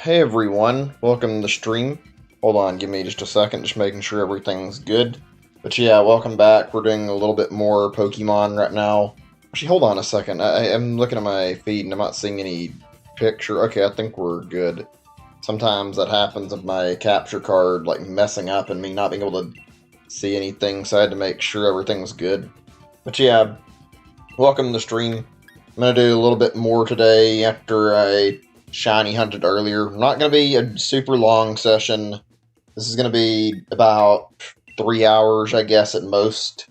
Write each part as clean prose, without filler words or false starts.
Hey everyone, welcome to the stream. Hold on, give me just a second, just making sure everything's good. But yeah, welcome back. We're doing a little bit more Pokemon right now. Actually, hold on a second. I'm looking at my feed and I'm not seeing any picture. Okay, I think we're good. Sometimes that happens with my capture card, like messing up and me not being able to see anything, so I had to make sure everything's good. But yeah, welcome to the stream. I'm gonna do a little bit more today after I shiny hunted earlier. Not going to be a super long session. This is going to be about 3 hours, I guess, at most.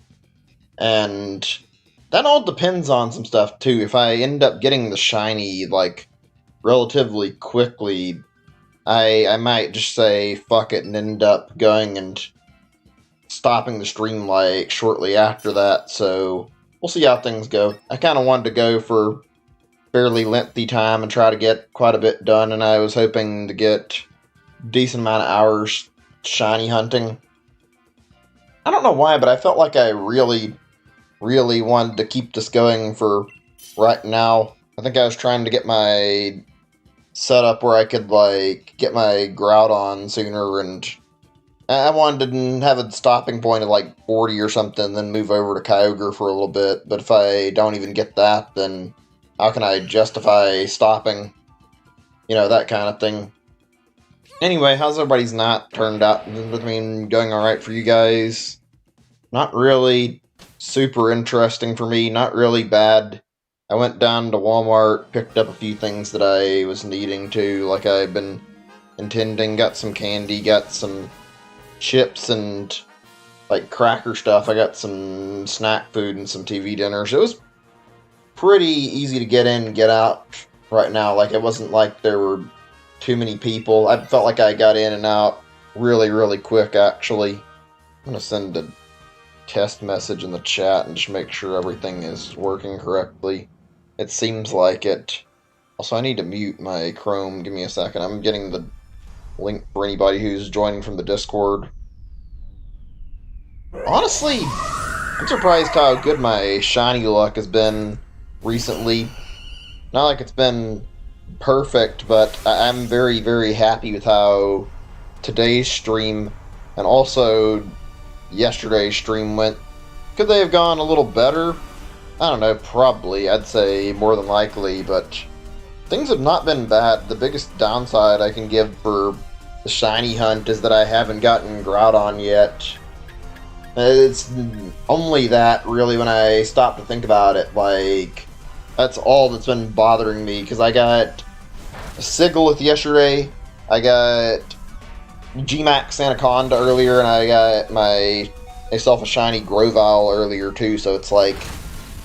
And that all depends on some stuff, too. If I end up getting the shiny, like, relatively quickly, I might just say fuck it and end up going and stopping the stream, like, shortly after that. So, we'll see how things go. I kind of wanted to go for fairly lengthy time and try to get quite a bit done, and I was hoping to get a decent amount of hours shiny hunting. I don't know why, but I felt like I really wanted to keep this going for right now. I think I was trying to get my setup where I could, like, get my Groudon sooner, and I wanted to have a stopping point of, like, 40 or something, then move over to Kyroge for a little bit, but if I don't even get that, then how can I justify stopping? You know, that kind of thing. Anyway, how's everybody's night turned out? I mean, going alright for you guys? Not really super interesting for me, not really bad. I went down to Walmart, picked up a few things that I was needing to, like I've been intending. Got some candy, got some chips and, like, cracker stuff. I got some snack food and some TV dinners. It was pretty easy to get in and get out right now. Like, it wasn't like there were too many people. I felt like I got in and out really quick, actually. I'm gonna send a test message in the chat and just make sure everything is working correctly. It seems like it. Also, I need to mute my Chrome. Give me a second. I'm getting the link for anybody who's joining from the Discord. Honestly, I'm surprised how good my shiny luck has been recently. Not like it's been perfect, but I'm very happy with how today's stream and also yesterday's stream went. Could they have gone a little better? I don't know, probably. I'd say more than likely, but things have not been bad. The biggest downside I can give for the shiny hunt is that I haven't gotten Groudon yet. It's only that, really, when I stop to think about it. Like, that's all that's been bothering me, because I got a Sigilith yesterday, I got G-Max Anaconda earlier, and I got myself a shiny Grovyle earlier, too, so it's like,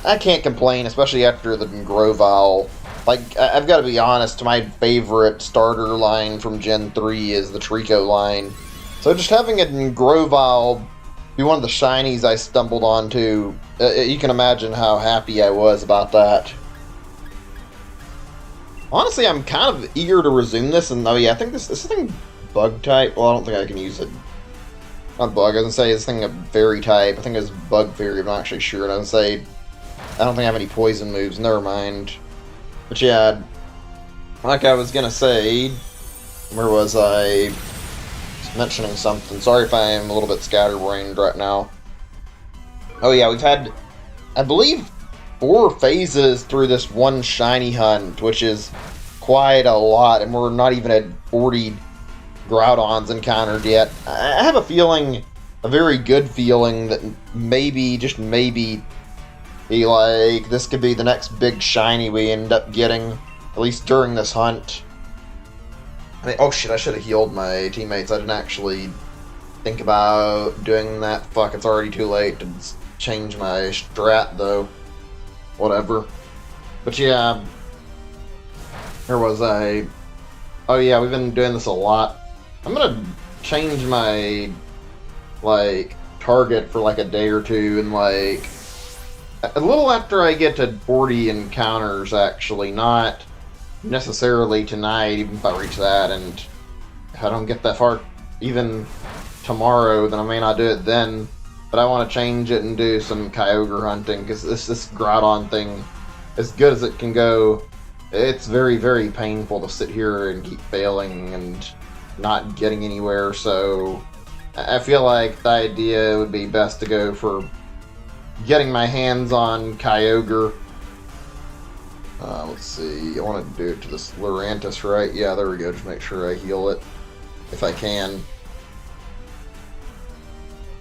I can't complain, especially after the Grovyle. Like, I've got to be honest, my favorite starter line from Gen 3 is the Trico line. So just having a Grovyle be one of the shinies I stumbled onto, you can imagine how happy I was about that. Honestly, I'm kind of eager to resume this, and oh yeah, I think this thing bug type. Well, I don't think I can use it. Not bug, I was gonna say this thing a fairy type. I think it's bug fairy, I'm not actually sure. And I was gonna say, I don't think I have any poison moves, never mind. But yeah, like I was gonna say, where was I? Mentioning something. Sorry if I am a little bit scatterbrained right now. Oh yeah, we've had, I believe, 4 phases through this one shiny hunt, which is quite a lot, and we're not even at 40 Groudons encountered yet. I have a feeling, a very good feeling, that maybe, just maybe, like, this could be the next big shiny we end up getting, at least during this hunt. I mean, oh shit, I should have healed my teammates. I didn't actually think about doing that. Fuck, it's already too late to change my strat, though. Whatever. But yeah, where was I? Oh yeah, we've been doing this a lot. I'm gonna change my, like, target for like a day or two, and like, a little after I get to 40 encounters, actually, not necessarily tonight, even if I reach that, and if I don't get that far even tomorrow, then I may not do it then. But I want to change it and do some Kyogre hunting, because this Groudon thing, as good as it can go, It's very, very painful to sit here and keep failing and not getting anywhere, so I feel like the idea would be best to go for getting my hands on Kyogre. Let's see, I want to do it to this Lurantis, right? Yeah, there we go, just make sure I heal it, if I can.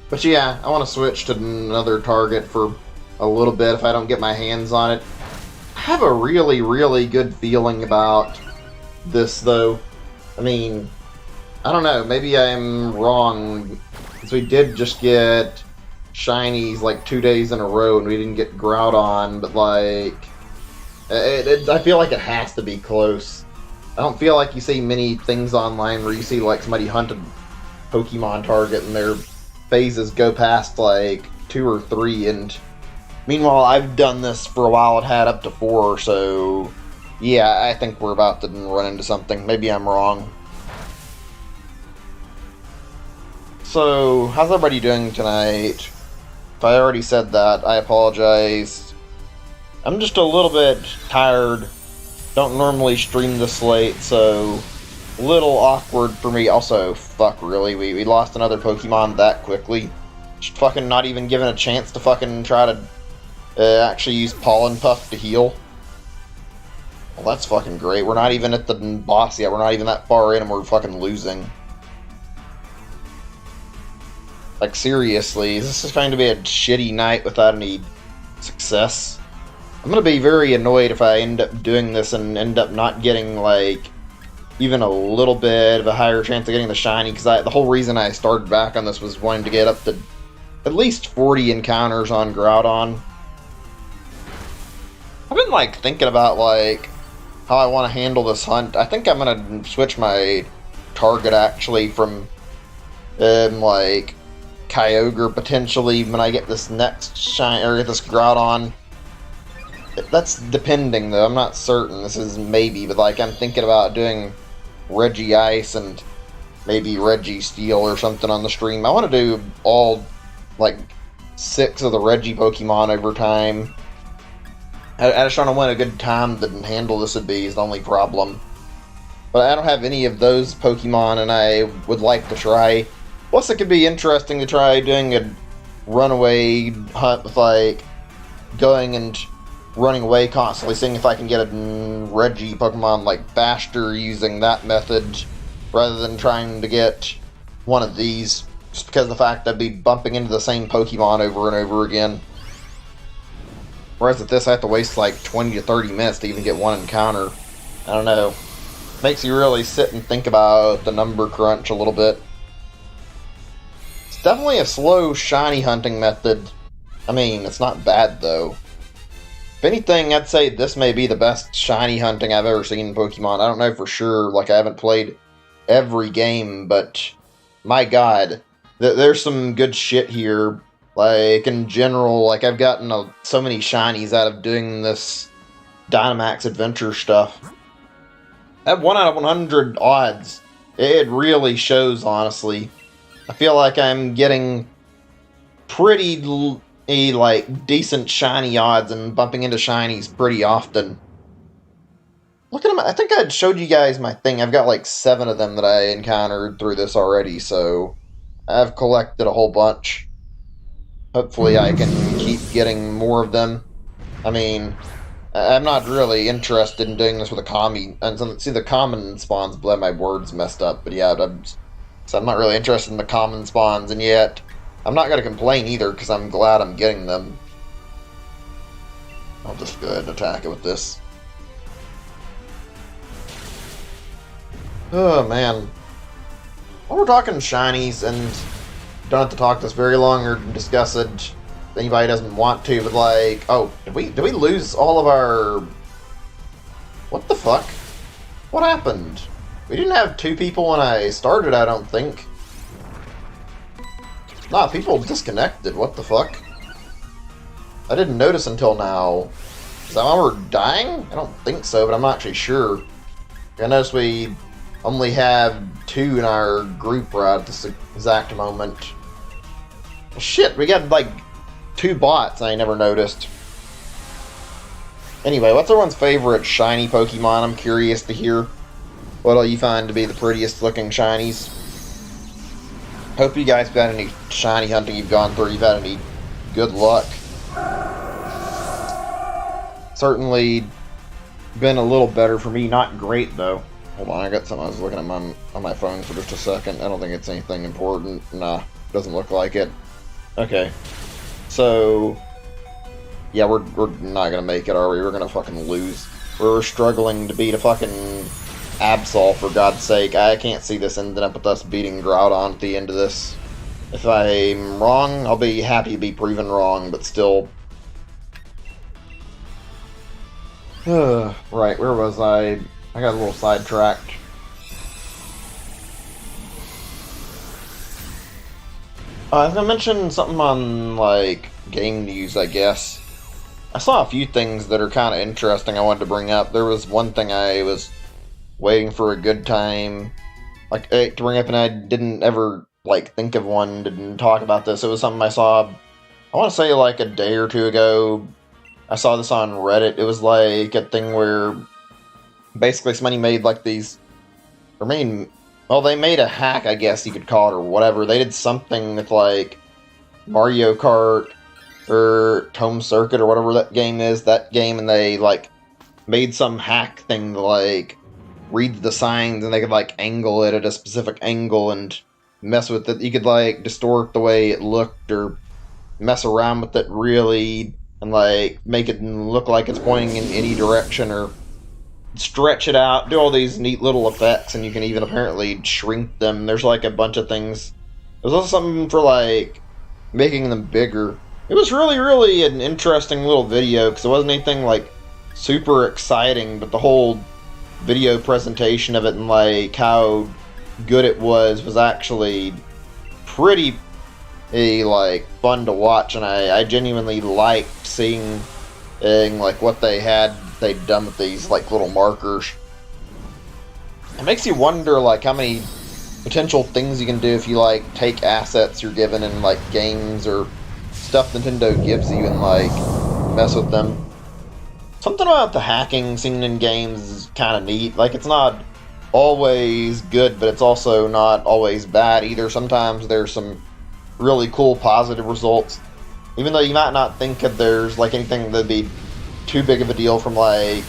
But yeah, I want to switch to another target for a little bit if I don't get my hands on it. I have a really, really good feeling about this, though. I mean, I don't know, maybe I'm wrong, because we did just get shinies like 2 days in a row, and we didn't get Groudon, but like, I feel like it has to be close. I don't feel like you see many things online where you see like somebody hunt a Pokemon target and their phases go past like 2 or 3, and meanwhile I've done this for a while and had up to 4, so yeah, I think we're about to run into something. Maybe I'm wrong. So, how's everybody doing tonight? If I already said that, I apologize. I'm just a little bit tired. Don't normally stream this late, so a little awkward for me. Also, fuck, really? We lost another Pokemon that quickly? Just fucking not even given a chance to fucking try to actually use Pollen Puff to heal? Well, that's fucking great. We're not even at the boss yet. We're not even that far in and we're fucking losing. Like, seriously, this is going to be a shitty night without any success. I'm gonna be very annoyed if I end up doing this and end up not getting, like, even a little bit of a higher chance of getting the shiny, because the whole reason I started back on this was wanting to get up to at least 40 encounters on Groudon. I've been, like, thinking about, like, how I want to handle this hunt. I think I'm gonna switch my target, actually, from, like, Kyogre, potentially, when I get this next shiny, or this Groudon. That's depending, though. I'm not certain. This is maybe, but, like, I'm thinking about doing Reggie Ice and maybe Reggie Steel or something on the stream. I want to do all, like, 6 of the Reggie Pokemon over time. I just want to win a good time to handle this would be is the only problem. But I don't have any of those Pokemon, and I would like to try. Plus, it could be interesting to try doing a runaway hunt with, like, going and running away constantly, seeing if I can get a Reggie Pokemon like faster using that method rather than trying to get one of these, just because of the fact I'd be bumping into the same Pokemon over and over again. Whereas at this I have to waste like 20 to 30 minutes to even get one encounter. I don't know. Makes you really sit and think about the number crunch a little bit. It's definitely a slow shiny hunting method. I mean, it's not bad though. If anything, I'd say this may be the best shiny hunting I've ever seen in Pokemon. I don't know for sure, like I haven't played every game, but my god, there's some good shit here. Like, in general, like I've gotten so many shinies out of doing this Dynamax Adventure stuff. At 1 out of 100 odds, it really shows, honestly. I feel like I'm getting pretty like decent shiny odds and bumping into shinies pretty often. Look at them. I think I showed you guys my thing. I've got like 7 of them that I encountered through this already, so I've collected a whole bunch. Hopefully I can keep getting more of them. I mean, I'm not really interested in doing this with a commie. And see, the common spawns, blend my words messed up, but yeah, so I'm not really interested in the common spawns, and yet I'm not going to complain either, because I'm glad I'm getting them. I'll just go ahead and attack it with this. Oh, man. Well, we're talking shinies, and don't have to talk this very long or discuss it if anybody doesn't want to, but like, oh, did we lose all of our... What the fuck? What happened? We didn't have 2 people when I started, I don't think. Nah, people disconnected. What the fuck? I didn't notice until now. Is that why we're dying? I don't think so, but I'm not actually sure. I noticed we only have 2 in our group right at this exact moment. Well, shit, we got like 2 bots I never noticed. Anyway, what's everyone's favorite shiny Pokemon? I'm curious to hear what all you find to be the prettiest looking shinies. Hope you guys have had any shiny hunting you've gone through. You've had any good luck. Certainly been a little better for me. Not great, though. Hold on, I got something I was looking at on my phone for just a second. I don't think it's anything important. Nah, doesn't look like it. Okay. So, yeah, we're not gonna make it, are we? We're gonna fucking lose. We're struggling to beat a fucking Absol, for God's sake. I can't see this ending up with us beating Groudon at the end of this. If I'm wrong, I'll be happy to be proven wrong, but still. Right, where was I? I got a little sidetracked. I was gonna mention something on, like, game news, I guess. I saw a few things that are kind of interesting I wanted to bring up. There was one thing I was waiting for a good time, like, to bring up, and I didn't ever, like, think of one, didn't talk about this. It was something I saw, I want to say, like, a day or two ago. I saw this on Reddit. It was, like, a thing where basically somebody made, like, these, or made, well, they made a hack, I guess you could call it, or whatever. They did something with, like, Mario Kart, or Home Circuit, or whatever that game is, and they, like, made some hack thing to, like, read the signs, and they could, like, angle it at a specific angle and mess with it. You could, like, distort the way it looked, or mess around with it really, and, like, make it look like it's pointing in any direction, or stretch it out, do all these neat little effects, and you can even apparently shrink them. There's, like, a bunch of things. There's also something for, like, making them bigger. It was really, really an interesting little video, because it wasn't anything, like, super exciting, but the whole video presentation of it and, like, how good it was actually pretty, like, fun to watch, and I genuinely liked seeing, like, what they'd done with these, like, little markers. It makes you wonder, like, how many potential things you can do if you, like, take assets you're given in, like, games or stuff Nintendo gives you and, like, mess with them. Something about the hacking seen in games is kind of neat. Like, it's not always good, but it's also not always bad either. Sometimes there's some really cool positive results, even though you might not think that there's, like, anything that'd be too big of a deal, from, like,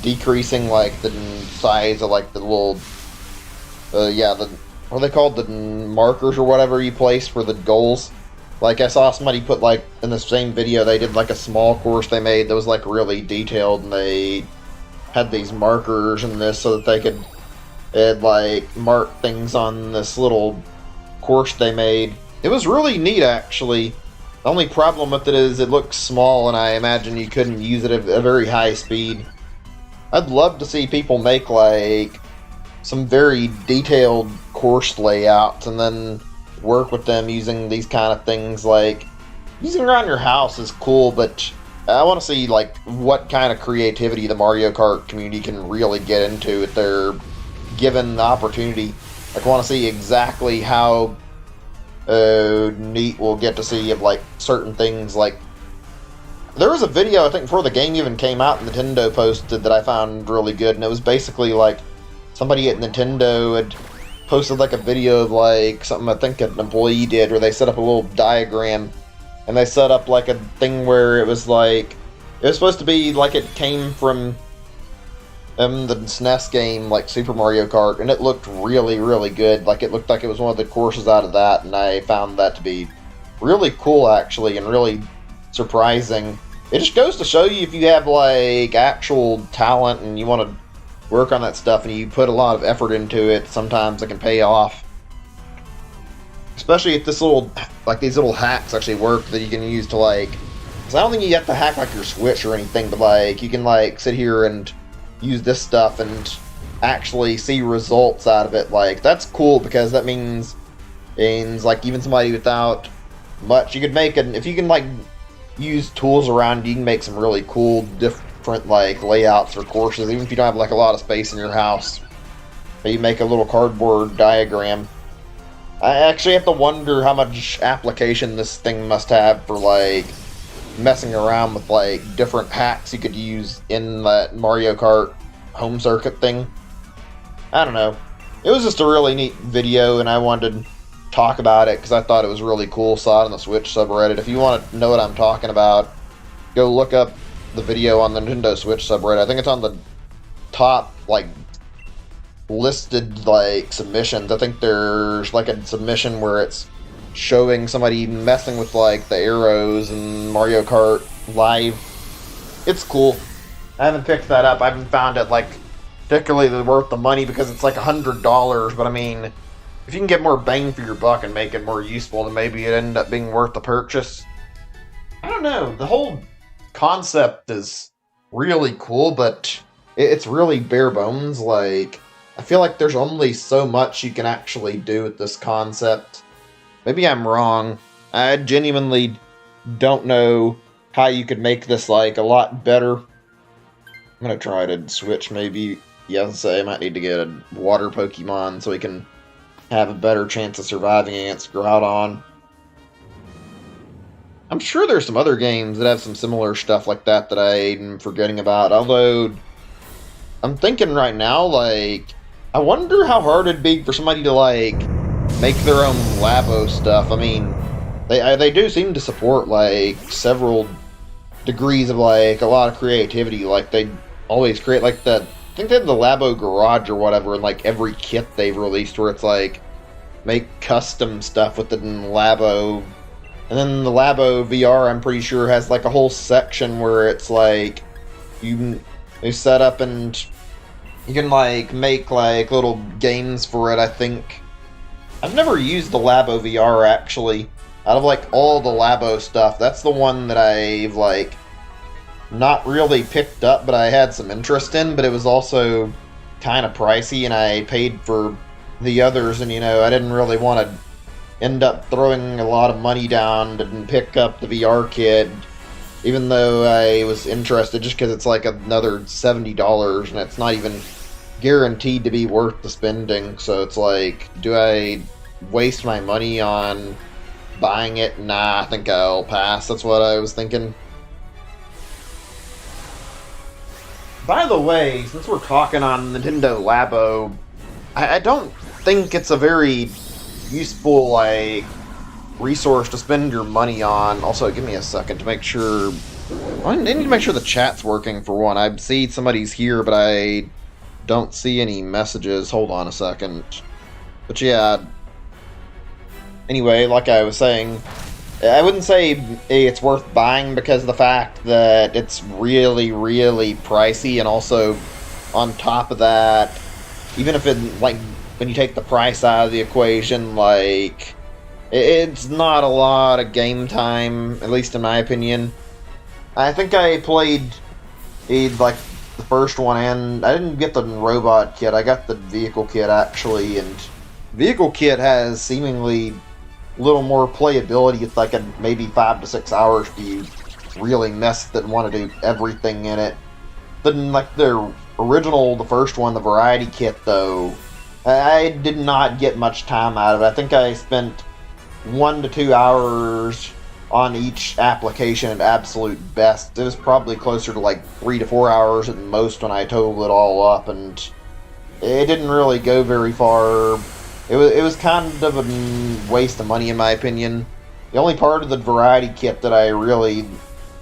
decreasing, like, the size of, like, the little, what are they called? The markers or whatever you place for the goals. Like, I saw somebody put, like, in the same video, they did, like, a small course they made that was, like, really detailed, and they had these markers in this so that they could, like, mark things on this little course they made. It was really neat, actually. The only problem with it is it looks small, and I imagine you couldn't use it at a very high speed. I'd love to see people make, like, some very detailed course layouts, and then work with them using these kind of things. Like, using around your house is cool, but I want to see, like, what kind of creativity the Mario Kart community can really get into if they're given the opportunity. Like, I want to see exactly how neat we'll get to see of, like, certain things. Like, there was a video, I think, before the game even came out, Nintendo posted, that I found really good, and it was basically, like, somebody at Nintendo had posted, like, a video of, like, something I think an employee did, where they set up a little diagram, and they set up, like, a thing where it was, like, it was supposed to be, like, it came from the SNES game, like, Super Mario Kart, and it looked really, really good. Like, it looked like it was one of the courses out of that, and I found that to be really cool, actually, and really surprising. It just goes to show you, if you have, like, actual talent, and you want to work on that stuff, and you put a lot of effort into it, sometimes it can pay off. Especially if this little, like, these little hacks actually work that you can use to, like, because I don't think you have to hack, like, your Switch or anything, but, like, you can, like, sit here and use this stuff and actually see results out of it. Like, that's cool, because that means, like, even somebody without much, you could make an, if you can, like, use tools around, you can make some really cool, different, like, layouts for courses, even if you don't have, like, a lot of space in your house. Maybe make a little cardboard diagram. I actually have to wonder how much application this thing must have for, like, messing around with like different hacks you could use in that Mario Kart home circuit thing. I don't know. It was just a really neat video, and I wanted to talk about it because I thought it was really cool. Saw it on the Switch subreddit. If you want to know what I'm talking about, go look up the video on the Nintendo Switch subreddit. I think it's on the top, like, listed, like, submissions. I think there's, like, a submission where it's showing somebody messing with, like, the arrows and Mario Kart Live. It's cool. I haven't picked that up. I haven't found it, like, particularly worth the money because it's, like, $100. But, I mean, if you can get more bang for your buck and make it more useful, then maybe it ended up being worth the purchase. I don't know. The whole concept is really cool, but it's really bare bones. Like, I feel like there's only so much you can actually do with this concept. Maybe I'm wrong. I genuinely don't know how you could make this, like, a lot better. I'm gonna try to switch, maybe. Yes, I might need to get a water Pokemon so we can have a better chance of surviving against Groudon. I'm sure there's some other games that have some similar stuff like that I'm forgetting about. Although, I'm thinking right now, like, I wonder how hard it'd be for somebody to, like, make their own Labo stuff. I mean, they do seem to support, like, several degrees of, like, a lot of creativity. Like, they always create, like, I think they have the Labo Garage or whatever in, like, every kit they've released where it's, like, make custom stuff with the Labo. And then the Labo VR, I'm pretty sure, has, like, a whole section where it's, like, you set up and you can, like, make, like, little games for it, I think. I've never used the Labo VR, actually. Out of, like, all the Labo stuff, that's the one that I've, like, not really picked up, but I had some interest in, but it was also kind of pricey, and I paid for the others, and, you know, I didn't really want to end up throwing a lot of money down to pick up the VR kit, even though I was interested, just because it's like another $70, and it's not even guaranteed to be worth the spending. So it's like, do I waste my money on buying it? Nah, I think I'll pass. That's what I was thinking. By the way, since we're talking on Nintendo Labo, I don't think it's a very useful, like, resource to spend your money on. Also, give me a second to make sure. I need to make sure the chat's working, for one. I see somebody's here, but I don't see any messages. Hold on a second. But yeah. Anyway, like I was saying, I wouldn't say it's worth buying because of the fact that it's really, really pricey, and also on top of that, even if it, like, when you take the price out of the equation, like, it's not a lot of game time, at least in my opinion. I think I played, like, the first one, and I didn't get the robot kit. I got the vehicle kit, actually, and vehicle kit has seemingly a little more playability. It's like maybe 5 to 6 hours if you really mess with it and want to do everything in it. Then, like, the original, the first one, the variety kit, though, I did not get much time out of it. I think I spent 1 to 2 hours on each application at absolute best. It was probably closer to like 3 to 4 hours at most when I totaled it all up, and it didn't really go very far. It was kind of a waste of money, in my opinion. The only part of the variety kit that I really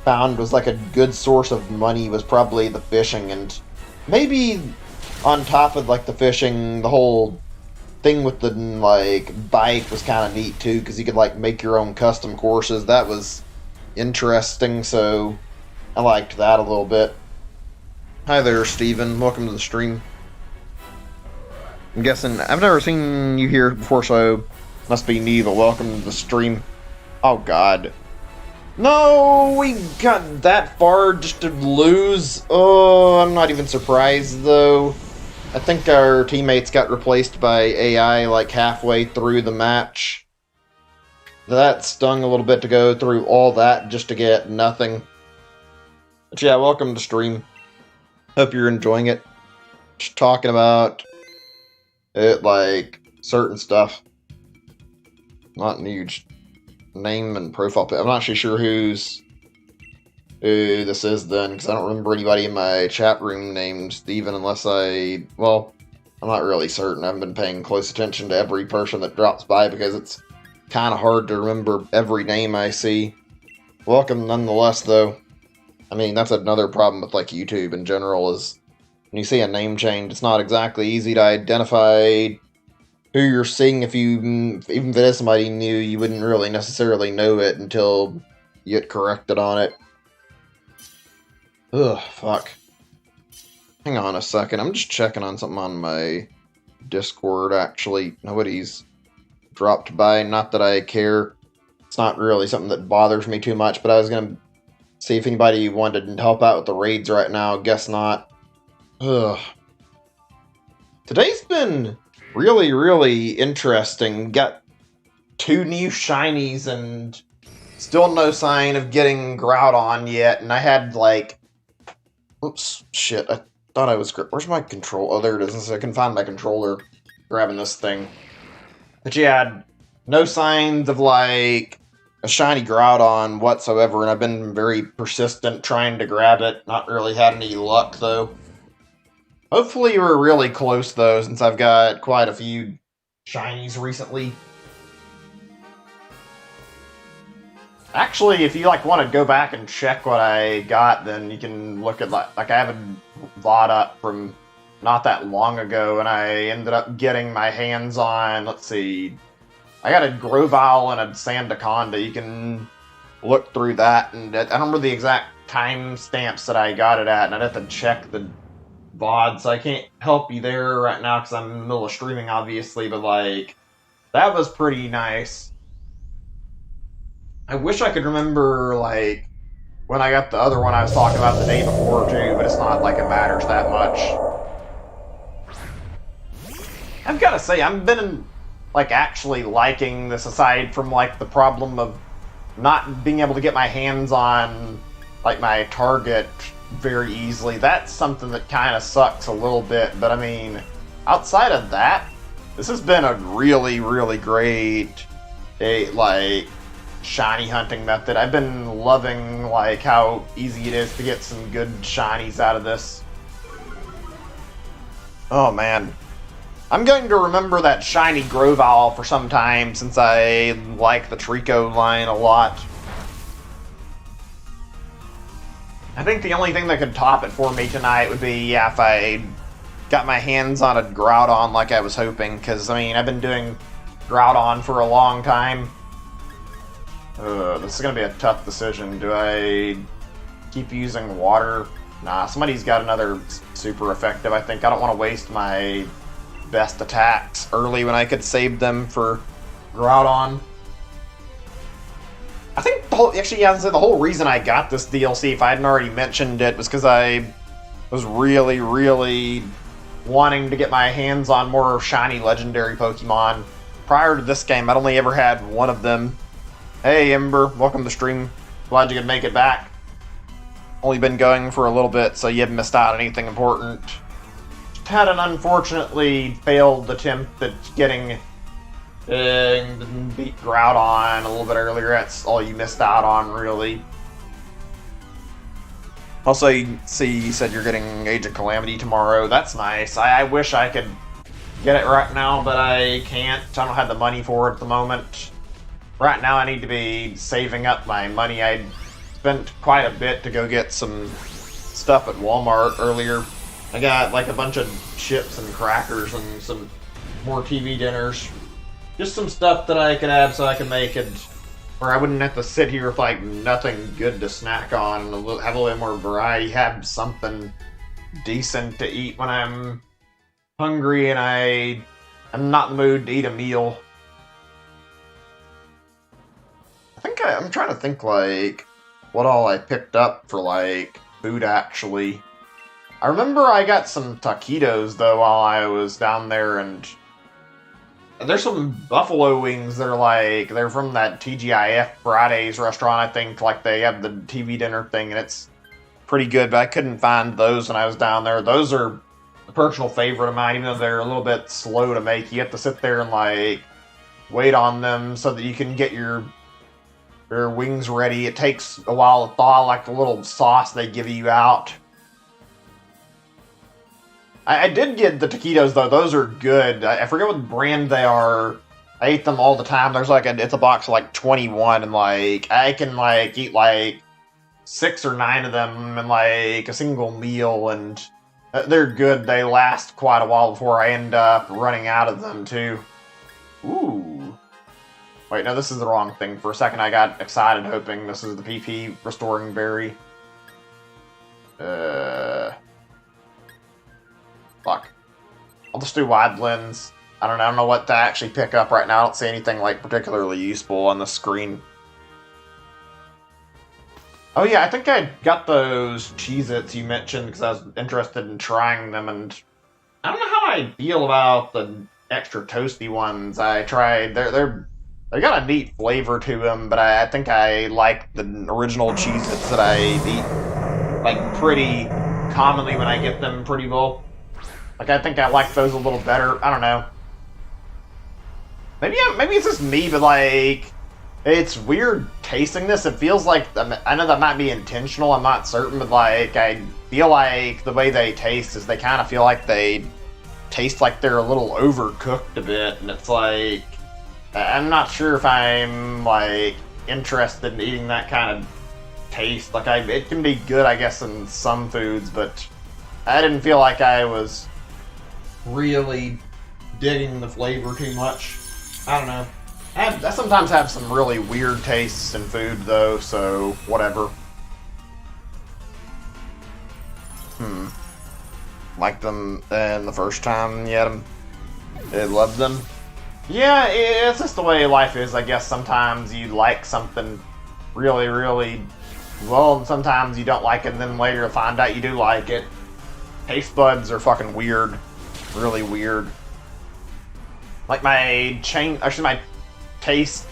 found was like a good source of money was probably the fishing, and maybe on top of, like, the fishing, the whole thing with the, like, bike was kind of neat too, because you could, like, make your own custom courses. That was interesting, so I liked that a little bit. Hi there, Steven. Welcome to the stream. I'm guessing I've never seen you here before, so must be me, but welcome to the stream. Oh god. No, we got that far just to lose. Oh, I'm not even surprised, though. I think our teammates got replaced by AI like halfway through the match. That stung a little bit to go through all that just to get nothing. But yeah, welcome to stream. Hope you're enjoying it. Just talking about it, like, certain stuff. Not huge name and profile pic. I'm not actually sure who's who this is then, because I don't remember anybody in my chat room named Steven unless well, I'm not really certain. I haven't been paying close attention to every person that drops by because it's kind of hard to remember every name I see. Welcome nonetheless, though. I mean, that's another problem with, like, YouTube in general, is when you see a name change, it's not exactly easy to identify who you're seeing. Even if it is somebody new, you wouldn't really necessarily know it until you get corrected on it. Ugh, fuck. Hang on a second, I'm just checking on something on my Discord, actually. Nobody's dropped by, not that I care. It's not really something that bothers me too much, but I was gonna see if anybody wanted to help out with the raids right now. Guess not. Ugh. Today's been really, really interesting. Got 2 new shinies and still no sign of getting Groudon yet. And I had, like... Oops, shit. I thought I was... Where's my control? Oh, there it is. I can find my controller grabbing this thing. But yeah, no signs of, like, a shiny Groudon whatsoever, and I've been very persistent trying to grab it. Not really had any luck, though. Hopefully we're really close, though, since I've got quite a few shinies recently. Actually, if you, like, want to go back and check what I got, then you can look at, like I have a VOD up from not that long ago, and I ended up getting my hands on, let's see, I got a Grovyle and a Sandaconda. You can look through that, and I don't remember the exact timestamps that I got it at, and I'd have to check the VOD, so I can't help you there right now because I'm in the middle of streaming, obviously, but, like, that was pretty nice. I wish I could remember, like, when I got the other one I was talking about the day before, too, but it's not like it matters that much. I've got to say, I've been, like, actually liking this, aside from, like, the problem of not being able to get my hands on, like, my target very easily. That's something that kind of sucks a little bit, but I mean, outside of that, this has been a really, really great, like, shiny hunting method. I've been loving, like, how easy it is to get some good shinies out of this. Oh, man. I'm going to remember that shiny Grovyle for some time, since I like the Trico line a lot. I think the only thing that could top it for me tonight would be, yeah, if I got my hands on a Groudon like I was hoping, because, I mean, I've been doing Groudon for a long time. This is going to be a tough decision. Do I keep using water? Nah, somebody's got another super effective, I think. I don't want to waste my best attacks early when I could save them for Groudon. I think the whole reason I got this DLC, if I hadn't already mentioned it, was because I was really, really wanting to get my hands on more shiny legendary Pokemon. Prior to this game, I'd only ever had one of them. Hey, Ember, welcome to the stream. Glad you could make it back. Only been going for a little bit, so you haven't missed out on anything important. Just had an unfortunately failed attempt at getting beat Groudon a little bit earlier. That's all you missed out on, really. Also, you said you're getting Age of Calamity tomorrow. That's nice. I wish I could get it right now, but I can't. I don't have the money for it at the moment. Right now I need to be saving up my money. I spent quite a bit to go get some stuff at Walmart earlier. I got like a bunch of chips and crackers and some more TV dinners. Just some stuff that I could have so I can make it where I wouldn't have to sit here with like nothing good to snack on and have a little more variety, have something decent to eat when I'm hungry and I'm not in the mood to eat a meal. I think I'm trying to think, like, what all I picked up for, like, food, actually. I remember I got some taquitos, though, while I was down there, and there's some buffalo wings that are, they're from that TGIF Fridays restaurant, I think, like, they have the TV dinner thing, and it's pretty good, but I couldn't find those when I was down there. Those are a personal favorite of mine, even though they're a little bit slow to make. You have to sit there and, like, wait on them so that you can get your their wings ready. It takes a while to thaw, like the little sauce they give you out. I did get the taquitos though; those are good. I forget what brand they are. I eat them all the time. There's like it's a box of like 21, and like I can like eat like 6 or 9 of them in like a single meal, and they're good. They last quite a while before I end up running out of them too. Ooh. Wait, no, this is the wrong thing. For a second I got excited hoping this is the PP restoring berry. Fuck. I'll just do wide lens. I don't know what to actually pick up right now. I don't see anything like particularly useful on the screen. Oh yeah, I think I got those Cheez-Its you mentioned because I was interested in trying them, and I don't know how I feel about the extra toasty ones I tried. They got a neat flavor to them, but I think I like the original Cheez-Its that I eat like pretty commonly when I get them pretty well. Like I think I like those a little better. I don't know. Maybe it's just me, but like it's weird tasting this. It feels like I know that might be intentional. I'm not certain, but like I feel like the way they taste is they kind of feel like they taste like they're a little overcooked a bit, and it's like I'm not sure if I'm like interested in eating that kind of taste. Like it can be good, I guess, in some foods, but I didn't feel like I was really digging the flavor too much. I don't know. I sometimes have some really weird tastes in food, though, so whatever. Liked them the first time you had them? I loved them? Yeah, it's just the way life is, I guess. Sometimes you like something really, really well, and sometimes you don't like it, and then later you'll find out you do like it. Taste buds are fucking weird. Really weird. Like my taste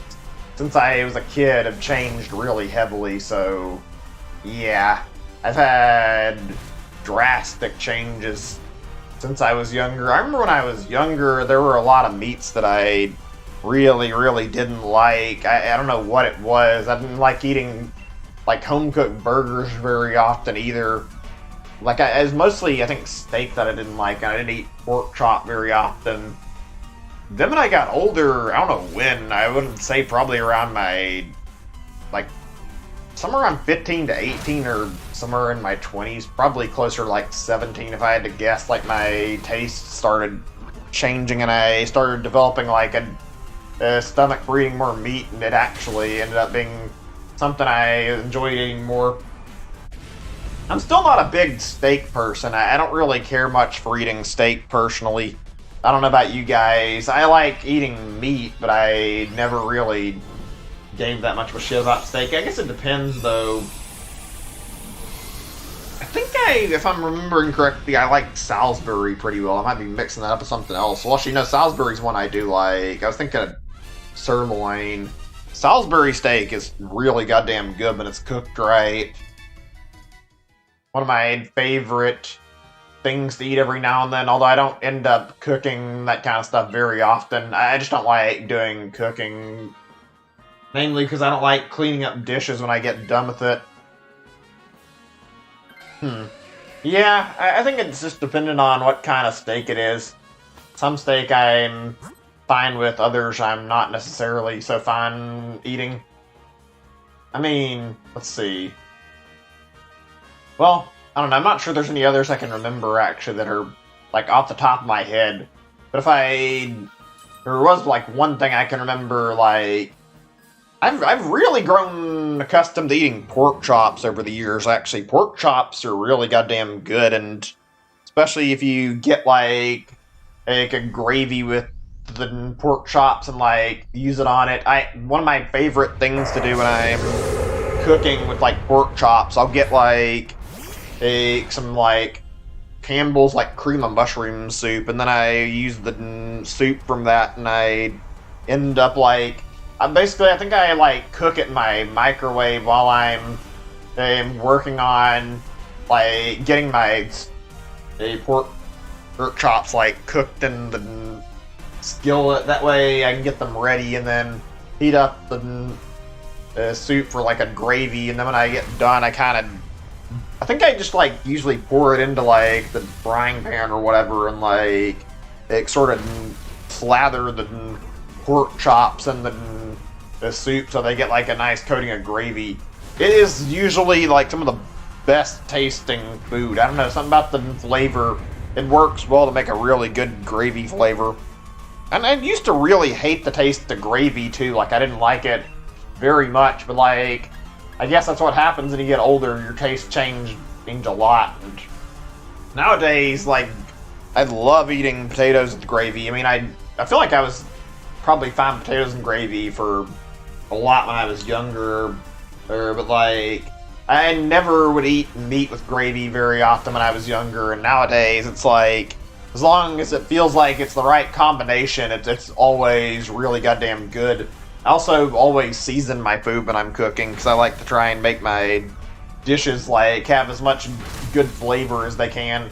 since I was a kid have changed really heavily, so yeah. I've had drastic changes since I was younger. I remember when I was younger, there were a lot of meats that I really, really didn't like. I don't know what it was. I didn't like eating like home-cooked burgers very often either. Like, it was mostly, I think, steak that I didn't like, and I didn't eat pork chop very often. Then when I got older, I don't know when, I wouldn't say probably around my, like, somewhere around 15 to 18 or somewhere in my 20s, probably closer to like 17 if I had to guess. Like, my taste started changing, and I started developing like a stomach for eating more meat, and it actually ended up being something I enjoyed eating more. I'm still not a big steak person. I don't really care much for eating steak personally. I don't know about you guys. I like eating meat, but I never really gave that much of a shit about steak. I guess it depends, though. I think if I'm remembering correctly, I like Salisbury pretty well. I might be mixing that up with something else. Well, actually, no, Salisbury's one I do like. I was thinking of sirloin. Salisbury steak is really goddamn good when it's cooked right. One of my favorite things to eat every now and then, although I don't end up cooking that kind of stuff very often. I just don't like doing cooking, mainly because I don't like cleaning up dishes when I get done with it. Yeah, I think it's just dependent on what kind of steak it is. Some steak I'm fine with, others I'm not necessarily so fine eating. I mean, let's see. Well, I don't know, I'm not sure there's any others I can remember, actually, that are, like, off the top of my head. But there was, like, one thing I can remember, like, I've really grown accustomed to eating pork chops over the years, actually. Pork chops are really goddamn good, and especially if you get, like a gravy with the pork chops and, like, use it on it. One of my favorite things to do when I'm cooking with, like, pork chops, I'll get, like, some like Campbell's like cream of mushroom soup, and then I use the soup from that, and I end up like I think I like cook it in my microwave while I'm working on like getting my pork chops like cooked in the skillet. That way I can get them ready and then heat up the soup for like a gravy, and then when I get done, I think I just like usually pour it into like the frying pan or whatever, and like it sort of slather the pork chops and the soup so they get like a nice coating of gravy. It is usually like some of the best tasting food. I don't know, something about the flavor. It works well to make a really good gravy flavor. And I used to really hate the taste of gravy too. Like I didn't like it very much, but like I guess that's what happens when you get older. Your taste changes a lot. And nowadays, like I love eating potatoes with gravy. I mean, I feel like I was probably fine potatoes and gravy for a lot when I was younger, but like I never would eat meat with gravy very often when I was younger, and nowadays it's like as long as it feels like it's the right combination, it's always really goddamn good. I also always season my food when I'm cooking because I like to try and make my dishes like have as much good flavor as they can.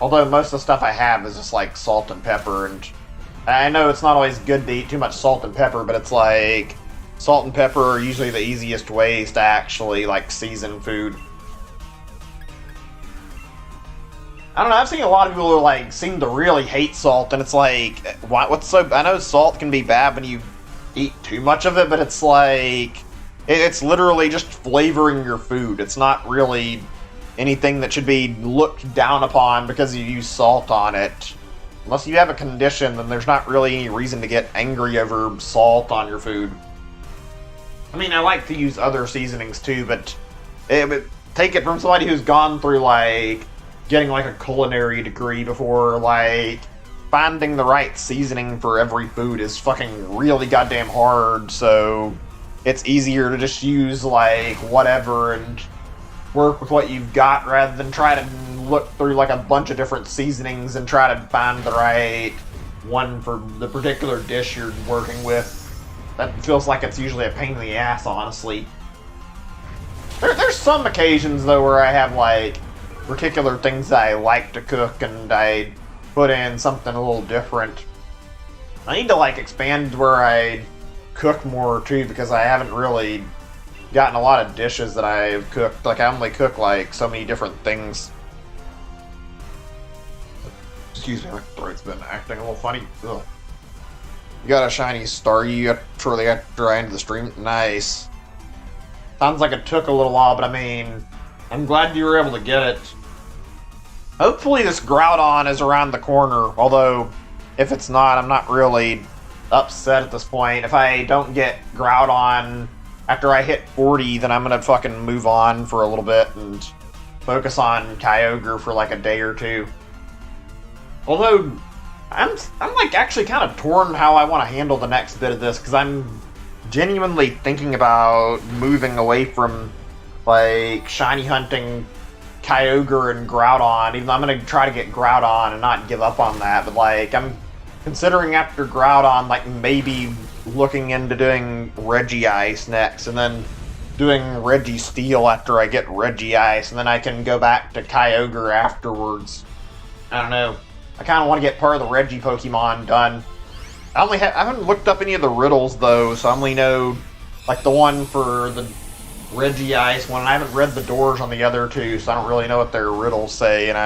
Although most of the stuff I have is just like salt and pepper, and I know it's not always good to eat too much salt and pepper, but it's like salt and pepper are usually the easiest ways to actually like season food. I don't know, I've seen a lot of people who like seem to really hate salt, and it's like, what's so? I know salt can be bad when you eat too much of it, but it's like it's literally just flavoring your food. It's not really anything that should be looked down upon because you use salt on it. Unless you have a condition, then there's not really any reason to get angry over salt on your food. I mean, I like to use other seasonings too, but take it from somebody who's gone through like getting like a culinary degree before. Like finding the right seasoning for every food is fucking really goddamn hard, so it's easier to just use like whatever and work with what you've got rather than try to look through like a bunch of different seasonings and try to find the right one for the particular dish you're working with. That feels like it's usually a pain in the ass, honestly. There's some occasions though where I have like particular things that I like to cook and I put in something a little different. I need to like expand where I cook more too, because I haven't really gotten a lot of dishes that I've cooked. Like I only cook like so many different things. Excuse me, my throat's been acting a little funny. Ugh. You got a shiny star you got shortly after I ended the stream? Nice. Sounds like it took a little while, but I mean, I'm glad you were able to get it. Hopefully this Groudon is around the corner, although if it's not, I'm not really upset at this point. If I don't get Groudon after I hit 40, then I'm gonna fucking move on for a little bit and focus on Kyogre for like a day or two. Although, I'm like actually kind of torn how I want to handle the next bit of this, because I'm genuinely thinking about moving away from like shiny hunting Kyogre and Groudon, even though I'm going to try to get Groudon and not give up on that, but like I'm considering after Groudon like maybe looking into doing Regice next, and then doing Registeel after I get Regice, and then I can go back to Kyogre afterwards. I don't know. I kind of want to get part of the Regi Pokemon done. I haven't looked up any of the riddles though, so I only know like the one for the Regice one. I haven't read the doors on the other two, so I don't really know what their riddles say. And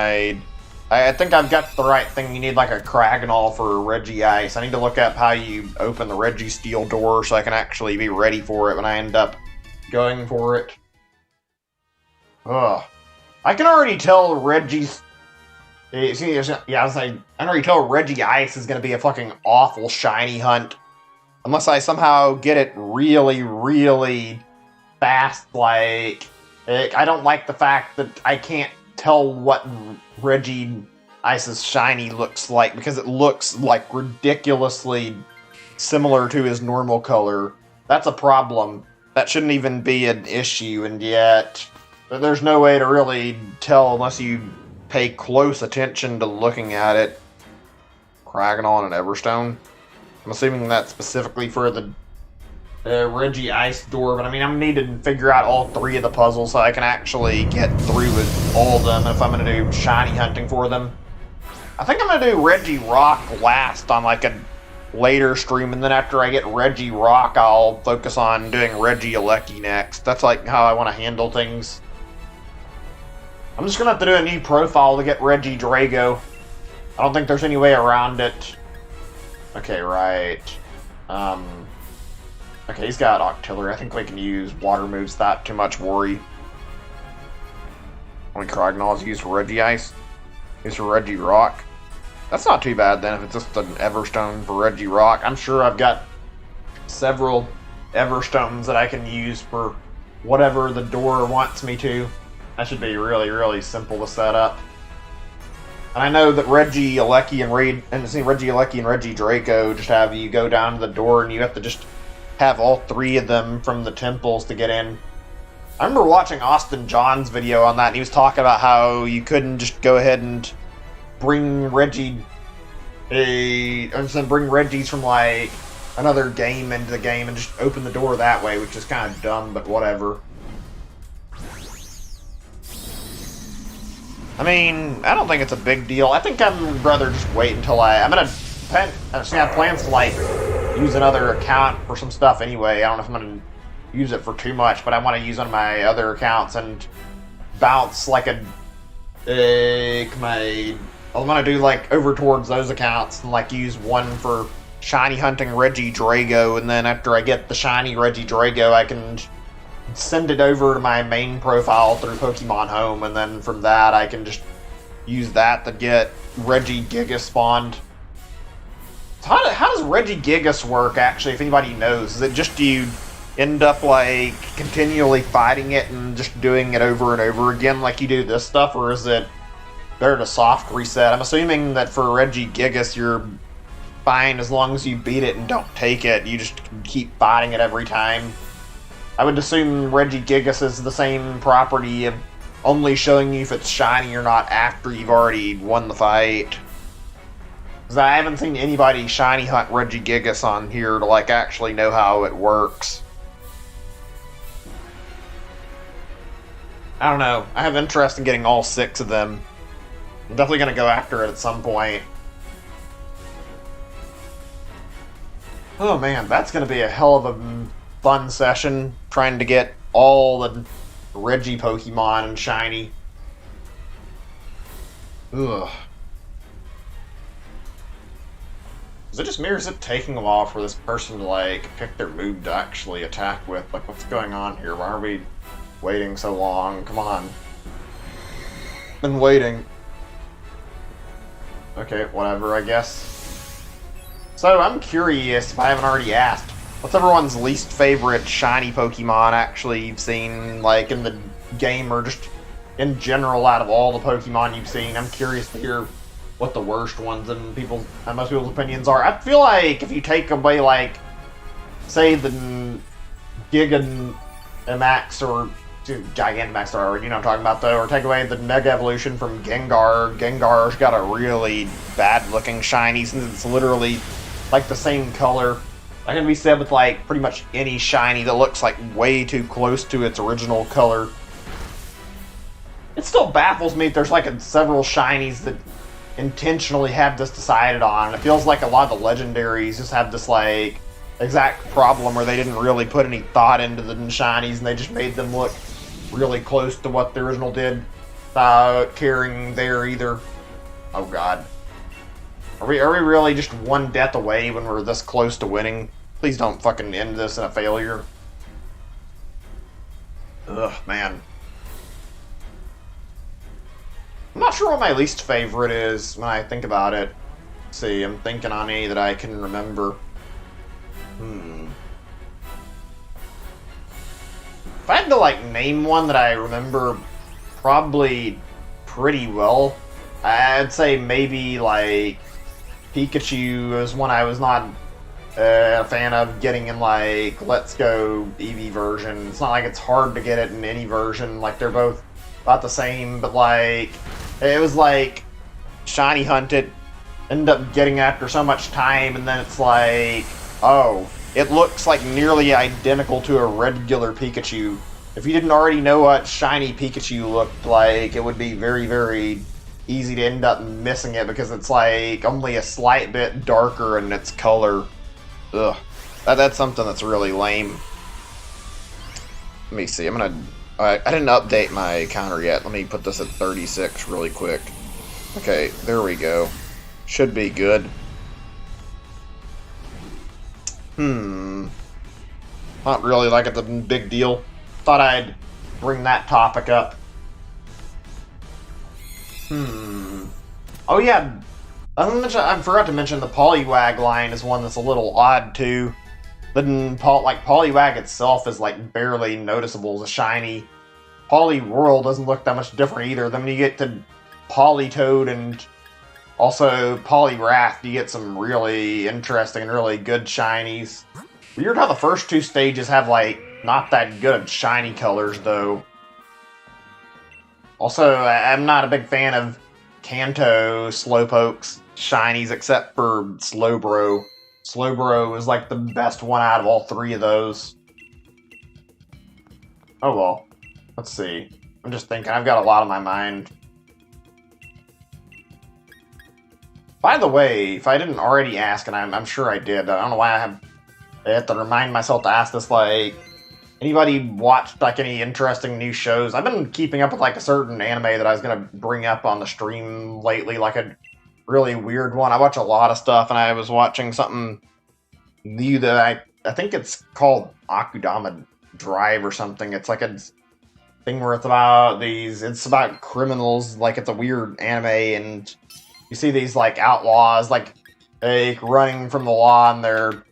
I think I've got the right thing. You need like a Kragnol for Regice. I need to look up how you open the Registeel door so I can actually be ready for it when I end up going for it. Ugh. I can already tell yeah, I was like, I can already tell Regice is going to be a fucking awful shiny hunt. Unless I somehow get it really, really fast. Like, I don't like the fact that I can't tell what Regice's shiny looks like, because it looks like ridiculously similar to his normal color. That's a problem. That shouldn't even be an issue, and yet there's no way to really tell unless you pay close attention to looking at it. Kragnol and Everstone. I'm assuming that's specifically for the Regice door, but I mean, I'm needing to figure out all three of the puzzles so I can actually get through with all of them if I'm going to do shiny hunting for them. I think I'm going to do Regirock last on like a later stream, and then after I get Regirock, I'll focus on doing Regieleki next. That's like how I want to handle things. I'm just gonna have to do a new profile to get Regidrago. I don't think there's any way around it. Okay, right. Okay, he's got Octillery. I think we can use water moves, not too much worry. Only Crognol's used for Regice. Used for Regirock. That's not too bad then if it's just an Everstone for Regirock. I'm sure I've got several Everstones that I can use for whatever the door wants me to. That should be really, really simple to set up. And I know that Regieleki and Regidrago just have you go down to the door and you have to just have all three of them from the temples to get in. I remember watching Austin John's video on that, and he was talking about how you couldn't just go ahead and bring Regis from like another game into the game and just open the door that way, which is kind of dumb, but whatever. I mean, I don't think it's a big deal. I think I'd rather just wait until I'm gonna have plans to like use another account for some stuff anyway. I don't know if I'm gonna use it for too much, but I want to use on my other accounts and bounce like I want to do like over towards those accounts and like use one for shiny hunting Regidrago, and then after I get the shiny Regidrago, I can send it over to my main profile through Pokemon Home, and then from that I can just use that to get Regigigas spawned. So how does Regigigas work actually, if anybody knows? Is it just you end up like continually fighting it and just doing it over and over again like you do this stuff, or is it there to soft reset? I'm assuming that for Regigigas you're fine as long as you beat it and don't take it. You just keep fighting it every time. I would assume Regigigas is the same property of only showing you if it's shiny or not after you've already won the fight. Because I haven't seen anybody shiny hunt Regigigas on here to like actually know how it works. I don't know. I have interest in getting all 6 of them. I'm definitely going to go after it at some point. Oh man, that's going to be a hell of a fun session, trying to get all the Regi Pokemon and shiny. Ugh. Is it just me, or is it taking a while for this person to like pick their move to actually attack with? Like, what's going on here? Why are we waiting so long? Come on. Been waiting. Okay, whatever, I guess. So, I'm curious, if I haven't already asked, what's everyone's least favorite shiny Pokemon actually you've seen, like, in the game, or just in general out of all the Pokemon you've seen? I'm curious to hear what the worst ones in most people's opinions are. I feel like if you take away, like, say the Gigantamax or Gigantamax, or you know what I'm talking about though, or take away the Mega Evolution from Gengar. Gengar's got a really bad looking shiny since it's literally like the same color. That can be said with like pretty much any shiny that looks like way too close to its original color. It still baffles me if there's like several shinies that intentionally have this decided on. It feels like a lot of the legendaries just have this like exact problem where they didn't really put any thought into the shinies and they just made them look really close to what the original did without caring there either. Oh god. Are we really just one death away when we're this close to winning? Please don't fucking end this in a failure. Ugh, man. I'm not sure what my least favorite is when I think about it. Let's see, I'm thinking on any that I can remember. If I had to, like, name one that I remember probably pretty well, I'd say maybe, like, Pikachu is one I was not a fan of getting in, like, Let's Go Eevee version. It's not like it's hard to get it in any version. Like, they're both about the same, but, like, it was, like, shiny hunted, end up getting after so much time, and then it's like, oh, it looks like nearly identical to a regular Pikachu. If you didn't already know what shiny Pikachu looked like, it would be very, very easy to end up missing it because it's like only a slight bit darker in its color. Ugh. That's something that's really lame. Let me see. I didn't update my counter yet. Let me put this at 36 really quick. Okay, there we go. Should be good. Not really like it's a big deal. Thought I'd bring that topic up. Oh yeah, I forgot to mention the Poliwag line is one that's a little odd too. Poliwag itself is like barely noticeable as a shiny. Poliwhirl doesn't look that much different either. Then when you get to Politoad and also Poliwrath, you get some really interesting and really good shinies. Weird how the first two stages have like not that good shiny colors though. Also, I'm not a big fan of Kanto Slowpoke's shinies except for Slowbro. Slowbro is like the best one out of all three of those. Oh well. Let's see. I'm just thinking, I've got a lot on my mind. By the way, if I didn't already ask, and I'm sure I did, I don't know why I have to remind myself to ask this, like, anybody watched, like, any interesting new shows? I've been keeping up with, like, a certain anime that I was going to bring up on the stream lately, like a really weird one. I watch a lot of stuff, and I was watching something new that I think it's called Akudama Drive or something. It's like a thing where it's about criminals, like, it's a weird anime, and you see these, like, outlaws, like running from the law, and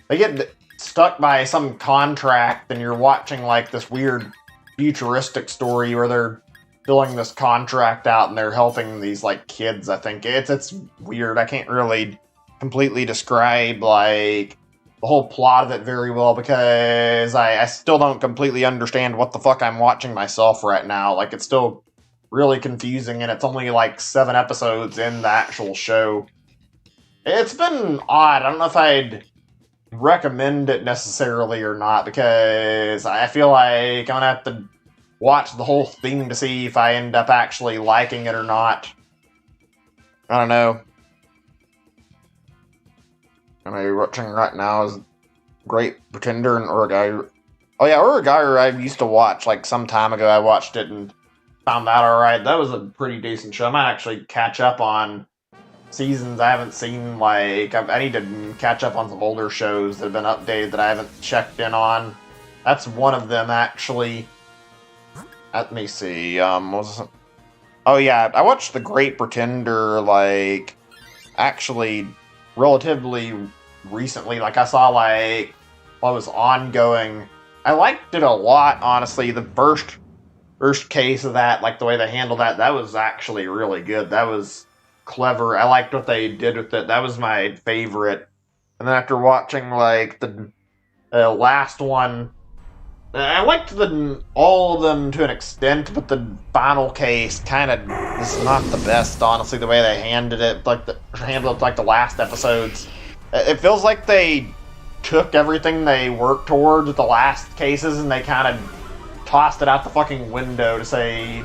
they get stuck by some contract, and you're watching like this weird futuristic story where they're filling this contract out and they're helping these like kids. I think it's weird. I can't really completely describe like the whole plot of it very well because I still don't completely understand what the fuck I'm watching myself right now. Like, it's still really confusing, and it's only like 7 episodes in the actual show. It's been odd. I don't know if I'd recommend it necessarily or not, because I feel like I'm gonna have to watch the whole thing to see if I end up actually liking it or not. I don't know. I'm watching right now is Great Pretender and Uragairu. Oh yeah, Uragairu I used to watch like some time ago. I watched it and found that alright. That was a pretty decent show. I might actually catch up on seasons I haven't seen. Like, I need to catch up on some older shows that have been updated that I haven't checked in on. That's one of them, actually. Let me see. Oh yeah, I watched The Great Pretender, like, actually relatively recently. Like, I saw, like, while it was ongoing. I liked it a lot, honestly. The first case of that, like, the way they handled that was actually really good. That was clever. I liked what they did with it. That was my favorite. And then after watching like the last one, I liked all of them to an extent, but the final case kind of is not the best, honestly. The way they handled it like the last episodes, it feels like they took everything they worked towards with the last cases and they kind of tossed it out the fucking window, to say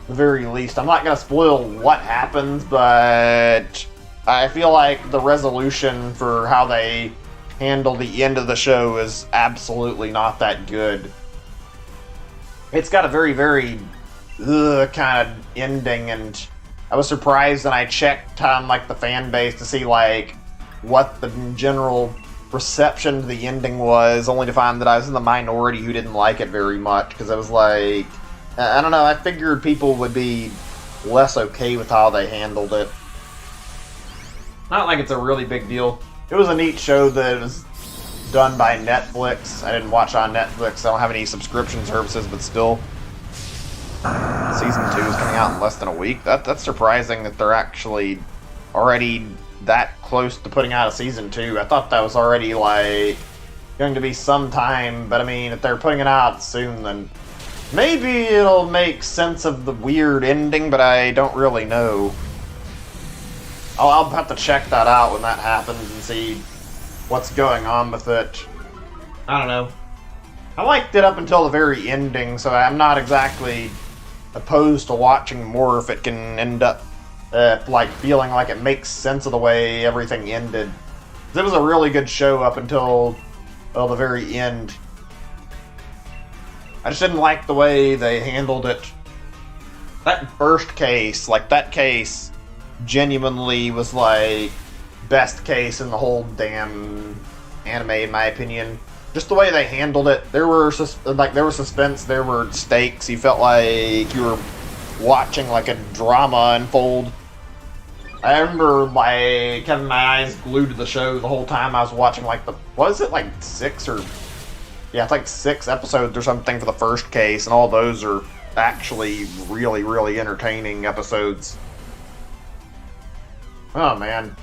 the very least. I'm not going to spoil what happens, but I feel like the resolution for how they handle the end of the show is absolutely not that good. It's got a very, very kind of ending, and I was surprised, and I checked on like the fan base to see like what the general reception to the ending was, only to find that I was in the minority who didn't like it very much, because I was like, I don't know, I figured people would be less okay with how they handled it. Not like it's a really big deal. It was a neat show that was done by Netflix. I didn't watch on Netflix. I don't have any subscription services, but still. Season 2 is coming out in less than a week. That's surprising that they're actually already that close to putting out a Season 2. I thought that was already, like, going to be some time, but I mean, if they're putting it out soon, then maybe it'll make sense of the weird ending, but I don't really know. I'll have to check that out when that happens and see what's going on with it. I don't know. I liked it up until the very ending, so I'm not exactly opposed to watching more if it can end up like feeling like it makes sense of the way everything ended. It was a really good show up until, well, the very end. I just didn't like the way they handled it. That first case, like that case, genuinely was like best case in the whole damn anime, in my opinion. Just the way they handled it. There was suspense, there were stakes. You felt like you were watching like a drama unfold. I remember like having my eyes glued to the show the whole time I was watching like it's like 6 episodes or something for the first case, and all those are actually really, really entertaining episodes. Oh man.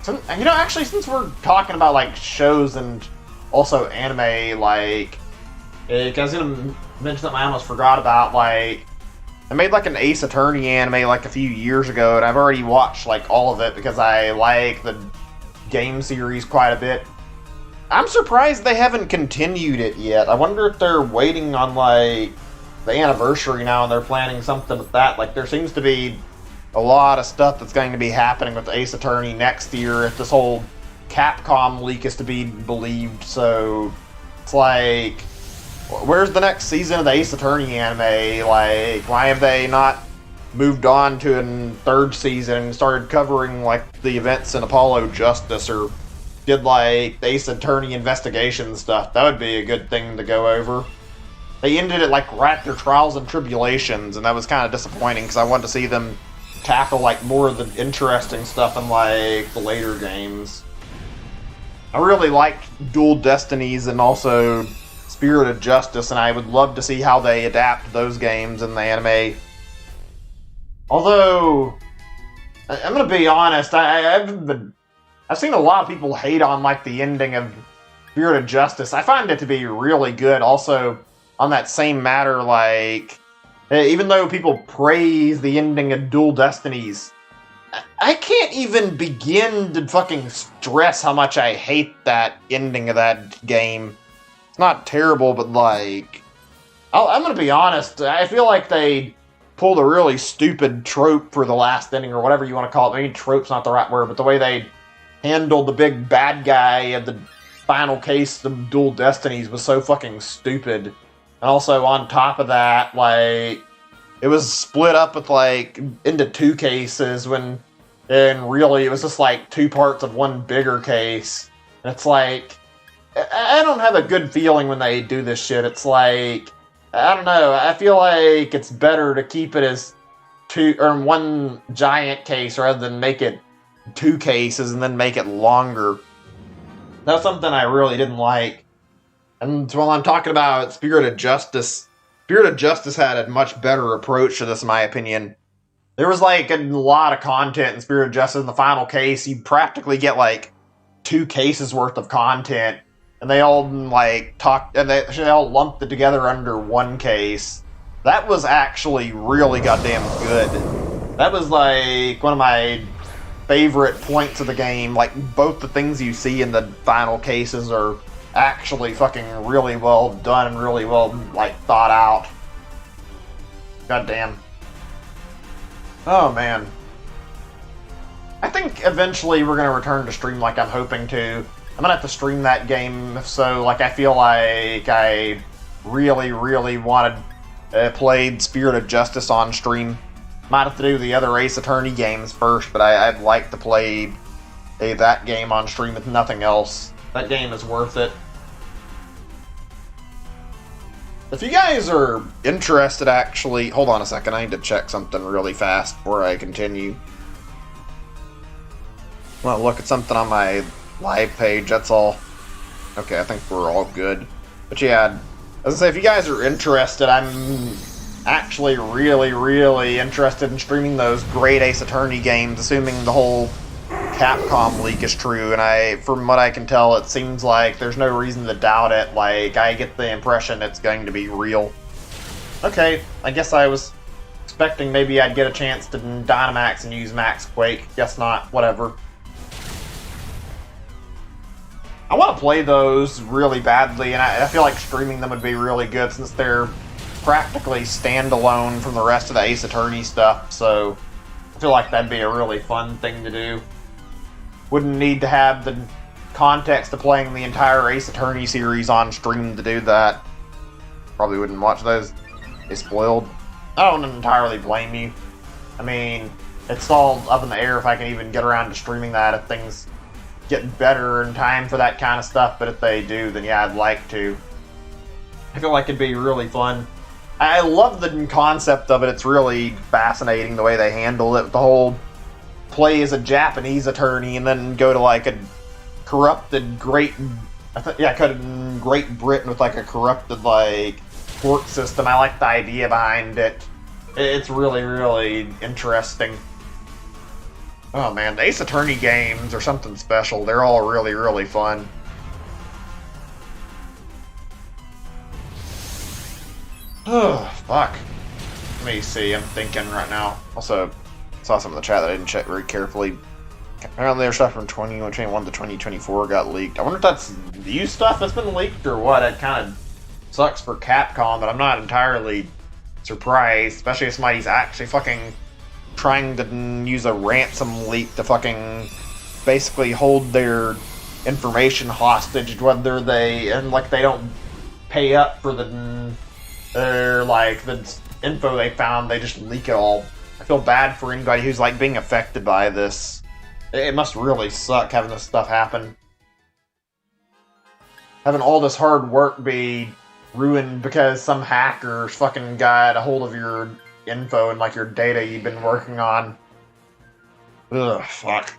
So, actually, since we're talking about like shows and also anime, like, I was gonna mention something I almost forgot about, like, I made like an Ace Attorney anime like a few years ago, and I've already watched like all of it because I like the game series quite a bit. I'm surprised they haven't continued it yet. I wonder if they're waiting on like the anniversary now and they're planning something with that. Like, there seems to be a lot of stuff that's going to be happening with Ace Attorney next year if this whole Capcom leak is to be believed. So it's like, where's the next season of the Ace Attorney anime? Like, why have they not moved on to a third season and started covering like the events in Apollo Justice, or did like the Ace Attorney investigation stuff? That would be a good thing to go over. They ended it like right after Trials and Tribulations, and that was kind of disappointing because I wanted to see them tackle like more of the interesting stuff in like the later games. I really liked Dual Destinies and also Spirit of Justice, and I would love to see how they adapt those games in the anime. Although, I'm gonna be honest, I've seen a lot of people hate on like the ending of Spirit of Justice. I find it to be really good. Also, on that same matter, like, even though people praise the ending of Dual Destinies, I can't even begin to fucking stress how much I hate that ending of that game. It's not terrible, but like, I'm gonna be honest, I feel like they pulled a really stupid trope for the last ending, or whatever you want to call it. Maybe trope's not the right word, but the way they handled the big bad guy of the final case of Dual Destinies was so fucking stupid. And also, on top of that, like, it was split up with, like, into 2 cases when, and really, it was just, like, 2 parts of one bigger case. And it's like, I don't have a good feeling when they do this shit. It's like, I don't know, I feel like it's better to keep it as 1 giant case rather than make it 2 cases and then make it longer. That's something I really didn't like. And while I'm talking about Spirit of Justice had a much better approach to this, in my opinion. There was like a lot of content in Spirit of Justice. In the final case, you practically get like 2 cases worth of content, and they all like they all lumped it together under 1 case. That was actually really goddamn good. That was like one of my favorite points of the game. Like, both the things you see in the final cases are actually fucking really well done and really well, like, thought out. God damn. Oh, man. I think eventually we're gonna return to stream like I'm hoping to. I'm gonna have to stream that game, so, like, I feel like I really, really wanted played Spirit of Justice on stream. Might have to do the other Ace Attorney games first, but I'd like to play that game on stream if nothing else. That game is worth it. If you guys are interested, actually... Hold on a second, I need to check something really fast before I continue. Well, look at something on my live page, that's all. Okay, I think we're all good. But yeah, as I say, if you guys are interested, I'm actually really, really interested in streaming those great Ace Attorney games, assuming the whole Capcom leak is true, and from what I can tell, it seems like there's no reason to doubt it. Like, I get the impression it's going to be real. Okay, I guess I was expecting maybe I'd get a chance to Dynamax and use Max Quake. Guess not, whatever. I want to play those really badly, and I feel like streaming them would be really good since they're practically standalone from the rest of the Ace Attorney stuff, so I feel like that'd be a really fun thing to do. Wouldn't need to have the context of playing the entire Ace Attorney series on stream to do that. Probably wouldn't watch those. They spoiled. I don't entirely blame you. I mean, it's all up in the air if I can even get around to streaming that, if things get better in time for that kind of stuff, but if they do, then yeah, I'd like to. I feel like it'd be really fun. I love the concept of it. It's really fascinating the way they handle it. The whole play as a Japanese attorney and then go to like a corrupted Great Britain with like a corrupted like court system. I like the idea behind it. It's really, really interesting. Oh man, the Ace Attorney games are something special. They're all really, really fun. Oh, fuck. Let me see, I'm thinking right now. Also, saw some of the chat that I didn't check very carefully. Apparently their stuff from 2021 to 2024 got leaked. I wonder if that's new stuff that's been leaked or what. It kind of sucks for Capcom, but I'm not entirely surprised, especially if somebody's actually fucking trying to use a ransom leak to fucking basically hold their information hostage, whether they don't pay up for the info they found, they just leak it all. I feel bad for anybody who's like being affected by this. It must really suck having this stuff happen. Having all this hard work be ruined because some hacker fucking got a hold of your info and like your data you've been working on. Ugh, fuck.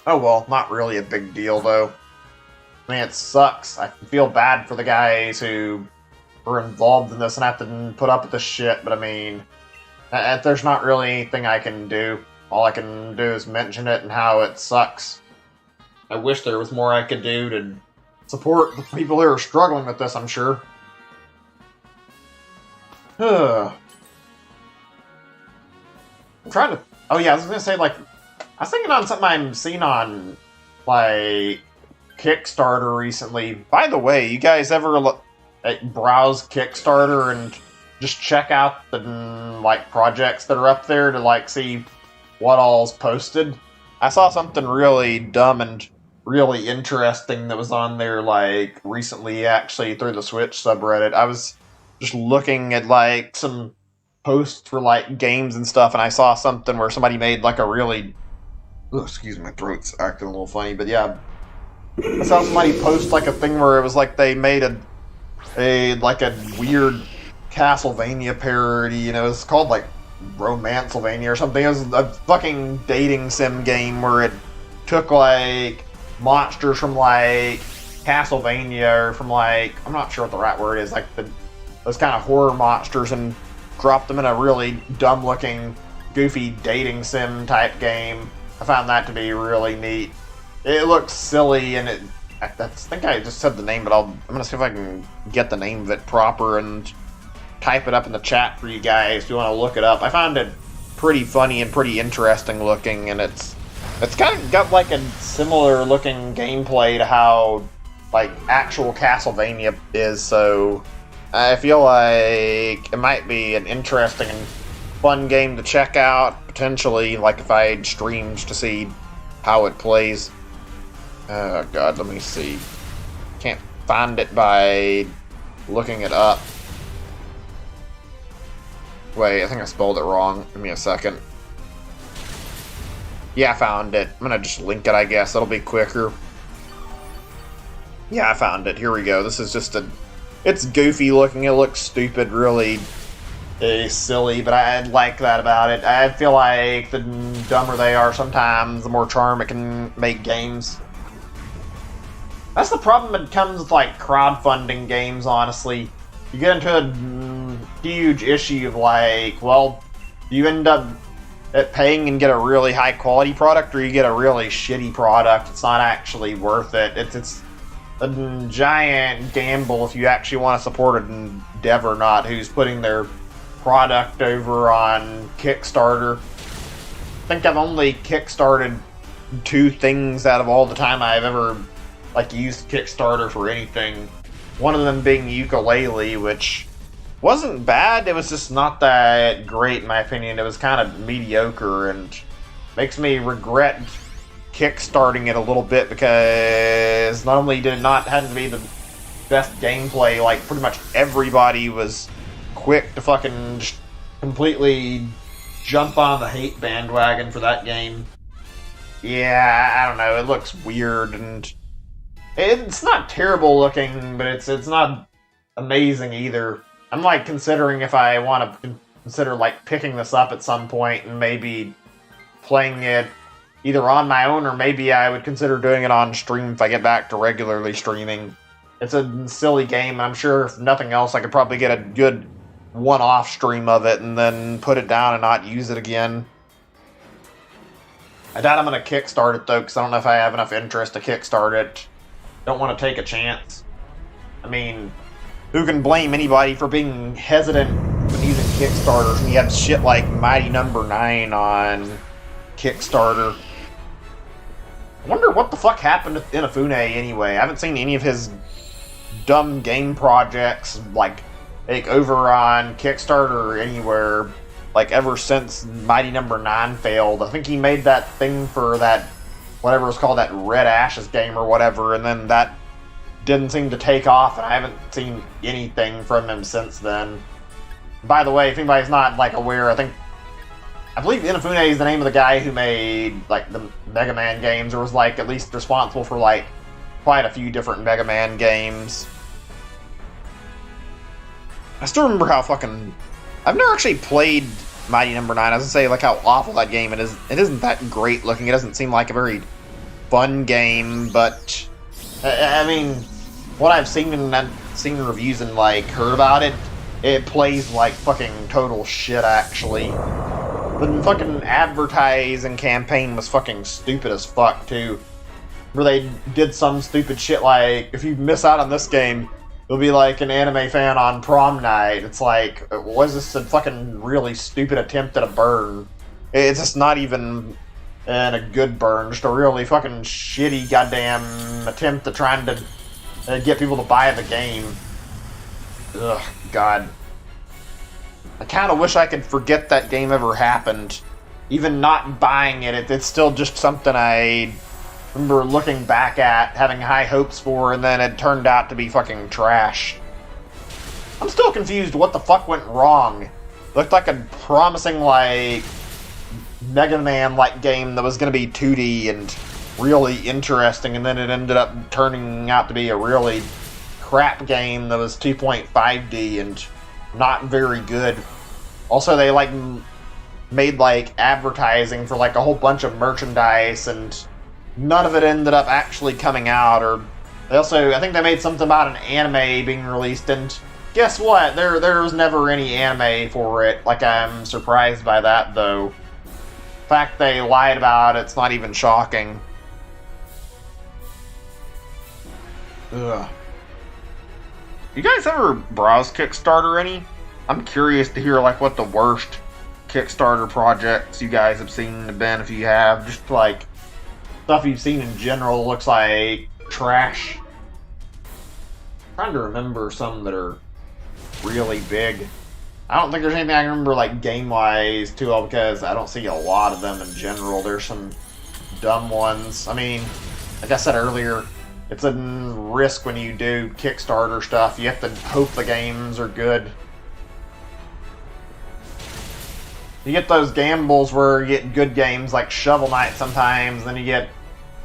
Oh well, not really a big deal though. I mean, it sucks. I feel bad for the guys who were involved in this and have to put up with this shit, but I mean, there's not really anything I can do. All I can do is mention it and how it sucks. I wish there was more I could do to support the people who are struggling with this, I'm sure. I'm trying to... Oh yeah, I was gonna say, like, I was thinking on something I've seen on, like, Kickstarter recently. By the way, you guys ever browse Kickstarter and just check out the, like, projects that are up there to, like, see what all's posted? I saw something really dumb and really interesting that was on there, like, recently, actually, through the Switch subreddit. I was just looking at, like, some posts for, like, games and stuff, and I saw something where somebody made, like, a really... Oh, excuse me, my throat's acting a little funny, but yeah. I saw somebody post, like, a thing where it was, like, they made a weird Castlevania parody, and it was called, like, Romancevania or something. It was a fucking dating sim game where it took, like, monsters from, like, Castlevania, or from, like, I'm not sure what the right word is, like, those kind of horror monsters, and dropped them in a really dumb-looking, goofy dating sim type game. I found that to be really neat. It looks silly, and I think I just said the name, but I'm gonna see if I can get the name of it proper and type it up in the chat for you guys if you want to look it up. I found it pretty funny and pretty interesting looking, and it's kind of got like a similar looking gameplay to how like actual Castlevania is, so I feel like it might be an interesting and fun game to check out, potentially, like if I had streams to see how it plays. Oh god, let me see. Can't find it by looking it up. Wait, I think I spelled it wrong. Give me a second. Yeah, I found it. I'm gonna just link it, I guess. That'll be quicker. Yeah, I found it. Here we go. This is just it's goofy looking. It looks stupid, really silly, but I like that about it. I feel like the dumber they are sometimes, the more charm it can make games. That's the problem that comes with, like, crowdfunding games, honestly. You get into a huge issue of, like, well, you end up paying and get a really high-quality product, or you get a really shitty product. It's not actually worth it. It's a giant gamble if you actually want to support an dev or not who's putting their product over on Kickstarter. I think I've only kickstarted 2 things out of all the time I've ever like used Kickstarter for anything. One of them being Ukulele, which wasn't bad. It was just not that great, in my opinion. It was kind of mediocre, and makes me regret kickstarting it a little bit, because not only did it not have to be the best gameplay, like pretty much everybody was quick to fucking completely jump on the hate bandwagon for that game. Yeah, I don't know. It looks weird, and it's not terrible looking, but it's not amazing either. I'm like considering if I want to consider like picking this up at some point and maybe playing it either on my own, or maybe I would consider doing it on stream if I get back to regularly streaming. It's a silly game, and I'm sure if nothing else, I could probably get a good one-off stream of it and then put it down and not use it again. I doubt I'm going to kickstart it, though, because I don't know if I have enough interest to kickstart it. Don't want to take a chance. I mean, who can blame anybody for being hesitant when using Kickstarters when you have shit like Mighty Number 9 on Kickstarter? I wonder what the fuck happened to Inafune anyway. I haven't seen any of his dumb game projects like over on Kickstarter or anywhere like ever since Mighty Number 9 failed. I think he made that thing for that whatever it's called, that Red Ashes game or whatever, and then that didn't seem to take off, and I haven't seen anything from him since then. By the way, if anybody's not like aware, I believe Inafune is the name of the guy who made like the Mega Man games, or was like at least responsible for like quite a few different Mega Man games. I still remember how fucking... I've never actually played Mighty Number 9. I was gonna say like how awful that game it is. It isn't that great looking. It doesn't seem like a very fun game, but I mean, what I've seen reviews and like heard about it, it plays like fucking total shit actually. The fucking advertising campaign was fucking stupid as fuck too. Where they did some stupid shit like, if you miss out on this game, you'll be like an anime fan on prom night. It's like, was this a fucking really stupid attempt at a burn? It's just not even a good burn, just a really fucking shitty goddamn attempt at trying to get people to buy the game. Ugh, God. I kind of wish I could forget that game ever happened. Even not buying it, it's still just something I remember looking back at, having high hopes for, and then it turned out to be fucking trash. I'm still confused what the fuck went wrong. Looked like a promising, like, Mega Man-like game that was going to be 2D and really interesting, and then it ended up turning out to be a really crap game that was 2.5D and not very good. Also, they, like, made, like, advertising for, like, a whole bunch of merchandise, and none of it ended up actually coming out. Or they also, I think they made something about an anime being released, and guess what? There was never any anime for it. Like, I'm surprised by that, though. The fact they lied about it's not even shocking. Ugh. You guys ever browse Kickstarter any? I'm curious to hear, like, what the worst Kickstarter projects you guys have seen have been, if you have. Just, like, stuff you've seen in general looks like trash. I'm trying to remember some that are really big. I don't think there's anything I can remember, like, game-wise, too well, because I don't see a lot of them in general. There's some dumb ones. I mean, like I said earlier, it's a risk when you do Kickstarter stuff. You have to hope the games are good. You get those gambles where you get good games like Shovel Knight sometimes, then you get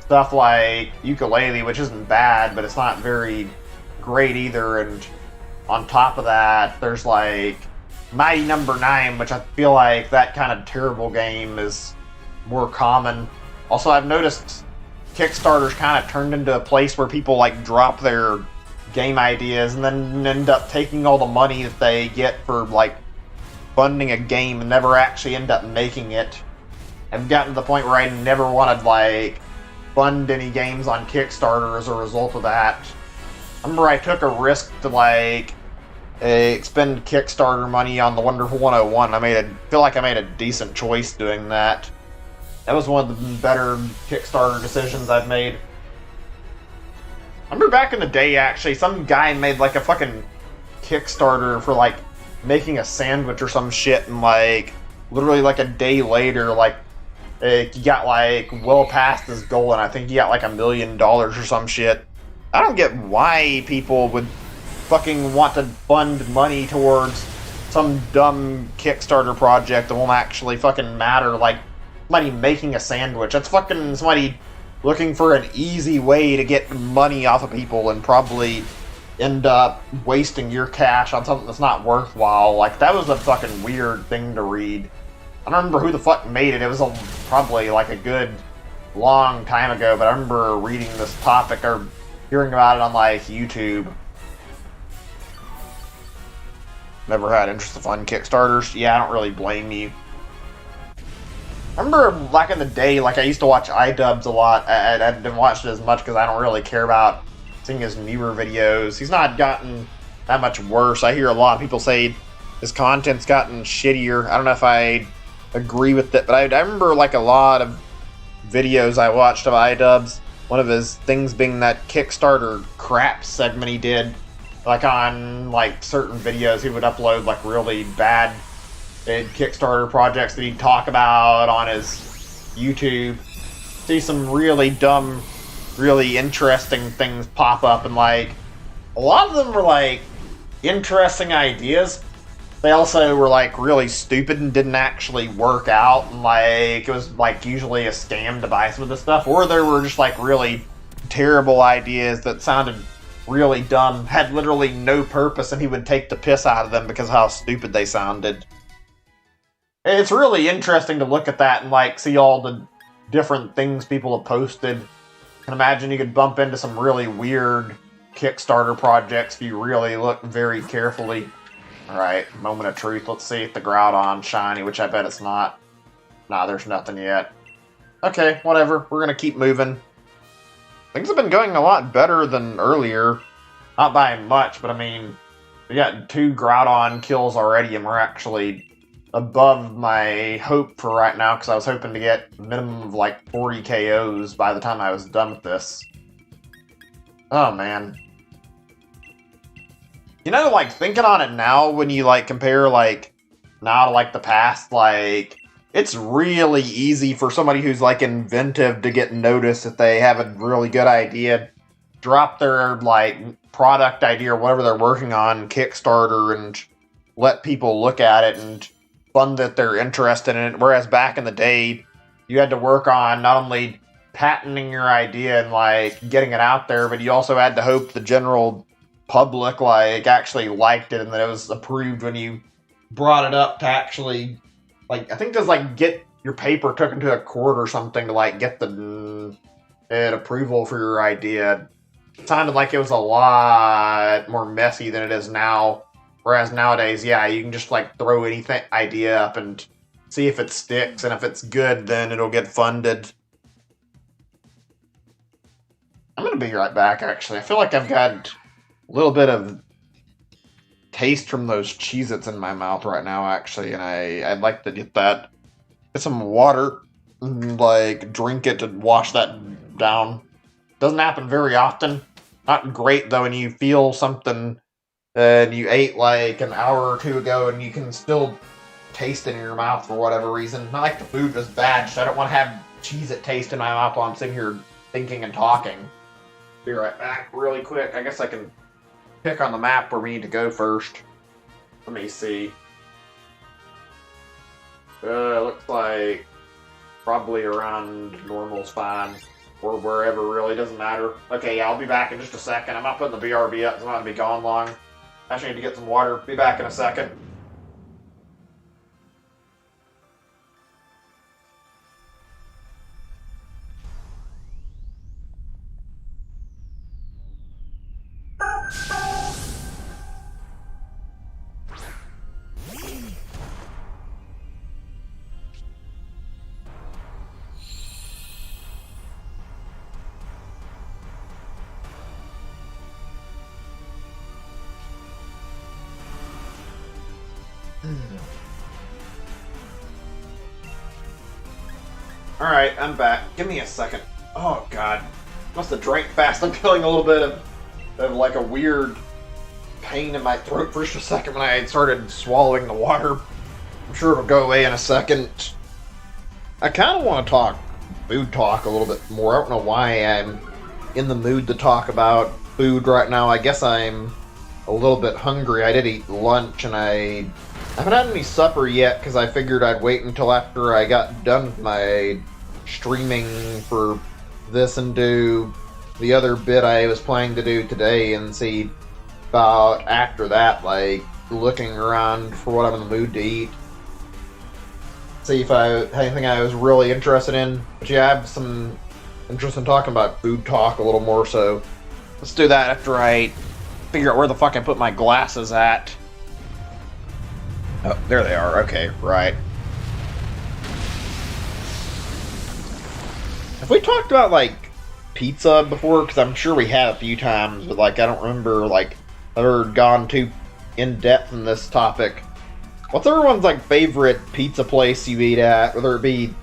stuff like Ukulele, which isn't bad, but it's not very great either, and on top of that, there's like Mighty Number 9, which I feel like that kind of terrible game is more common. Also, I've noticed Kickstarter's kind of turned into a place where people like drop their game ideas and then end up taking all the money that they get for like funding a game and never actually end up making it. I've gotten to the point where I never wanted to like fund any games on Kickstarter as a result of that. I remember I took a risk to like expend Kickstarter money on the Wonderful 101. I feel like I made a decent choice doing that. That was one of the better Kickstarter decisions I've made. I remember back in the day, actually, some guy made like a fucking Kickstarter for like making a sandwich or some shit, and like literally like a day later, like he got like well past his goal, and I think he got like $1 million or some shit. I don't get why people would fucking want to fund money towards some dumb Kickstarter project that won't actually fucking matter. Like somebody making a sandwich. That's fucking somebody looking for an easy way to get money off of people and probably end up wasting your cash on something that's not worthwhile. Like, that was a fucking weird thing to read. I don't remember who the fuck made it. It was probably like a good long time ago, but I remember reading this topic or hearing about it on like YouTube. Never had interest of fun Kickstarters. Yeah, I don't really blame you. I remember back in the day, like I used to watch iDubbbz a lot. I didn't watch it as much because I don't really care about seeing his newer videos. He's not gotten that much worse. I hear a lot of people say his content's gotten shittier. I don't know if I agree with it, but I remember like a lot of videos I watched of iDubbbz. One of his things being that Kickstarter crap segment he did. Like on like certain videos, he would upload like really bad Kickstarter projects that he'd talk about on his YouTube. See some really dumb, really interesting things pop up, and like a lot of them were like interesting ideas. They also were like really stupid and didn't actually work out, and like it was like usually a scam device with this stuff, or there were just like really terrible ideas that sounded really dumb, had literally no purpose, and he would take the piss out of them because of how stupid they sounded. It's really interesting to look at that and like see all the different things people have posted. I can imagine you could bump into some really weird Kickstarter projects if you really look very carefully. Alright, moment of truth. Let's see if the Groudon's shiny, which I bet it's not. Nah, there's nothing yet. Okay, whatever. We're gonna keep moving. Things have been going a lot better than earlier. Not by much, but I mean, we got 2 Groudon kills already, and we're actually above my hope for right now, because I was hoping to get a minimum of like 40 KOs by the time I was done with this. Oh, man. You know, like, thinking on it now, when you, like, compare, like, now to, like, the past, like, it's really easy for somebody who's, like, inventive to get noticed if they have a really good idea, drop their, like, product idea or whatever they're working on, Kickstarter, and let people look at it and fund that they're interested in it. Whereas back in the day, you had to work on not only patenting your idea and, like, getting it out there, but you also had to hope the general public, like, actually liked it and that it was approved when you brought it up to actually, like, I think there's, like, get your paper took into a court or something to, like, get the approval for your idea. It sounded like it was a lot more messy than it is now. Whereas nowadays, yeah, you can just, like, throw anything idea up and see if it sticks, and if it's good, then it'll get funded. I'm gonna be right back, actually. I feel like I've got a little bit of taste from those Cheez-Its in my mouth right now, actually, and I'd like to get that. Get some water, and, like, drink it to wash that down. Doesn't happen very often. Not great, though, and you feel something and you ate, like, an hour or 2 ago, and you can still taste it in your mouth for whatever reason. Not like the food was bad, so I don't want to have Cheez-It taste in my mouth while I'm sitting here thinking and talking. Be right back really quick. I guess I can pick on the map where we need to go first. Let me see. Looks like probably around normal's fine. Or wherever, really, doesn't matter. Okay, yeah, I'll be back in just a second. I'm not putting the BRB up, so I'm not going to be gone long. I actually need to get some water. Be back in a second. Alright, I'm back. Give me a second. Oh, God. Must have drank fast. I'm feeling a little bit of like a weird pain in my throat for just a second when I started swallowing the water. I'm sure it'll go away in a second. I kind of want to talk food talk a little bit more. I don't know why I'm in the mood to talk about food right now. I guess I'm a little bit hungry. I did eat lunch and I haven't had any supper yet because I figured I'd wait until after I got done with my streaming for this and do the other bit I was planning to do today and see about after that, like looking around for what I'm in the mood to eat. See if I had anything I was really interested in. But yeah, I have some interest in talking about food talk a little more, so let's do that after I figure out where the fuck I put my glasses at. Oh, there they are. Okay, right. Have we talked about, like, pizza before? Because I'm sure we have a few times, but, like, I don't remember, like, ever gone too in-depth in this topic. What's everyone's, like, favorite pizza place you eat at? Whether it be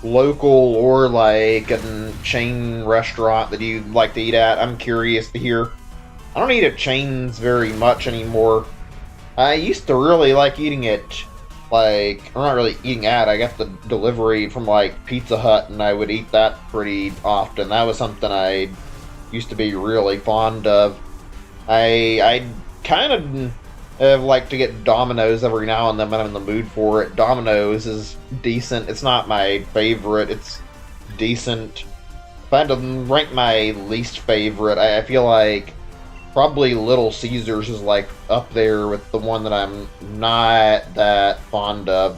local or, like, a chain restaurant that you like to eat at? I'm curious to hear. I don't eat at chains very much anymore. I used to really like eating it, like, I'm not really eating at, I got the delivery from, like, Pizza Hut, and I would eat that pretty often. That was something I used to be really fond of. I kind of like to get Domino's every now and then when I'm in the mood for it. Domino's is decent. It's not my favorite. It's decent. If I had to rank my least favorite, I feel like probably Little Caesars is, like, up there with the one that I'm not that fond of.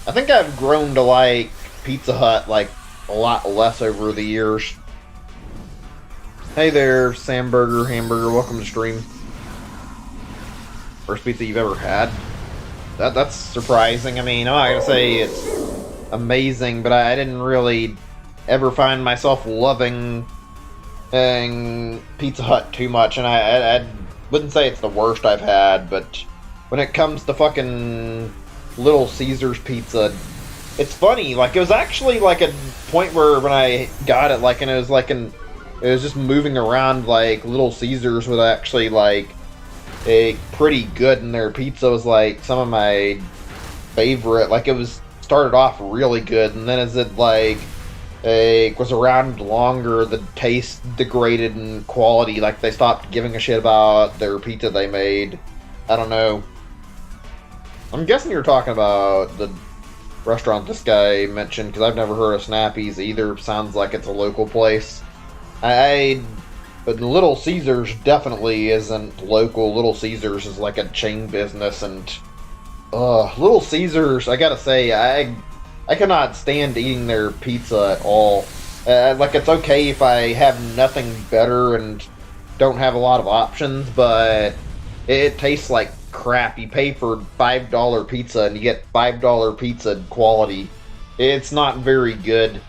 I think I've grown to like Pizza Hut, like, a lot less over the years. Hey there, Sam Burger, Hamburger, welcome to stream. First pizza you've ever had? That's surprising. I mean, I'm not gonna say it's amazing, but I didn't really ever find myself loving Pizza Hut too much, and I wouldn't say it's the worst I've had, but when it comes to fucking Little Caesars pizza, it's funny, like, it was actually, like, a point where when I got it, like, and it was, like, it was just moving around, like, Little Caesars was actually, like, a pretty good, and their pizza was, like, some of my favorite. Like, it was started off really good, and then as it, like, was around longer, the taste degraded in quality. Like, they stopped giving a shit about their pizza they made. I don't know. I'm guessing you're talking about the restaurant this guy mentioned, because I've never heard of Snappy's either. Sounds like it's a local place. But Little Caesars definitely isn't local. Little Caesars is like a chain business, and Little Caesars, I gotta say, I cannot stand eating their pizza at all. Like, it's okay if I have nothing better and don't have a lot of options, but it tastes like crap. You pay for $5 pizza and you get $5 pizza quality. It's not very good.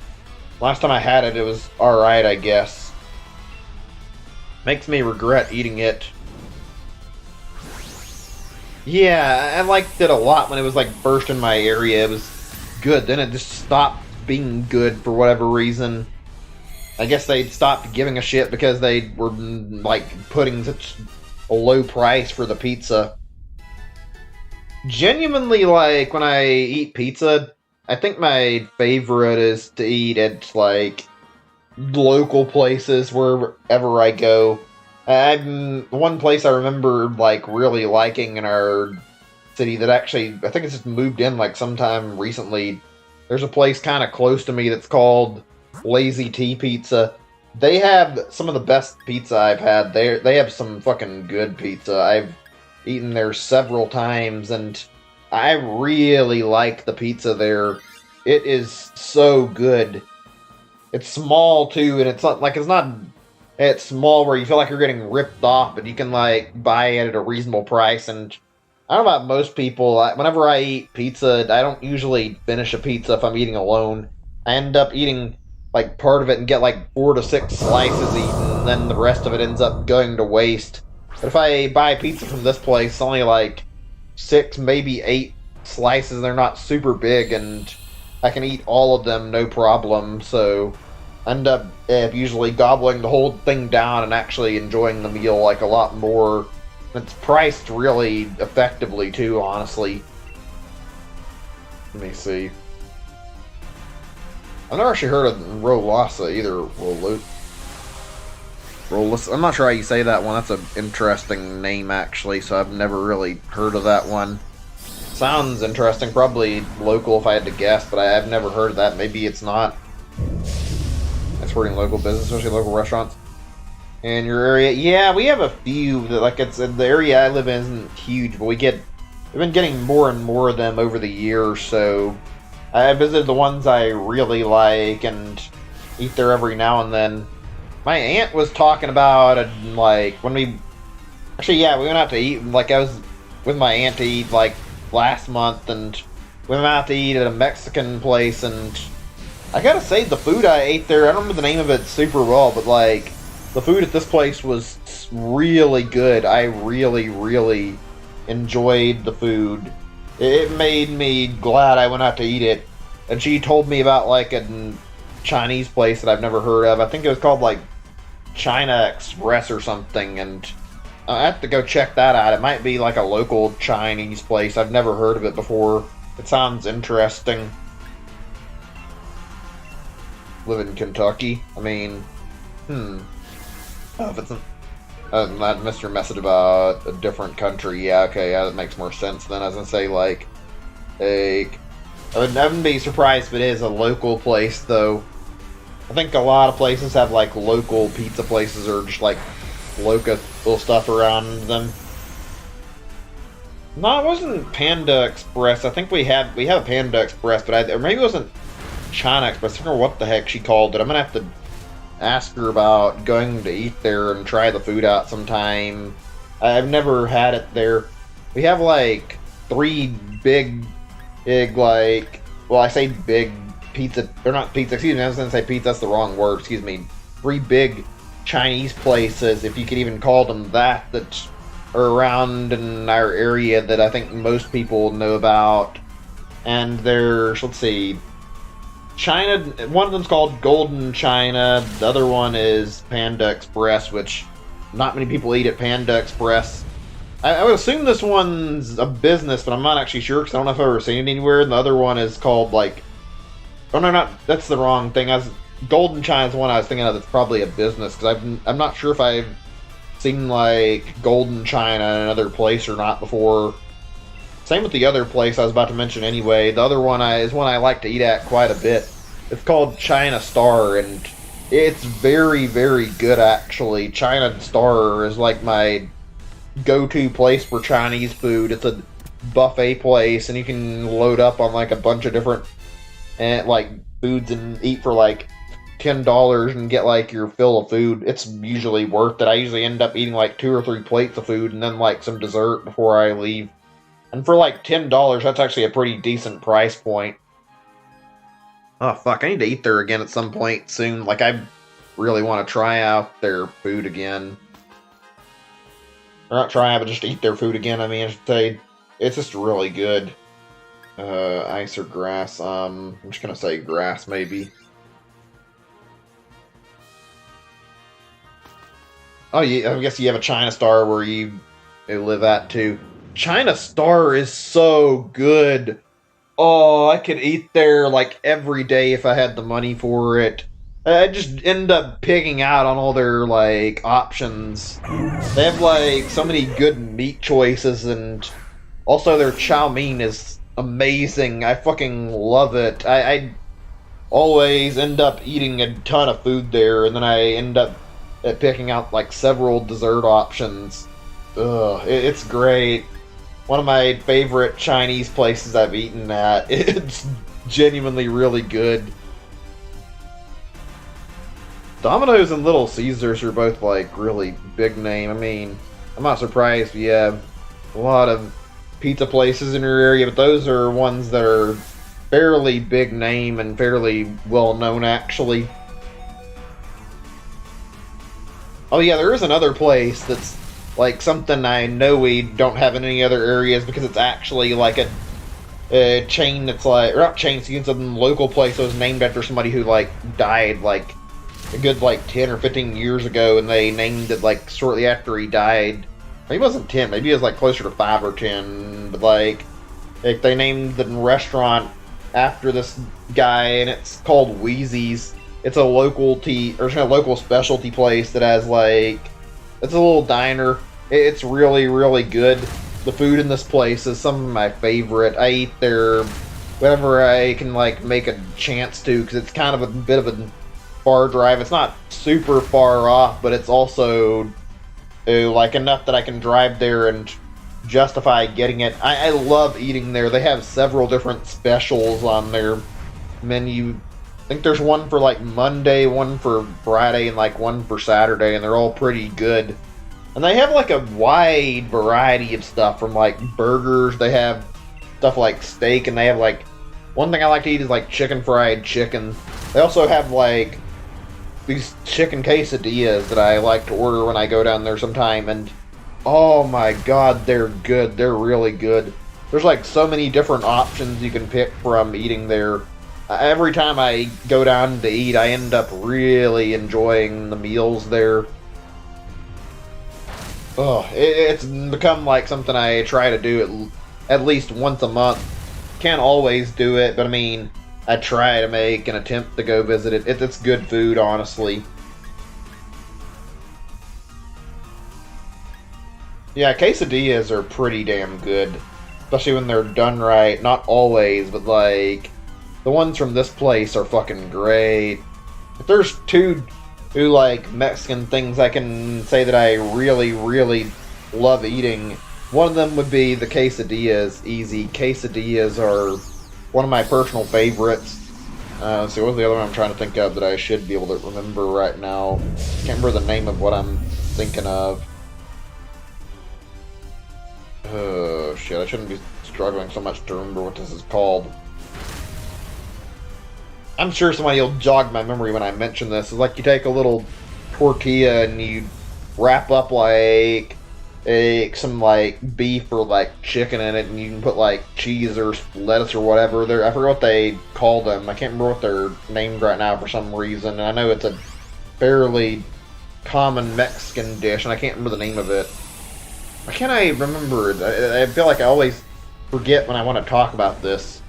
Last time I had it, it was alright, I guess. Makes me regret eating it. Yeah, I liked it a lot when it was, like, first in my area. It was good. Then it just stopped being good for whatever reason. I guess they stopped giving a shit because they were, like, putting such a low price for the pizza. Genuinely, like, when I eat pizza, I think my favorite is to eat at, like, local places wherever I go. One place I remember, like, really liking in our city that actually, I think it's just moved in, like, sometime recently. There's a place kind of close to me that's called Lazy T Pizza. They have some of the best pizza I've had. They have some fucking good pizza. I've eaten there several times, and I really like the pizza there. It is so good. It's small, too, and it's not, like, it's small where you feel like you're getting ripped off, but you can, like, buy it at a reasonable price. And I don't know about most people, whenever I eat pizza, I don't usually finish a pizza if I'm eating alone. I end up eating, like, part of it and get, like, 4 to 6 slices eaten, and then the rest of it ends up going to waste. But if I buy pizza from this place, it's only, like, 6, maybe 8 slices. They're not super big, and I can eat all of them no problem, so I end up usually gobbling the whole thing down and actually enjoying the meal, like, a lot more It's priced really effectively too, honestly. Let me see. I've never actually heard of Rolasa either. Rolasa. I'm not sure how you say that one. That's an interesting name, actually, so I've never really heard of that one. Sounds interesting. Probably local if I had to guess, but I've never heard of that. Maybe it's not. Supporting local business, especially local restaurants. In your area? Yeah, we have a few. Like, it's the area I live in isn't huge, but we've been getting more and more of them over the years, so I visited the ones I really like and eat there every now and then. My aunt was talking about it, like, when we... Actually, yeah, we went out to eat, like, I was with my aunt to eat, like, last month, and we went out to eat at a Mexican place, and I gotta say, the food I ate there, I don't remember the name of it super well, but, like, the food at this place was really good. I really, really enjoyed the food. It made me glad I went out to eat it. And she told me about, like, a Chinese place that I've never heard of. I think it was called, like, China Express or something, and I have to go check that out. It might be, like, a local Chinese place. I've never heard of it before. It sounds interesting. Live in Kentucky. I mean, Oh, if it's I missed your message about a different country. Yeah, okay, yeah, that makes more sense then. I was gonna say, like, I wouldn't be surprised if it is a local place, though. I think a lot of places have, like, local pizza places or just, like, local stuff around them. No, it wasn't Panda Express. I think we have a Panda Express, but or maybe it wasn't China Express. I don't know what the heck she called it. I'm gonna have to ask her about going to eat there and try the food out sometime. I've never had it there. We have, like, 3 big, like, well, I say big pizza, or not pizza, excuse me, I was going to say pizza, that's the wrong word, excuse me. 3 big Chinese places, if you could even call them that are around in our area that I think most people know about. And there's, let's see, China, one of them's called Golden China, the other one is Panda Express, which not many people eat at Panda Express. I would assume this one's a business, but I'm not actually sure because I don't know if I've ever seen it anywhere. And the other one is called, like, oh no, that's the wrong thing. Golden China's the one I was thinking of that's probably a business, because I'm not sure if I've seen, like, Golden China in another place or not before. Same with the other place I was about to mention anyway. The other one is one I like to eat at quite a bit. It's called China Star, and it's very, very good, actually. China Star is like my go-to place for Chinese food. It's a buffet place, and you can load up on, like, a bunch of different like foods and eat for, like, $10 and get, like, your fill of food. It's usually worth it. I usually end up eating, like, 2 or 3 plates of food and then, like, some dessert before I leave. And for, like, $10, that's actually a pretty decent price point. Oh, fuck, I need to eat there again at some point soon. Like, I really want to try out their food again. Or not try out, but just eat their food again, I mean, I should say. It's just really good. Ice or grass? I'm just gonna say grass, maybe. Oh, yeah, I guess you have a China Star where you live at, too. China Star is so good. Oh, I could eat there, like, every day if I had the money for it. I just end up picking out on all their, like, options. They have, like, so many good meat choices, and also their chow mein is amazing. I fucking love it. I always end up eating a ton of food there, and then I end up picking out, like, several dessert options. Ugh, it's great. One of my favorite Chinese places I've eaten at. It's genuinely really good. Domino's and Little Caesars are both, like, really big name. I mean, I'm not surprised you have a lot of pizza places in your area, but those are ones that are fairly big name and fairly well known, actually. Oh yeah, there is another place that's like something I know we don't have in any other areas, because it's actually like a chain that's like, or not chain, it's some local place that was named after somebody who, like, died like a good, like, 10 or 15 years ago, and they named it, like, shortly after he died. Maybe it wasn't 10. Maybe it was like closer to 5 or 10. But like they named the restaurant after this guy, and it's called Wheezy's. It's a local specialty place that has like, it's a little diner. It's really, really good. The food in this place is some of my favorite. I eat there whenever I can like make a chance to, because it's kind of a bit of a far drive. It's not super far off, but it's also like enough that I can drive there and justify getting it. I love eating there. They have several different specials on their menu. I think there's one for like Monday, one for Friday, and like one for Saturday, and they're all pretty good. And they have like a wide variety of stuff, from like burgers, they have stuff like steak, and they have like, one thing I like to eat is like fried chicken. They also have like these chicken quesadillas that I like to order when I go down there sometime, and oh my god, they're good. They're really good. There's like so many different options you can pick from eating there. Every time I go down to eat, I end up really enjoying the meals there. Oh, it's become like something I try to do at least once a month. Can't always do it, but I mean, I try to make an attempt to go visit it. It's good food, honestly. Yeah, quesadillas are pretty damn good, especially when they're done right. Not always, but like, the ones from this place are fucking great. If there's two like Mexican things I can say that I really, really love eating, one of them would be the quesadillas. Easy. Quesadillas are one of my personal favorites. Let's see, what's the other one I'm trying to think of that I should be able to remember right now? Can't remember the name of what I'm thinking of. Oh shit, I shouldn't be struggling so much to remember what this is called. I'm sure somebody will jog my memory when I mention this. It's like you take a little tortilla and you wrap up like some like beef or like chicken in it, and you can put like cheese or lettuce or whatever. I forget what they call them. I can't remember what they're named right now for some reason. And I know it's a fairly common Mexican dish, and I can't remember the name of it. Why can't I remember it? I feel like I always forget when I want to talk about this.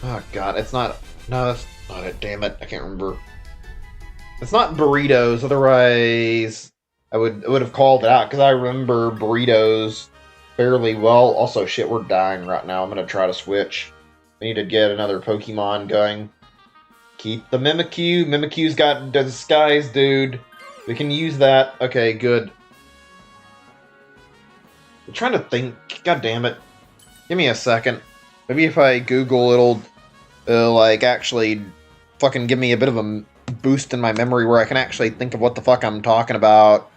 Oh god, it's not... No, that's not it. Damn it, I can't remember. It's not burritos, otherwise I would have called it out, because I remember burritos fairly well. Also, shit, we're dying right now. I'm going to try to switch. We need to get another Pokemon going. Keep the Mimikyu. Mimikyu's got disguise, dude. We can use that. Okay, good. I'm trying to think. God damn it. Give me a second. Maybe if I Google, it'll, like, actually fucking give me a bit of a boost in my memory where I can actually think of what the fuck I'm talking about.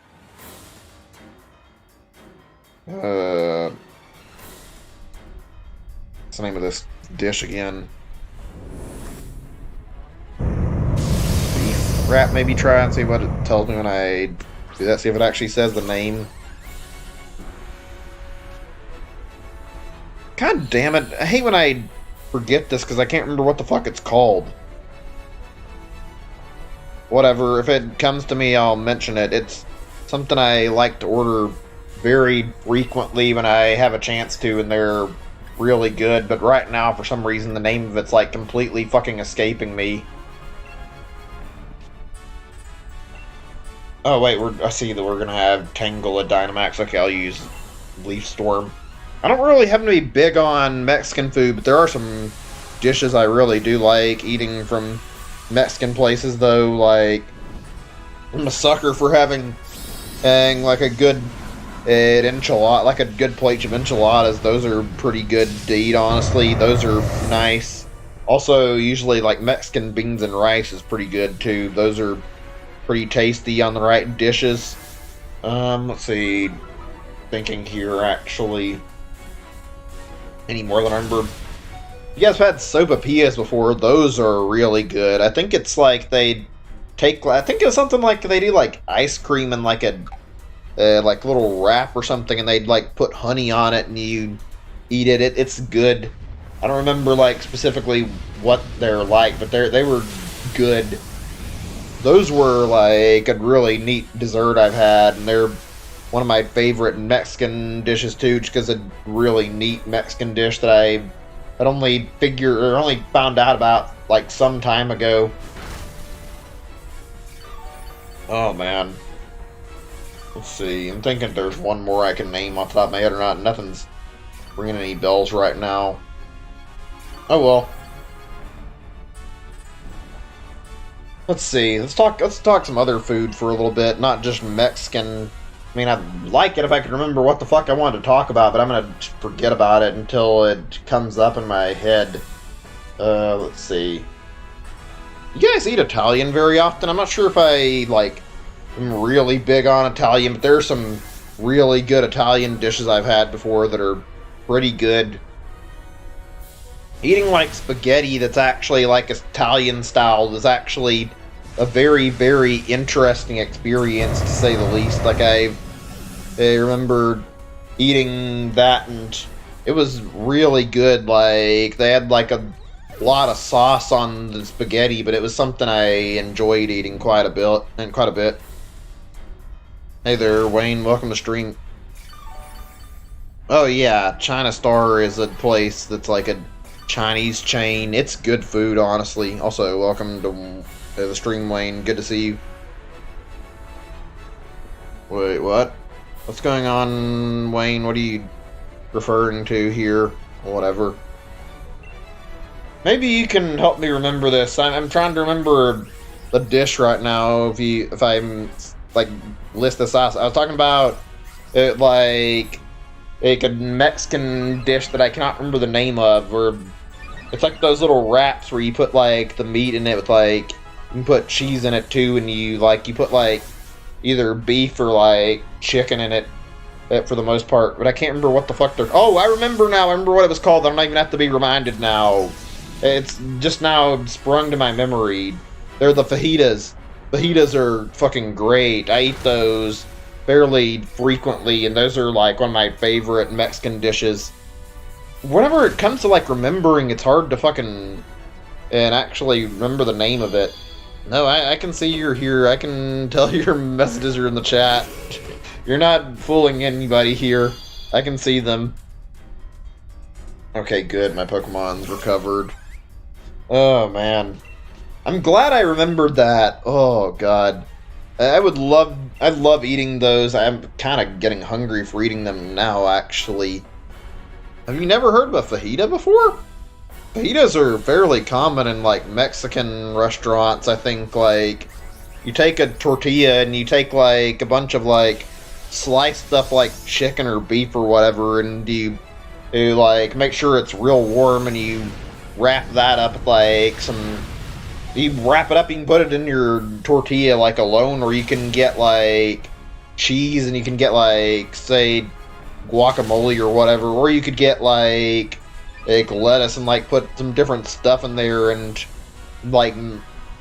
What's the name of this dish again? Beef wrap, maybe try and see what it tells me when I do that, see if it actually says the name. God damn it, I hate when I forget this because I can't remember what the fuck it's called. Whatever, if it comes to me, I'll mention it. It's something I like to order very frequently when I have a chance to, and they're really good. But right now, for some reason, the name of it's like completely fucking escaping me. Oh wait, I see that we're gonna have Tangela Dynamax. Okay, I'll use Leaf Storm. I don't really happen to be big on Mexican food, but there are some dishes I really do like eating from Mexican places, though. Like, I'm a sucker for having like a good enchilada, like a good plate of enchiladas. Those are pretty good to eat, honestly. Those are nice. Also, usually like Mexican beans and rice is pretty good too. Those are pretty tasty on the right dishes. Let's see. Thinking here, actually. Any more than I remember. You guys have had sopapillas before. Those are really good. I think it's like they take... I think it was something like they do like ice cream in like a like little wrap or something, and they'd like put honey on it and you eat it. It's good. I don't remember like specifically what they're like, but they were good. those were like a really neat dessert I've had, and they're one of my favorite Mexican dishes too, just because a really neat Mexican dish that I had only found out about like some time ago. Oh man. Let's see. I'm thinking if there's one more I can name off the top of my head or not. Nothing's ringing any bells right now. Oh well. Let's see. Let's talk some other food for a little bit, not just Mexican. I mean, I'd like it if I could remember what the fuck I wanted to talk about, but I'm gonna forget about it until it comes up in my head. Let's see. You guys eat Italian very often? I'm not sure if I, like, am really big on Italian, but there are some really good Italian dishes I've had before that are pretty good. Eating, like, spaghetti that's actually, like, Italian style is actually a very, very interesting experience, to say the least. Like, I remember eating that, and it was really good. Like, they had, like, a lot of sauce on the spaghetti, but it was something I enjoyed eating quite a bit. Hey there, Wayne. Welcome to stream. Oh, yeah. China Star is a place that's, like, a Chinese chain. It's good food, honestly. Also, welcome to the stream, Wayne. Good to see you. Wait, what? What's going on, Wayne? What are you referring to here? Whatever. Maybe you can help me remember this. I'm trying to remember the dish right now. If I'm like list this out, I was talking about it, like a Mexican dish that I cannot remember the name of, or it's like those little wraps where you put like the meat in it with like you can put cheese in it too, and you put like either beef or like chicken in it for the most part. But I can't remember what the fuck they're. Oh, I remember now. I remember what it was called. I don't even have to be reminded now. It's just now sprung to my memory. They're the fajitas. Fajitas are fucking great. I eat those fairly frequently, and those are like one of my favorite Mexican dishes. Whenever it comes to like remembering, it's hard to fucking and actually remember the name of it. No, I can see you're here. I can tell your messages are in the chat. You're not fooling anybody here. I can see them. Okay, good. My Pokemon's recovered. Oh, man. I'm glad I remembered that. Oh, God. I'd love eating those. I'm kind of getting hungry for eating them now, actually. Have you never heard of a fajita before? Fajitas are fairly common in, like, Mexican restaurants, I think. Like, you take a tortilla and you take, like, a bunch of, like, sliced up, like, chicken or beef or whatever, and you like, make sure it's real warm, and you wrap that up with, like, you wrap it up, you can put it in your tortilla, like, alone, or you can get, like, cheese, and you can get, like, say, guacamole or whatever, or you could get, like lettuce and, like, put some different stuff in there and, like,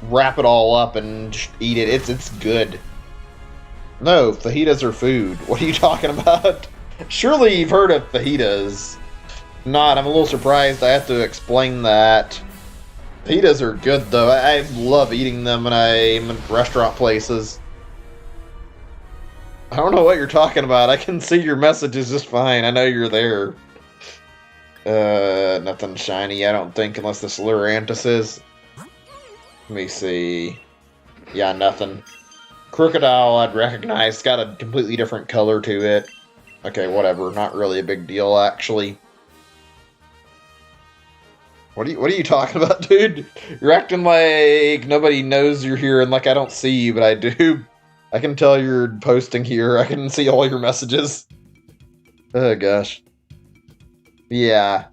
wrap it all up and just eat it. It's good. No, fajitas are food. What are you talking about? Surely you've heard of fajitas. Not, I'm a little surprised I have to explain that. Fajitas are good, though. I love eating them when I'm in restaurant places. I don't know what you're talking about. I can see your messages just fine. I know you're there. Nothing shiny, I don't think, unless this Lurantis is. Let me see. Yeah, nothing. Crocodile, I'd recognize. It's got a completely different color to it. Okay, whatever. Not really a big deal, actually. What are you talking about, dude? You're acting like nobody knows you're here, and like I don't see you, but I do. I can tell you're posting here. I can see all your messages. Oh, gosh. Yeah.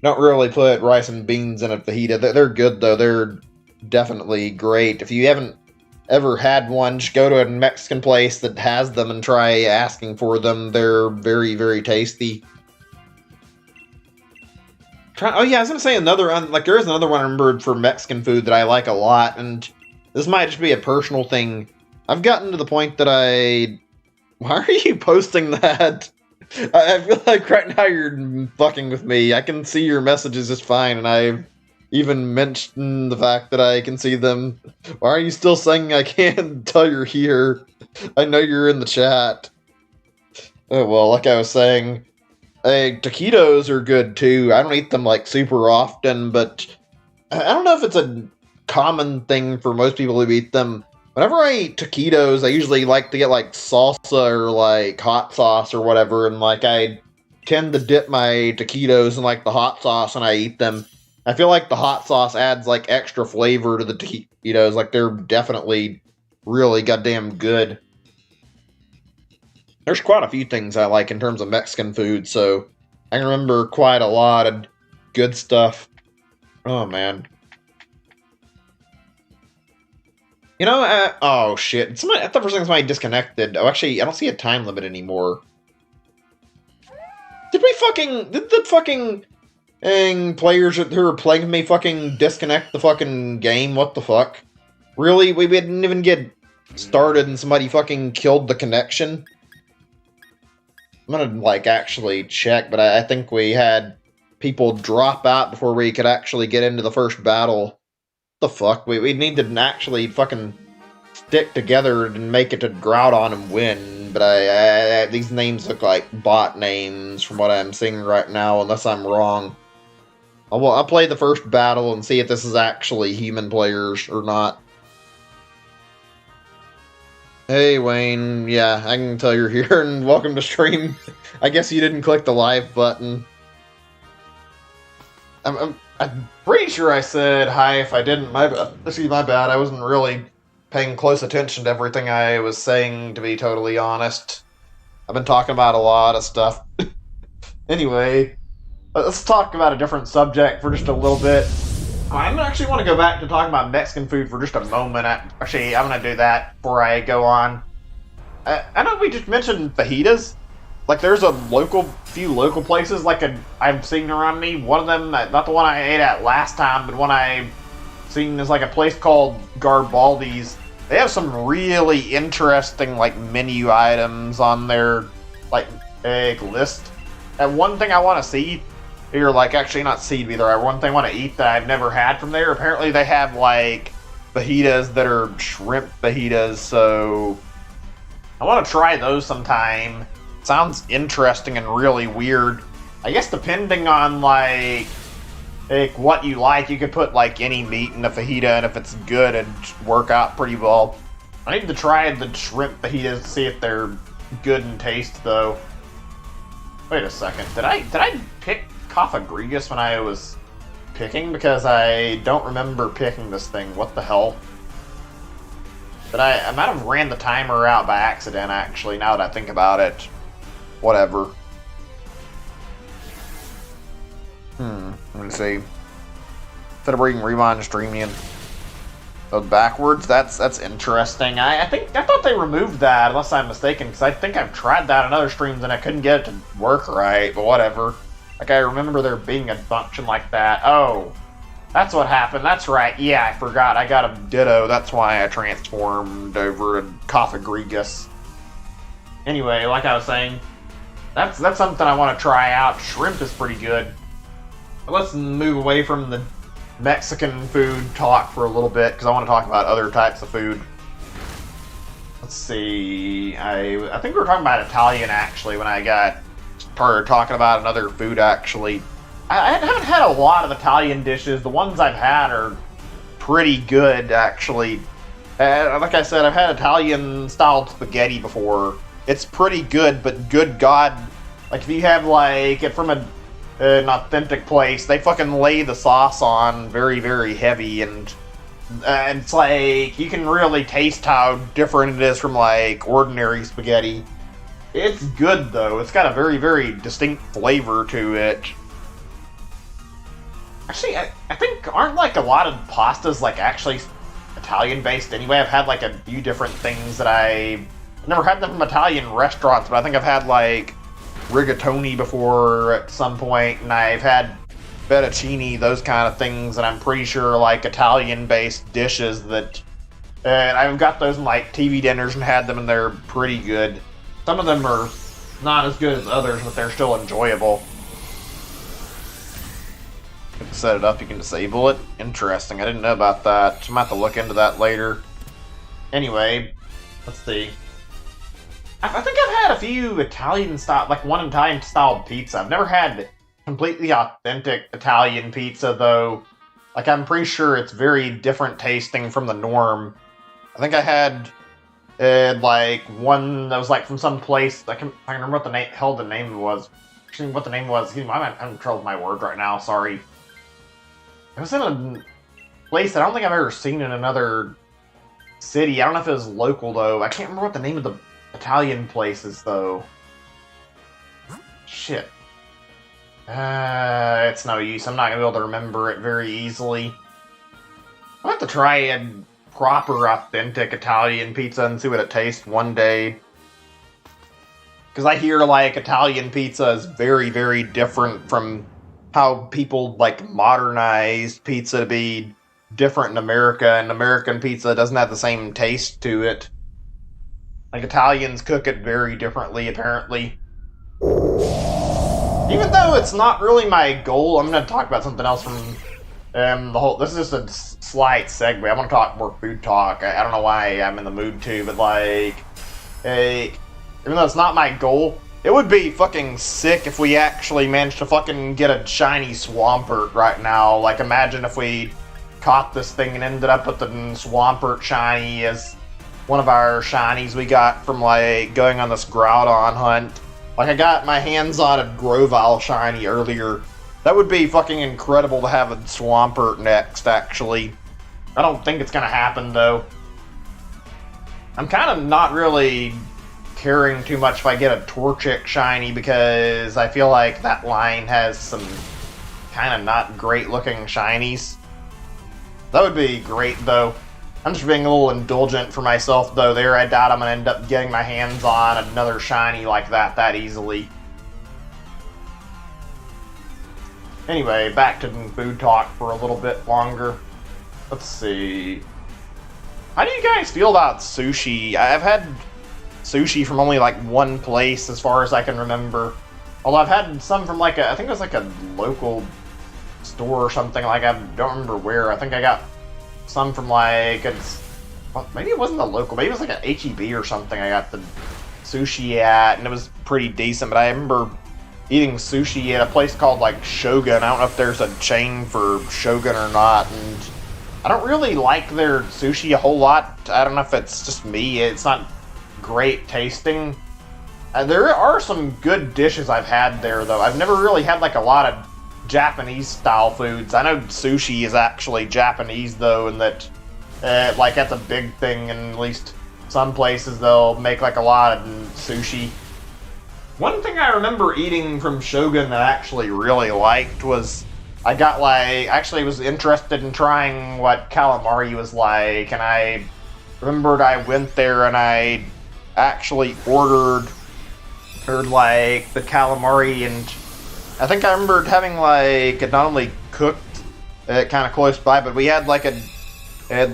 Don't really put rice and beans in a fajita. They're good, though. They're definitely great. If you haven't ever had one, just go to a Mexican place that has them and try asking for them. They're very, very tasty. Oh, yeah, I was going to say another one. Like, there is another one I remembered for Mexican food that I like a lot, and this might just be a personal thing. I've gotten to the point that Why are you posting that? I feel like right now you're fucking with me. I can see your messages just fine, and even mention the fact that I can see them. Why are you still saying I can't until you're here? I know you're in the chat. Oh, well, like I was saying, hey, taquitos are good too. I don't eat them like super often, but I don't know if it's a common thing for most people to eat them. Whenever I eat taquitos, I usually like to get like salsa or like hot sauce or whatever, and like I tend to dip my taquitos in like the hot sauce and I eat them. I feel like the hot sauce adds like extra flavor to the taquitos. Like they're definitely really goddamn good. There's quite a few things I like in terms of Mexican food, so I can remember quite a lot of good stuff. Oh man. You know, oh shit. Somebody, I thought for a second somebody disconnected. Oh, actually, I don't see a time limit anymore. Did the fucking players who were playing with me fucking disconnect the fucking game? What the fuck? Really? We didn't even get started and somebody fucking killed the connection? I'm gonna, like, actually check, but I think we had people drop out before we could actually get into the first battle. The fuck? We need to actually fucking stick together and make it to Groudon and win, but I these names look like bot names from what I'm seeing right now, unless I'm wrong. I'll play the first battle and see if this is actually human players or not. Hey Wayne, yeah, I can tell you're here and welcome to stream. I guess you didn't click the live button. I'm pretty sure I said hi. If I didn't, my bad. I wasn't really paying close attention to everything I was saying, to be totally honest. I've been talking about a lot of stuff. Anyway, let's talk about a different subject for just a little bit. I actually want to go back to talking about Mexican food for just a moment. Actually, I'm going to do that before I go on. I know we just mentioned fajitas. Like, there's a few local places like I've seen around me. One of them, not the one I ate at last time, but one I've seen is like a place called Garibaldi's. They have some really interesting like menu items on their like list. And one thing I want to see, or like actually not see either. One thing I want to eat that I've never had from there. Apparently they have like fajitas that are shrimp fajitas, so I want to try those sometime. Sounds interesting and really weird. I guess depending on like what you like, you could put like any meat in a fajita, and if it's good, it'd work out pretty well. I need to try the shrimp fajitas to see if they're good in taste, though. Wait a second, did I pick Kyroge when I was picking? Because I don't remember picking this thing. What the hell? But I might have ran the timer out by accident, actually, now that I think about it. Whatever. Let me see. Instead of reading rewind streaming backwards, that's interesting. I thought they removed that, unless I'm mistaken, because I think I've tried that on other streams and I couldn't get it to work right, but whatever. Like, I remember there being a function like that. Oh, that's what happened. That's right. Yeah, I forgot. I got a Ditto. That's why I transformed over to Kyroge. Anyway, like I was saying, that's something I want to try out. Shrimp is pretty good. But let's move away from the Mexican food talk for a little bit, because I want to talk about other types of food. Let's see. I think we were talking about Italian, actually, when I got started talking about another food, actually. I haven't had a lot of Italian dishes. The ones I've had are pretty good, actually. Like I said, I've had Italian-style spaghetti before. It's pretty good, but good God, like if you have like it from an authentic place, they fucking lay the sauce on very, very heavy, and it's like you can really taste how different it is from like ordinary spaghetti. It's good though. It's got a very, very distinct flavor to it. Actually, I think aren't like a lot of pastas like actually Italian based anyway. I've had like a few different things that I've never had them from Italian restaurants, but I think I've had like rigatoni before at some point, and I've had fettuccine, those kind of things, and I'm pretty sure like Italian-based dishes that I've got those in like TV dinners and had them, and they're pretty good. Some of them are not as good as others, but they're still enjoyable. set it up, you can disable it. Interesting, I didn't know about that. I'm gonna have to look into that later. Anyway, let's see. I think I've had a few Italian style, like one Italian style pizza. I've never had completely authentic Italian pizza though. Like I'm pretty sure it's very different tasting from the norm. I think I had like one that was like from some place. I can remember what the name was. Actually, what the name was. I'm having trouble with my words right now. Sorry. It was in a place I don't think I've ever seen in another city. I don't know if it was local though. I can't remember what the name of the Italian place is though. Shit. It's no use. I'm not gonna be able to remember it very easily. I'll have to try a proper, authentic Italian pizza and see what it tastes one day. Because I hear, like, Italian pizza is very, very different from how people, like, modernized pizza to be different in America, and American pizza doesn't have the same taste to it. Like, Italians cook it very differently, apparently. Even though it's not really my goal, I'm going to talk about something else from the whole... This is just a slight segue. I want to talk more food talk. I don't know why I'm in the mood to, but like... even though it's not my goal, it would be fucking sick if we actually managed to fucking get a shiny Swampert right now. Like, imagine if we caught this thing and ended up with the Swampert shiny as one of our shinies we got from, like, going on this Groudon hunt. Like, I got my hands on a Grovyle shiny earlier. That would be fucking incredible to have a Swampert next, actually. I don't think it's gonna happen, though. I'm kind of not really caring too much if I get a Torchic shiny, because I feel like that line has some kind of not great looking shinies. That would be great, though. I'm just being a little indulgent for myself, though. There, I doubt I'm going to end up getting my hands on another shiny like that easily. Anyway, back to food talk for a little bit longer. Let's see. How do you guys feel about sushi? I've had sushi from only like one place as far as I can remember. Although I've had some from like I think it was like a local store or something. Like, I don't remember where. I think I got some from like maybe it wasn't a local, maybe it was like an H-E-B or something. I got the sushi at, and it was pretty decent. But I remember eating sushi at a place called like Shogun. I don't know if there's a chain for Shogun or not, and I don't really like their sushi a whole lot. I don't know if it's just me. It's not great tasting. There are some good dishes I've had there, though. I've never really had like a lot of Japanese style foods. I know sushi is actually Japanese, though, and that like that's a big thing. And at least some places they'll make like a lot of sushi. One thing I remember eating from Shogun that I actually really liked was I got like actually was interested in trying what calamari was like, and I remembered I went there and I actually ordered like the calamari, and I think I remembered having like it not only cooked kind of close by, but we had like at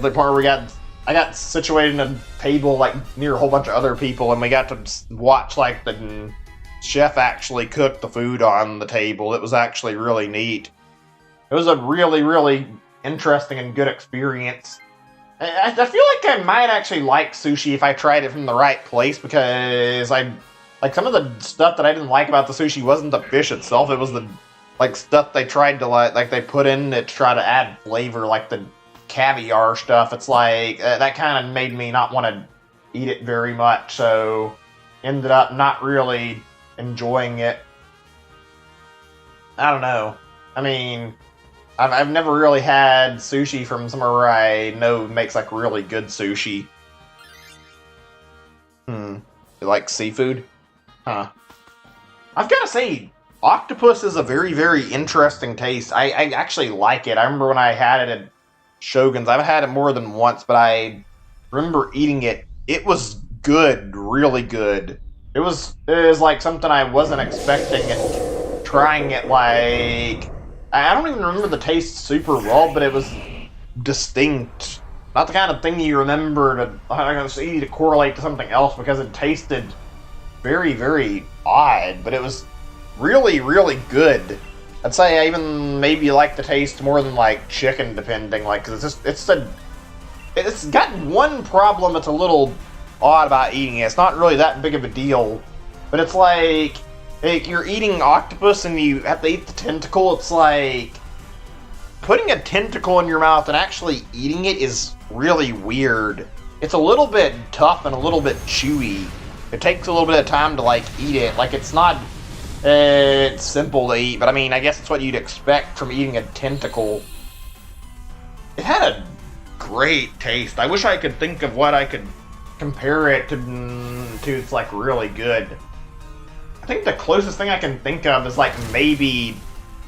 the point where I got situated in a table like near a whole bunch of other people, and we got to watch like the chef actually cook the food on the table. It was actually really neat. It was a really, really interesting and good experience. I feel like I might actually like sushi if I tried it from the right place, because like some of the stuff that I didn't like about the sushi wasn't the fish itself. It was the like stuff they tried to like they put in it to try to add flavor, like the caviar stuff. It's like that kind of made me not want to eat it very much, so ended up not really enjoying it. I don't know. I mean, I've never really had sushi from somewhere where I know makes like really good sushi. You like seafood? Huh. I've got to say, octopus is a very, very interesting taste. I actually like it. I remember when I had it at Shogun's. I've had it more than once, but I remember eating it. It was good, really good. It was like something I wasn't expecting, and trying it like... I don't even remember the taste super well, but it was distinct. Not the kind of thing you remember to correlate to something else, because it tasted very, very odd, but it was really, really good. I'd say I even maybe like the taste more than like chicken, depending. Like, cause it's got one problem that's a little odd about eating it. It's not really that big of a deal, but it's like you're eating octopus and you have to eat the tentacle. It's like putting a tentacle in your mouth and actually eating it is really weird. It's a little bit tough and a little bit chewy. It takes a little bit of time to like eat it. Like it's not it's simple to eat, but I mean, I guess it's what you'd expect from eating a tentacle. It had a great taste. I wish I could think of what I could compare it to. It's like really good. I think the closest thing I can think of is like maybe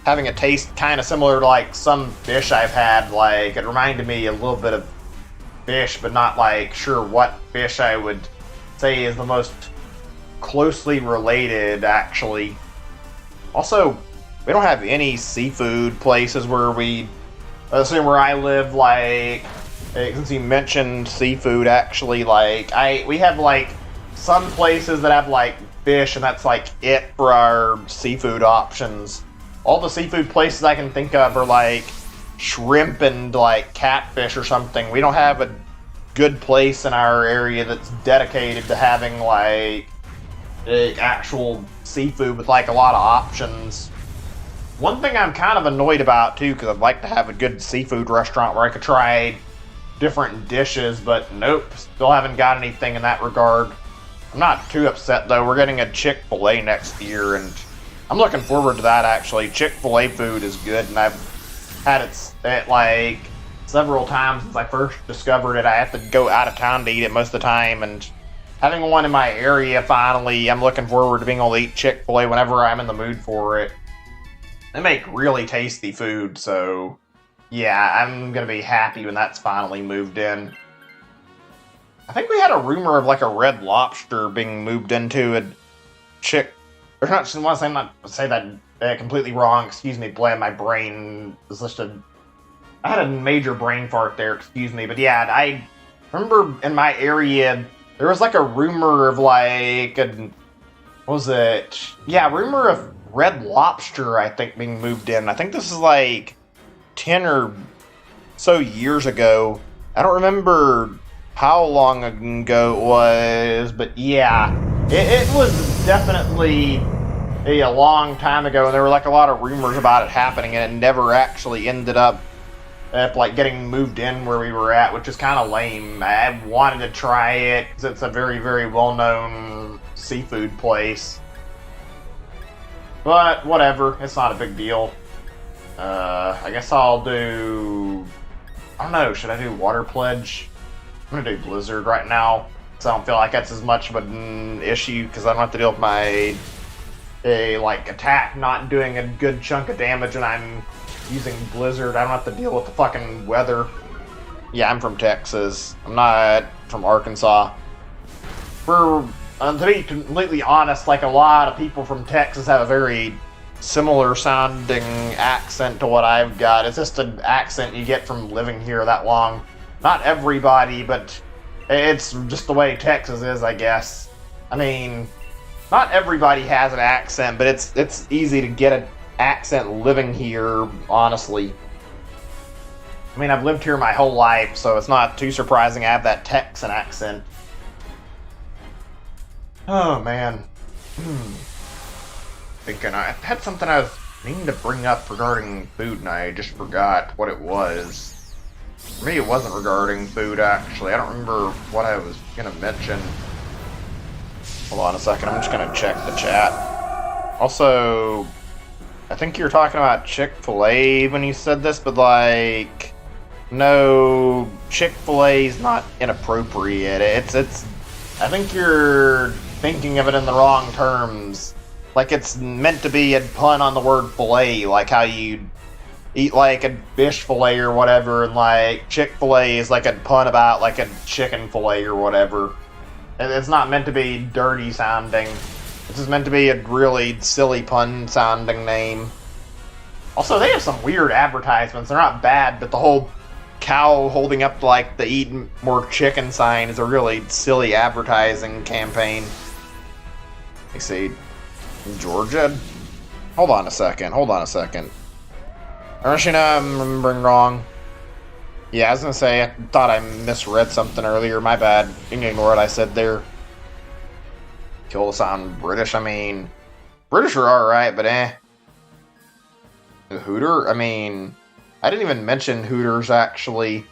having a taste kind of similar to like some fish I've had. Like it reminded me a little bit of fish, but not like sure what fish I would say is the most closely related, actually. Also, we don't have any seafood places where we assume where I live, like, since you mentioned seafood, actually, like, we have, like, some places that have, like, fish, and that's, like, it for our seafood options. All the seafood places I can think of are, like, shrimp and, like, catfish or something. We don't have a good place in our area that's dedicated to having, like, actual seafood with, like, a lot of options. One thing I'm kind of annoyed about, too, because I'd like to have a good seafood restaurant where I could try different dishes, but nope, still haven't got anything in that regard. I'm not too upset, though. We're getting a Chick-fil-A next year, and I'm looking forward to that, actually. Chick-fil-A food is good, and I've had it like, several times since I first discovered it. I have to go out of town to eat it most of the time, and having one in my area, finally, I'm looking forward to being able to eat Chick-fil-A whenever I'm in the mood for it. They make really tasty food, so yeah, I'm gonna be happy when that's finally moved in. I think we had a rumor of like a Red Lobster being moved into a or not, I want to say that completely wrong, excuse me, my brain is just I had a major brain fart there, excuse me, but yeah, I remember in my area, there was like a rumor of like, rumor of Red Lobster, I think, being moved in. I think this is like 10 or so years ago. I don't remember how long ago it was, but yeah, it was definitely a long time ago, and there were like a lot of rumors about it happening, and it never actually ended up like getting moved in where we were at, which is kind of lame. I wanted to try it because it's a very, very well-known seafood place. But whatever, it's not a big deal. I guess I'll do, I don't know, should I do Water Pledge? I'm gonna do Blizzard right now, so I don't feel like that's as much of an issue, because I don't have to deal with my like attack not doing a good chunk of damage and I'm using Blizzard. I don't have to deal with the fucking weather. Yeah, I'm from Texas. I'm not from Arkansas. To be completely honest, like a lot of people from Texas have a very similar sounding accent to what I've got. It's just an accent you get from living here that long. Not everybody, but it's just the way Texas is, I guess. I mean, not everybody has an accent, but it's easy to get an accent living here, honestly. I mean, I've lived here my whole life, so it's not too surprising I have that Texan accent. Oh, man. Thinking I had something I was needing to bring up regarding food, and I just forgot what it was. For me, it wasn't regarding food, actually. I don't remember what I was going to mention. Hold on a second, I'm just going to check the chat. Also, I think you were talking about Chick-fil-A when you said this, but like, no, Chick-fil-A is not inappropriate. It's I think you're thinking of it in the wrong terms. Like, it's meant to be a pun on the word fillet, like how you eat like a fish fillet or whatever, and like Chick-fil-A is like a pun about like a chicken fillet or whatever. And it's not meant to be dirty sounding. This is meant to be a really silly pun sounding name. Also, they have some weird advertisements. They're not bad, but the whole cow holding up like the eat more chicken sign is a really silly advertising campaign. They say Georgia. Hold on a second. Hold on a second. Actually, no, I'm remembering wrong. Yeah, I was gonna say, I thought I misread something earlier. My bad. You can ignore what I said there. Kill to sound British. I mean, British are alright, but eh. Hooter? I mean, I didn't even mention Hooters, actually.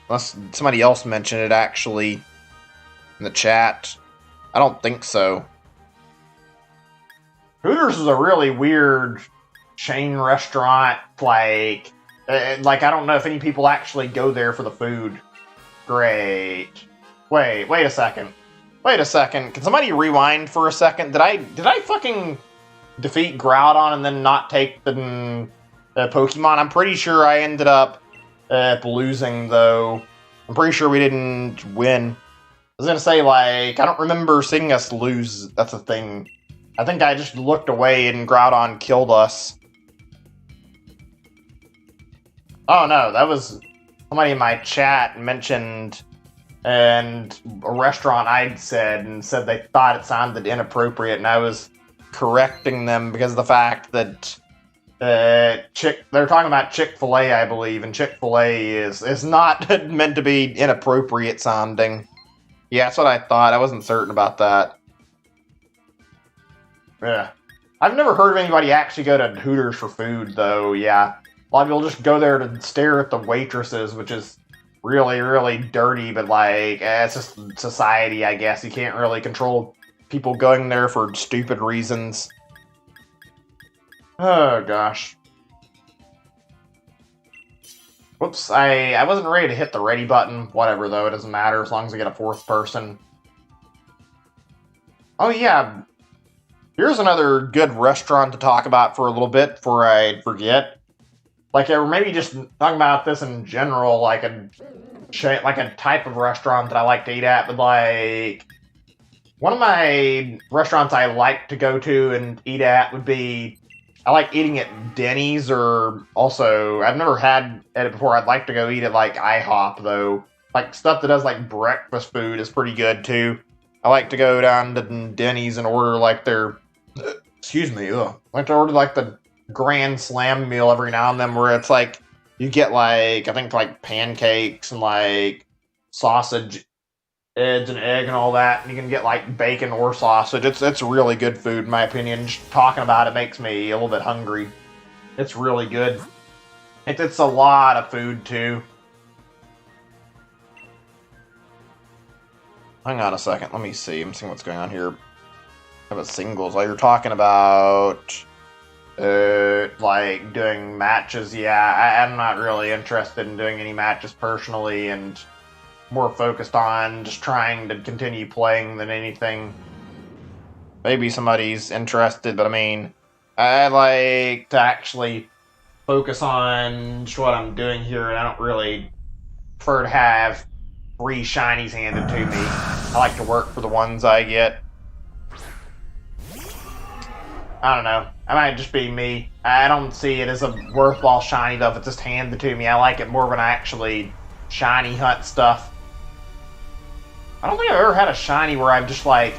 Unless somebody else mentioned it, actually, in the chat. I don't think so. Hooters is a really weird chain restaurant, like I don't know if any people actually go there for the food. Great. Wait a second. Wait a second. Can somebody rewind for a second? Did I fucking defeat Groudon and then not take the Pokemon? I'm pretty sure I ended up losing, though. I'm pretty sure we didn't win. I was gonna say, like, I don't remember seeing us lose. That's the thing. I think I just looked away and Groudon killed us. Oh no, that was somebody in my chat mentioned and a restaurant I'd said they thought it sounded inappropriate, and I was correcting them because of the fact that they're talking about Chick-fil-A, I believe, and Chick-fil-A is not meant to be inappropriate sounding. Yeah, that's what I thought. I wasn't certain about that. Yeah. I've never heard of anybody actually go to Hooters for food, though, yeah. A lot of people just go there to stare at the waitresses, which is really, really dirty, but, like, it's just society, I guess. You can't really control people going there for stupid reasons. Oh, gosh. Whoops, I wasn't ready to hit the ready button. Whatever, though, it doesn't matter as long as I get a fourth person. Oh, yeah. Here's another good restaurant to talk about for a little bit before I forget. Like, or maybe just talking about this in general, like a type of restaurant that I like to eat at, but like one of my restaurants I like to go to and eat at would be, I like eating at Denny's, or also I've never had at it before. I'd like to go eat at like IHOP, though. Like stuff that does like breakfast food is pretty good too. I like to go down to Denny's and order like their excuse me, I like to order like the Grand Slam meal every now and then, where it's like you get like, I think like pancakes and like sausage, eggs and egg and all that, and you can get like bacon or sausage. It's really good food in my opinion. Just talking about it makes me a little bit hungry. It's really good. It's a lot of food too. Hang on a second, let me see. I'm seeing what's going on here. How about singles? While you're talking about like doing matches, yeah, I'm not really interested in doing any matches personally, and more focused on just trying to continue playing than anything. Maybe somebody's interested, but I mean, I like to actually focus on just what I'm doing here, and I don't really prefer to have free shinies handed to me. I like to work for the ones I get. I don't know. That might just be me. I don't see it as a worthwhile shiny, though, if it's just handed to me. I like it more when I actually shiny hunt stuff. I don't think I've ever had a shiny where I've just, like,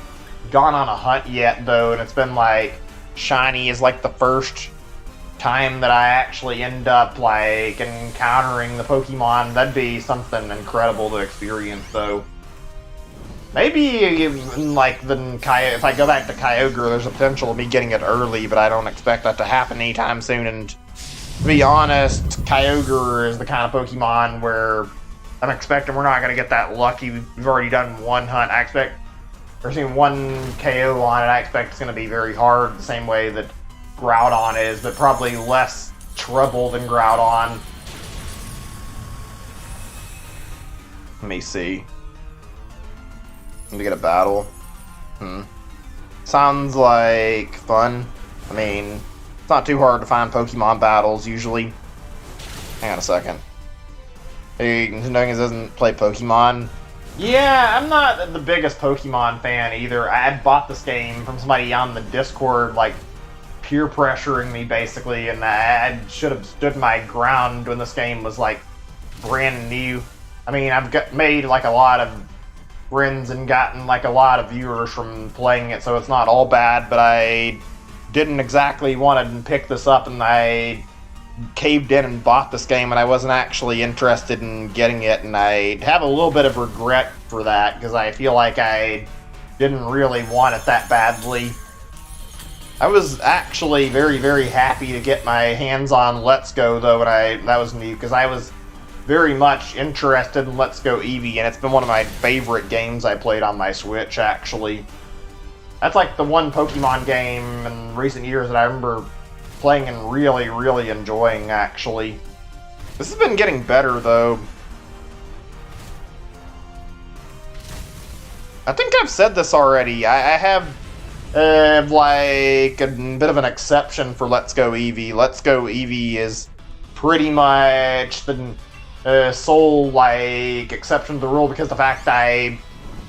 gone on a hunt yet, though, and it's been, like, shiny is, like, the first time that I actually end up, like, encountering the Pokemon. That'd be something incredible to experience, though. Maybe, like, if I go back to Kyogre, there's a potential of me getting it early, but I don't expect that to happen anytime soon, and to be honest, Kyogre is the kind of Pokemon where I'm expecting we're not going to get that lucky. We've already done one hunt. We're seeing one KO on it. I expect it's going to be very hard, the same way that Groudon is, but probably less trouble than Groudon. Let me see. To get a battle. Sounds like fun. I mean, it's not too hard to find Pokemon battles, usually. Hang on a second. Hey, Nintendo doesn't play Pokemon. Yeah, I'm not the biggest Pokemon fan either. I had bought this game from somebody on the Discord, like, peer pressuring me, basically, and I should have stood my ground when this game was, like, brand new. I mean, I've made, like, a lot of friends and gotten like a lot of viewers from playing it, so it's not all bad, but I didn't exactly want to pick this up, and I caved in and bought this game, and I wasn't actually interested in getting it, and I have a little bit of regret for that, because I feel like I didn't really want it that badly. I was actually very, very happy to get my hands on Let's Go, though, and that was neat, because I was very much interested in Let's Go Eevee, and it's been one of my favorite games I played on my Switch, actually. That's like the one Pokemon game in recent years that I remember playing and really, really enjoying, actually. This has been getting better, though. I think I've said this already. I have, like, a bit of an exception for Let's Go Eevee. Let's Go Eevee is pretty much the sole, like, exception to the rule, because the fact I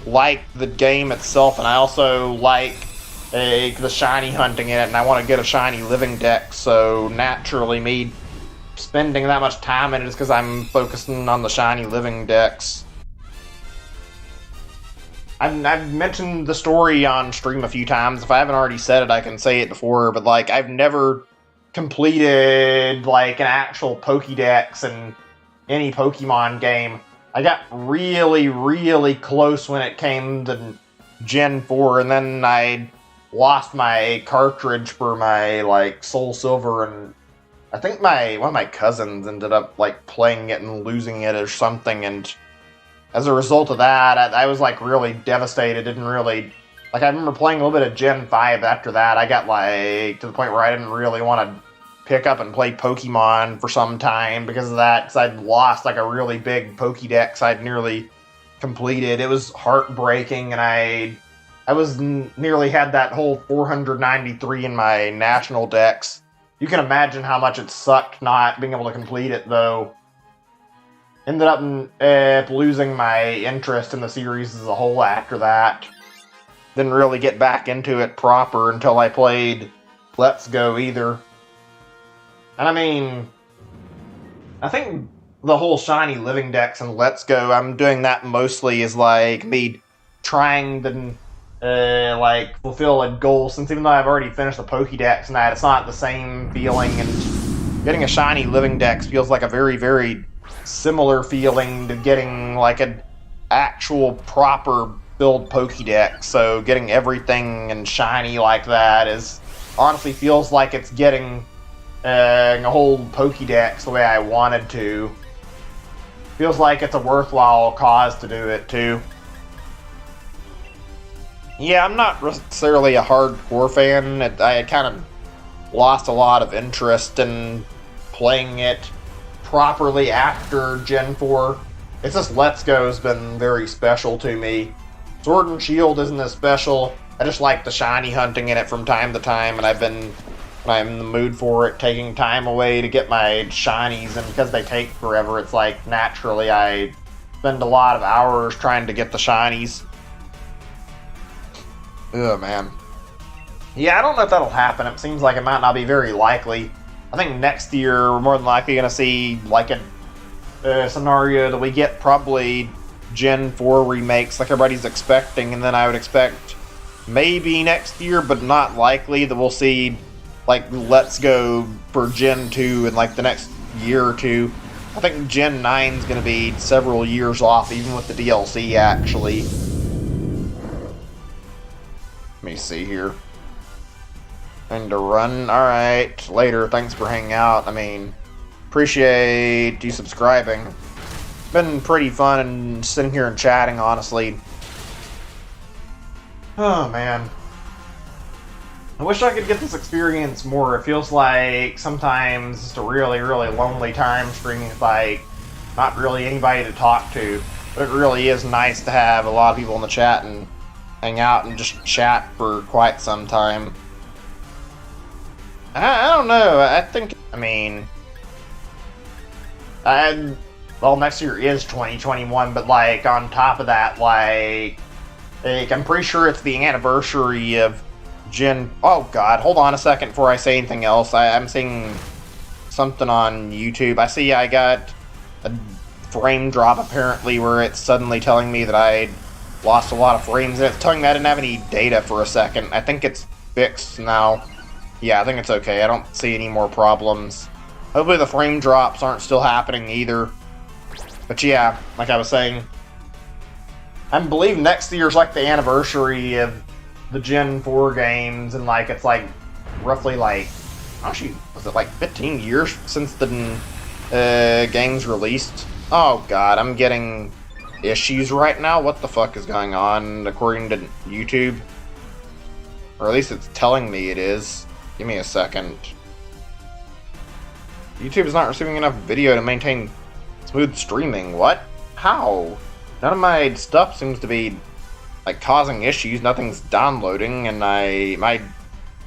like the game itself, and I also like the shiny hunting in it, and I want to get a shiny living deck, so naturally me spending that much time in it is because I'm focusing on the shiny living decks. I've mentioned the story on stream a few times. If I haven't already said it, I can say it before, but like, I've never completed like an actual Pokédex in any Pokemon game. I got really, really close when it came to Gen 4, and then I lost my cartridge for my, like, Soul Silver, and I think one of my cousins ended up, like, playing it and losing it or something, and as a result of that, I was, like, really devastated. Didn't really... Like, I remember playing a little bit of Gen 5 after that. I got, like, to the point where I didn't really want to pick up and play Pokemon for some time because of that, because I'd lost, like, a really big Pokédex I'd nearly completed. It was heartbreaking, and I nearly had that whole 493 in my national decks. You can imagine how much it sucked not being able to complete it, though. Ended up losing my interest in the series as a whole after that. Didn't really get back into it proper until I played Let's Go either. And I mean, I think the whole shiny living decks and Let's Go, I'm doing that mostly as like me trying to like fulfill a goal, since even though I've already finished the Pokédex and that, it's not the same feeling, and getting a shiny living dex feels like a very, very similar feeling to getting like an actual proper build Pokédex. So getting everything and shiny like that is honestly feels like it's getting a whole Pokédex the way I wanted to. Feels like it's a worthwhile cause to do it too. Yeah, I'm not necessarily a hardcore fan. I kind of lost a lot of interest in playing it properly after Gen 4. It's just Let's Go has been very special to me. Sword and Shield isn't as special. I just like the shiny hunting in it from time to time, and I've been, when I'm in the mood for it, taking time away to get my shinies, and because they take forever, it's like naturally I spend a lot of hours trying to get the shinies. Oh man. Yeah, I don't know if that'll happen. It seems like it might not be very likely. I think next year we're more than likely going to see like a scenario that we get probably Gen 4 remakes like everybody's expecting, and then I would expect maybe next year, but not likely, that we'll see like Let's Go for Gen 2 in like the next year or two. I think Gen 9 is going to be several years off, even with the DLC actually. Let me see here. And to run. Alright, later. Thanks for hanging out. I mean, appreciate you subscribing. Been pretty fun and sitting here and chatting, honestly. Oh, man. I wish I could get this experience more. It feels like sometimes it's a really, really lonely time streaming with, like, not really anybody to talk to. But it really is nice to have a lot of people in the chat and hang out and just chat for quite some time. I don't know. I think, I mean, well, next year is 2021, but like on top of that, like I'm pretty sure it's the anniversary of Gen. Oh God, hold on a second before I say anything else. I'm seeing something on YouTube. I see I got a frame drop apparently, where it's suddenly telling me that I lost a lot of frames, and it's telling me I didn't have any data for a second. I think it's fixed now. Yeah, I think it's okay. I don't see any more problems. Hopefully the frame drops aren't still happening either. But yeah, like I was saying, I believe next year's like the anniversary of the Gen 4 games, and like it's like roughly like, actually, was it like 15 years since the game's released? Oh god, I'm getting issues right now. What the fuck is going on according to YouTube? Or at least it's telling me it is. Give me a second. YouTube is not receiving enough video to maintain smooth streaming. What? How? None of my stuff seems to be like causing issues. Nothing's downloading, and my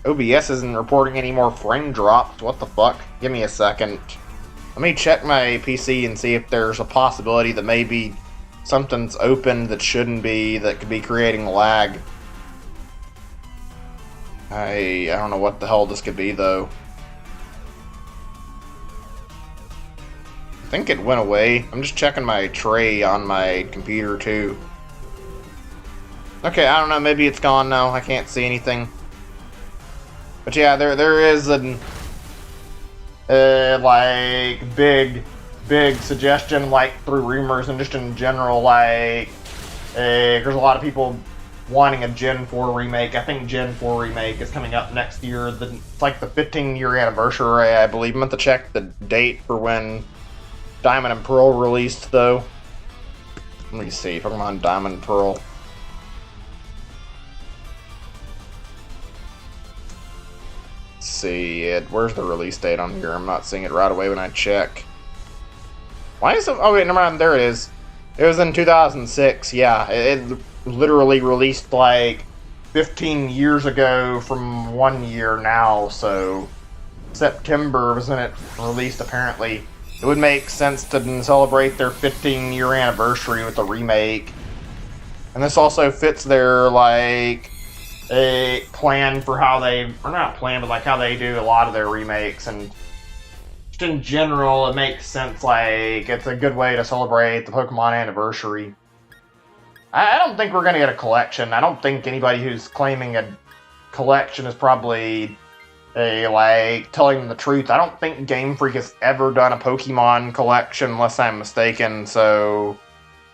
OBS isn't reporting any more frame drops. What the fuck? Give me a second. Let me check my PC and see if there's a possibility that maybe something's open that shouldn't be, that could be creating lag. I don't know what the hell this could be, though. I think it went away. I'm just checking my tray on my computer, too. Okay, I don't know. Maybe it's gone now. I can't see anything. But yeah, there is an like big suggestion, like through rumors and just in general, like there's a lot of people wanting a Gen 4 remake. I think Gen 4 remake is coming up next year. It's like the 15-year anniversary, I believe. I meant to check the date for when Diamond and Pearl released, though. Let me see. Pokemon Diamond and Pearl. Let's see. Where's the release date on here? I'm not seeing it right away when I check. Why is it? Oh, wait, never mind. There it is. It was in 2006. Yeah, it literally released like 15 years ago from 1 year now. So September was when it released, apparently. It would make sense to celebrate their 15-year anniversary with a remake. And this also fits their, like, a plan for how they, or not plan, but like how they do a lot of their remakes. And just in general, it makes sense, like, it's a good way to celebrate the Pokemon anniversary. I don't think we're going to get a collection. I don't think anybody who's claiming a collection is probably like telling the truth. I don't think Game Freak has ever done a Pokemon collection unless I'm mistaken, so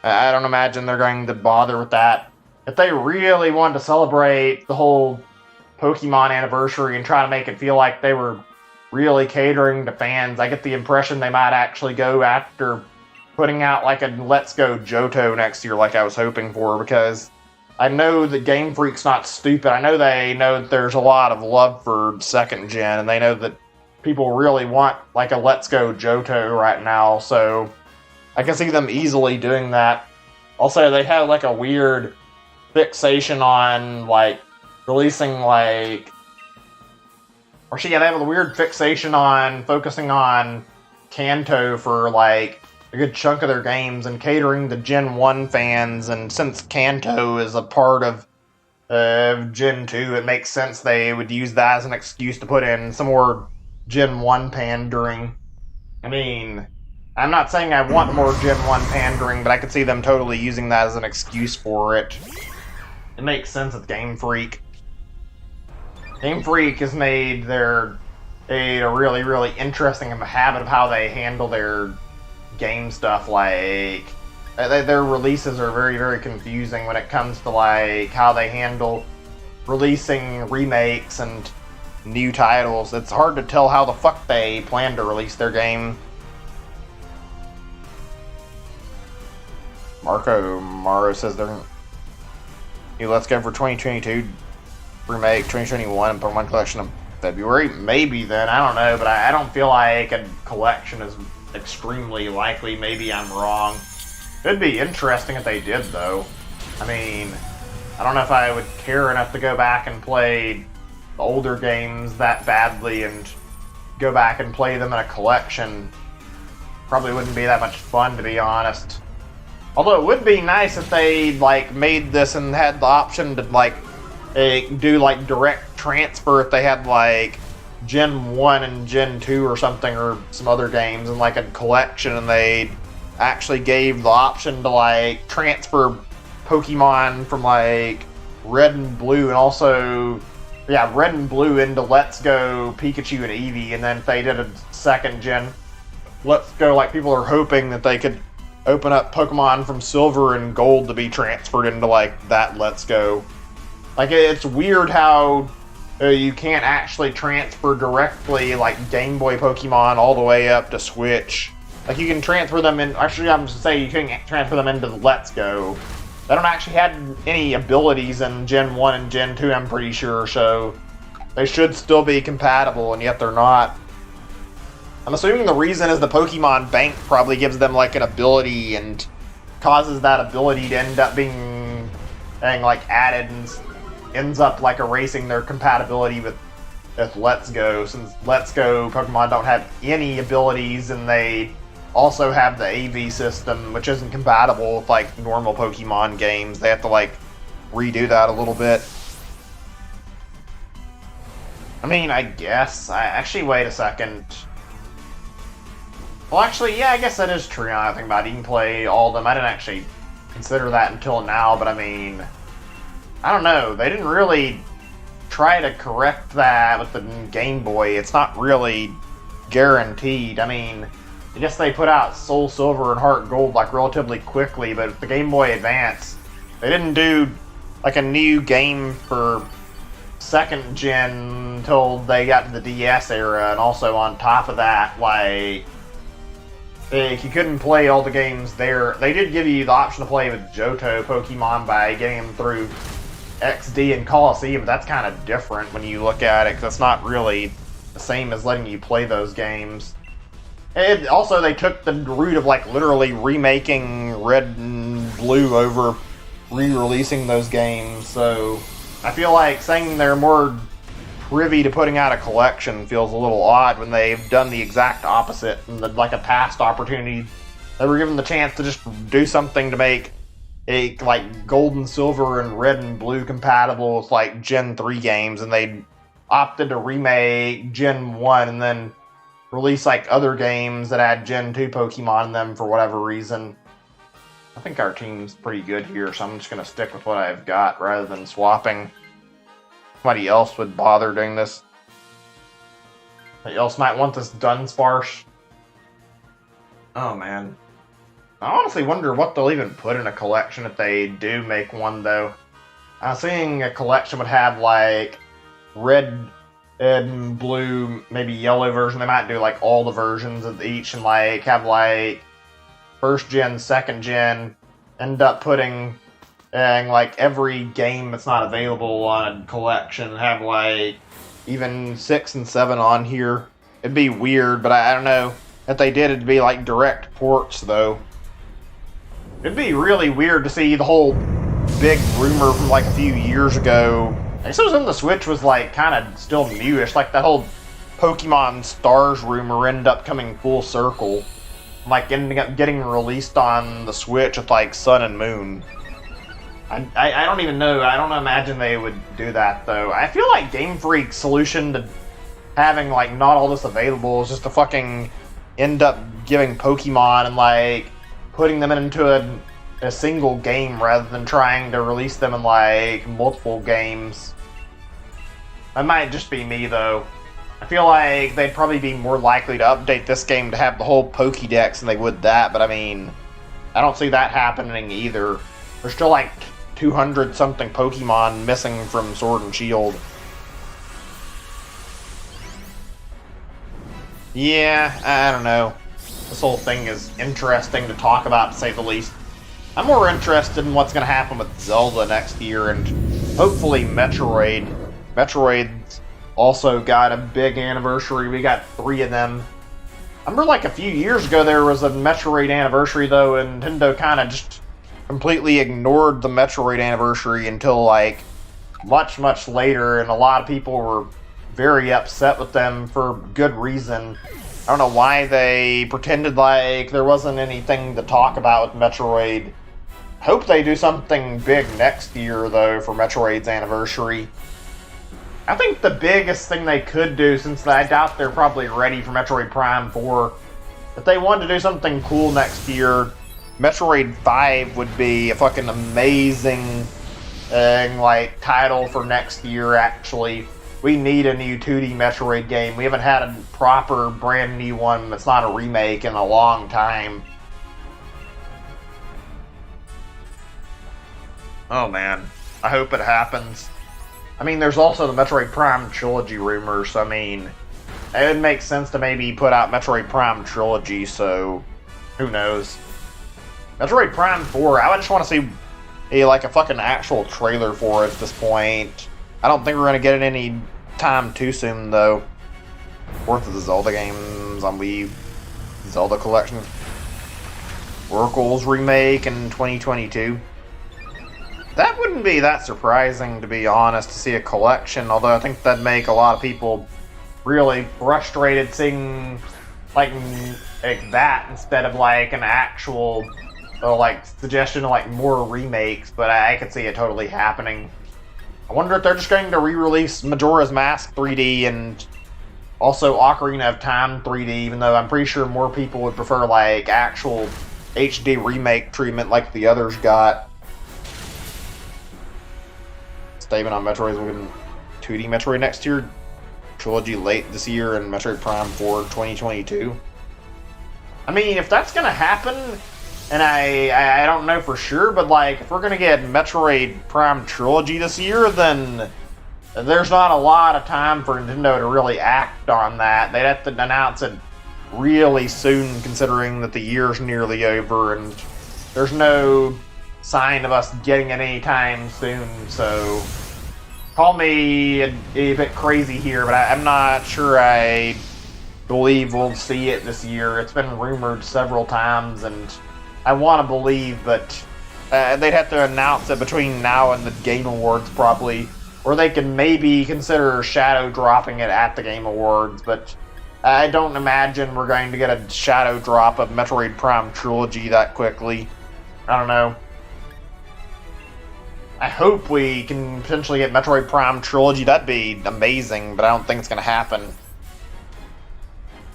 I don't imagine they're going to bother with that. If they really wanted to celebrate the whole Pokemon anniversary and try to make it feel like they were really catering to fans, I get the impression they might actually go after putting out like a Let's Go Johto next year like I was hoping for, because I know that Game Freak's not stupid. I know they know that there's a lot of love for second gen, and they know that people really want like a Let's Go Johto right now, so I can see them easily doing that. Also, they have like a weird fixation on like releasing like, or yeah, they have a weird fixation on focusing on Kanto for like a good chunk of their games and catering to Gen 1 fans, and since Kanto is a part of Gen 2, it makes sense they would use that as an excuse to put in some more Gen 1 pandering. I mean, I'm not saying I want more Gen 1 pandering, but I could see them totally using that as an excuse for it. It makes sense with Game Freak. Game Freak has made a really, really interesting habit of how they handle their game stuff. Like, their releases are very, very confusing when it comes to like how they handle releasing remakes and new titles. It's hard to tell how the fuck they plan to release their game. Marco Maro says they're Let's Go for 2022 remake 2021 and Pokemon Collection in February. Maybe then, I don't know, but I don't feel like a collection is extremely likely. Maybe I'm wrong. It'd be interesting if they did, though. I mean, I don't know if I would care enough to go back and play the older games that badly and go back and play them in a collection. Probably wouldn't be that much fun, to be honest. Although it would be nice if they like made this and had the option to like do like direct transfer if they had like Gen 1 and Gen 2 or something, or some other games in like a collection, and they actually gave the option to like transfer Pokemon from like Red and Blue, and also yeah, Red and Blue into Let's Go Pikachu and Eevee, and then if they did a second gen Let's Go, like people are hoping that they could open up Pokemon from Silver and Gold to be transferred into like that Let's Go. Like it's weird how you can't actually transfer directly like Game Boy Pokemon all the way up to Switch. Like you can transfer them in. Actually, I'm just saying you can't transfer them into the Let's Go. They don't actually have any abilities in Gen 1 and Gen 2, I'm pretty sure, so they should still be compatible, and yet they're not. I'm assuming the reason is the Pokemon Bank probably gives them like an ability and causes that ability to end up being like added and ends up like erasing their compatibility with Let's Go, since Let's Go Pokemon don't have any abilities and they also have the AV system, which isn't compatible with like normal Pokemon games. They have to like redo that a little bit. I mean, I guess. Actually, wait a second. Well, actually, yeah, I guess that is true now I think about it. You can play all of them. I didn't actually consider that until now, but I mean, I don't know. They didn't really try to correct that with the Game Boy. It's not really guaranteed. I mean, I guess they put out Soul Silver and Heart Gold like relatively quickly, but with the Game Boy Advance, they didn't do like a new game for second gen until they got to the DS era, and also on top of that, like you couldn't play all the games there. They did give you the option to play with Johto Pokemon by getting them through XD and Coliseum, but that's kind of different when you look at it, because it's not really the same as letting you play those games. And also, they took the route of like literally remaking Red and Blue over re-releasing those games, so I feel like saying they're more privy to putting out a collection feels a little odd when they've done the exact opposite. And like a past opportunity, they were given the chance to just do something to make a like Gold and Silver and Red and Blue compatible with like Gen 3 games, and they opted to remake Gen 1 and then release like other games that had Gen 2 Pokemon in them for whatever reason. I think our team's pretty good here, so I'm just going to stick with what I've got rather than swapping. Somebody else would bother doing this. Somebody else might want this Dunsparce. Oh man. I honestly wonder what they'll even put in a collection if they do make one, though. I was thinking a collection would have like Red and Blue, maybe Yellow version. They might do like all the versions of each and like have like first gen, second gen, end up putting like every game that's not available on a collection, have like even 6 and 7 on here. It'd be weird, but I don't know. If they did, it'd be like direct ports, though. It'd be really weird to see the whole big rumor from like a few years ago. I guess it was in the Switch was like kind of still newish. Like that whole Pokemon Stars rumor ended up coming full circle. Like ending up getting released on the Switch with like Sun and Moon. I don't even know. I don't imagine they would do that, though. I feel like Game Freak's solution to having like not all this available is just to fucking end up giving Pokemon and like putting them into a single game rather than trying to release them in like multiple games. That might just be me, though. I feel like they'd probably be more likely to update this game to have the whole Pokédex than they would that, but I mean, I don't see that happening either. There's still like 200 something Pokemon missing from Sword and Shield. Yeah, I don't know. This whole thing is interesting to talk about, to say the least. I'm more interested in what's going to happen with Zelda next year and hopefully Metroid. Metroid's also got a big anniversary. We got 3 of them. I remember like a few years ago there was a Metroid anniversary, though, and Nintendo kind of just completely ignored the Metroid anniversary until like much later, and a lot of people were very upset with them for good reason. I don't know why they pretended like there wasn't anything to talk about with Metroid. Hope they do something big next year, though, for Metroid's anniversary. I think the biggest thing they could do, since I doubt they're probably ready for Metroid Prime 4, if they wanted to do something cool next year, Metroid 5 would be a fucking amazing like title for next year. Actually, we need a new 2D Metroid game. We haven't had a proper brand new one that's not a remake in a long time. Oh man, I hope it happens. I mean, there's also the Metroid Prime Trilogy rumors. So, I mean, it would make sense to maybe put out Metroid Prime Trilogy, so who knows. Metroid Prime 4, I just want to see like a fucking actual trailer for it at this point. I don't think we're going to get it any time too soon, though. Fourth of the Zelda games on Wii, Zelda Collection. Oracle's remake in 2022. That wouldn't be that surprising, to be honest, to see a collection, although I think that'd make a lot of people really frustrated seeing like that instead of like an actual like suggestion of like more remakes, but I could see it totally happening. I wonder if they're just going to re-release Majora's Mask 3D and also Ocarina of Time 3D, even though I'm pretty sure more people would prefer like actual HD remake treatment like the others got. Statement on Metroid's looking 2D Metroid next year, Trilogy late this year, and Metroid Prime 4 2022. I mean, if that's gonna happen, and I don't know for sure, but like if we're gonna get Metroid Prime Trilogy this year, then there's not a lot of time for Nintendo to really act on that. They'd have to announce it really soon, considering that the year's nearly over and there's no sign of us getting it anytime soon, so call me a bit crazy here, but I'm not sure I believe we'll see it this year. It's been rumored several times, and I want to believe, but they'd have to announce it between now and the Game Awards probably, or they could maybe consider shadow dropping it at the Game Awards, but I don't imagine we're going to get a shadow drop of Metroid Prime Trilogy that quickly. I don't know. I hope we can potentially get Metroid Prime Trilogy. That'd be amazing, but I don't think it's going to happen.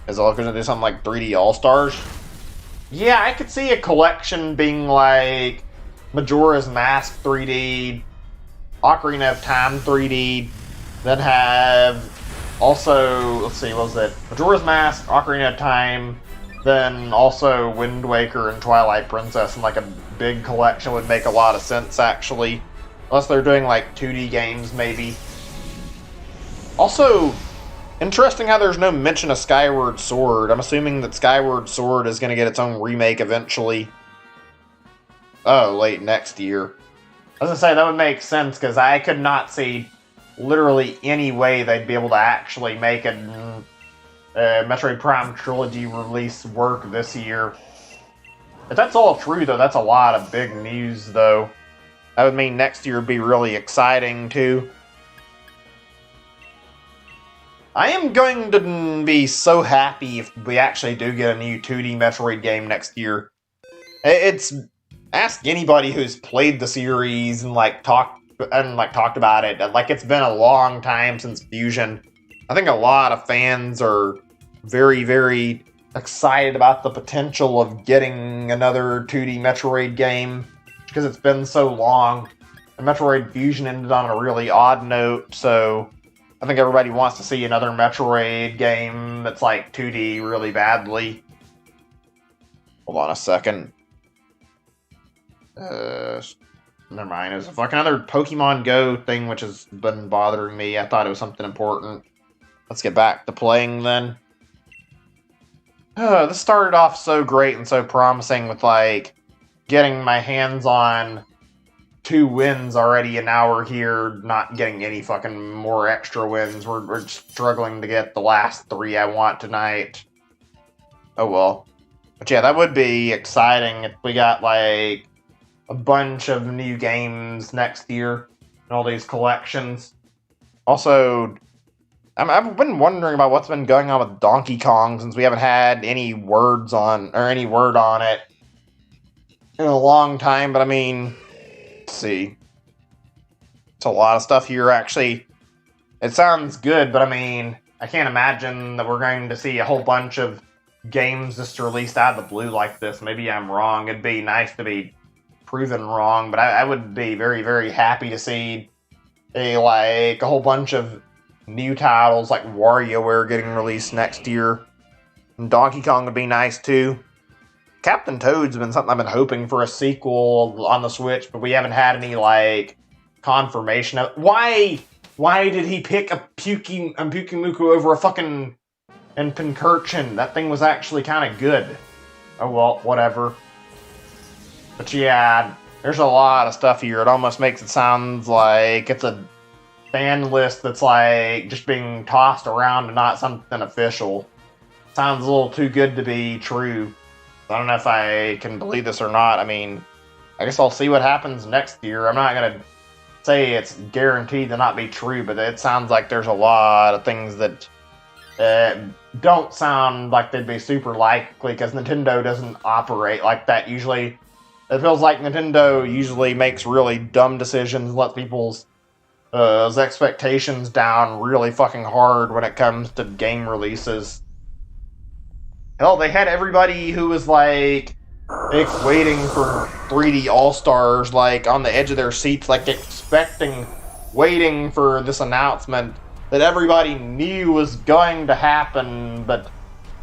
Is it going to do something like 3D All-Stars? Yeah, I could see a collection being like Majora's Mask 3D, Ocarina of Time 3D, then have also, let's see, what was it? Majora's Mask, Ocarina of Time, then also Wind Waker and Twilight Princess, and like a big collection would make a lot of sense, actually. Unless they're doing like 2D games, maybe. Also, interesting how there's no mention of Skyward Sword. I'm assuming that Skyward Sword is going to get its own remake eventually. Oh, late next year. I was going to say, that would make sense, because I could not see literally any way they'd be able to actually make a Metroid Prime Trilogy release work this year. If that's all true, though, that's a lot of big news, though. That would mean next year would be really exciting, too. I am going to be so happy if we actually do get a new 2D Metroid game next year. It's... Ask anybody who's played the series and talked about it. Like, it's been a long time since Fusion. I think a lot of fans are very, very excited about the potential of getting another 2D Metroid game, because it's been so long. And Metroid Fusion ended on a really odd note, so I think everybody wants to see another Metroid game that's like 2D really badly. Hold on a second. Never mind. It was fucking another Pokemon Go thing, which has been bothering me. I thought it was something important. Let's get back to playing then. This started off so great and so promising with getting my hands on 2 wins already, and now we're here not getting any fucking more extra wins. We're struggling to get the last 3 I want tonight. Oh well. But yeah, that would be exciting if we got a bunch of new games next year and all these collections. Also, I've been wondering about what's been going on with Donkey Kong, since we haven't had any word on it in a long time. But I mean, let's see. It's a lot of stuff here, actually. It sounds good, but I mean, I can't imagine that we're going to see a whole bunch of games just released out of the blue like this. Maybe I'm wrong. It'd be nice to be proven wrong, but I would be very, very happy to see a whole bunch of new titles like WarioWare getting released next year. And Donkey Kong would be nice too. Captain Toad's been something I've been hoping for a sequel on the Switch, but we haven't had any confirmation of why did he pick a Pukimuku over a fucking and Pincurchin? That thing was actually kind of good. Oh well, whatever. But yeah, there's a lot of stuff here. It almost makes it sound like it's a fan list that's just being tossed around and not something official. Sounds a little too good to be true. I don't know if I can believe this or not. I mean, I guess I'll see what happens next year. I'm not going to say it's guaranteed to not be true, but it sounds like there's a lot of things that don't sound like they'd be super likely because Nintendo doesn't operate like that usually. It feels like Nintendo usually makes really dumb decisions, lets people's expectations down really fucking hard when it comes to game releases. Hell, they had everybody who was waiting for 3D All-Stars on the edge of their seats, waiting for this announcement that everybody knew was going to happen, but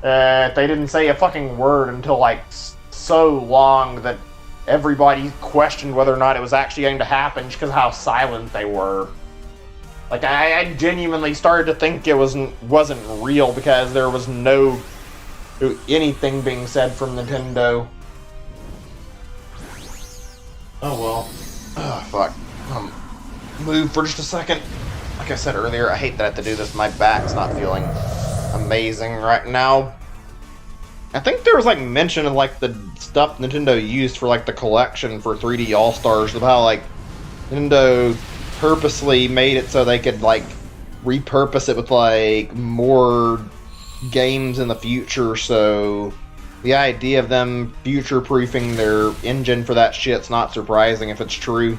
they didn't say a fucking word until so long that everybody questioned whether or not it was actually going to happen just because of how silent they were. I genuinely started to think it wasn't real because there was no anything being said from Nintendo. Oh well. Oh fuck. Move for just a second. Like I said earlier, I hate that I have to do this. My back's not feeling amazing right now. I think there was mention of the stuff Nintendo used for the collection for 3D All-Stars, of how Nintendo purposely made it so they could repurpose it with more games in the future. So the idea of them future-proofing their engine for that shit's not surprising if it's true.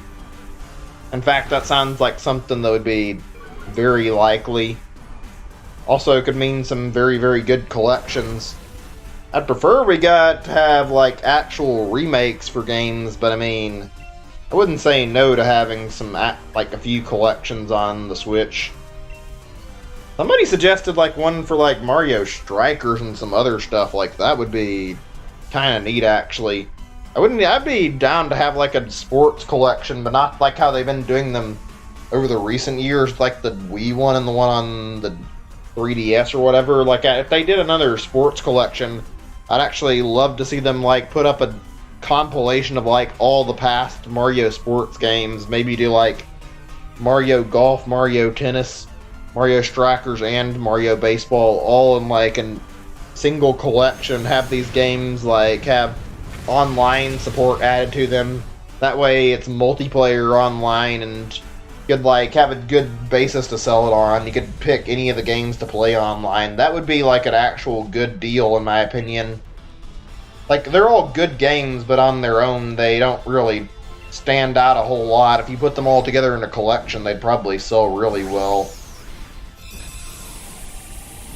In fact, that sounds like something that would be very likely. Also, it could mean some very, very good collections. I'd prefer we got to have actual remakes for games, but I mean, I wouldn't say no to having some a few collections on the Switch. Somebody suggested one for Mario Strikers and some other stuff that would be kind of neat actually. I'd be down to have a sports collection, but not how they've been doing them over the recent years, the Wii one and the one on the 3DS or whatever. If they did another sports collection, I'd actually love to see them put up a compilation of all the past Mario sports games. Maybe do Mario Golf, Mario Tennis, Mario Strikers, and Mario Baseball all in a single collection. Have these games have online support added to them. That way it's multiplayer online and you could have a good basis to sell it on. You could pick any of the games to play online. That would be an actual good deal in my opinion. They're all good games, but on their own they don't really stand out a whole lot. If you put them all together in a collection, they'd probably sell really well.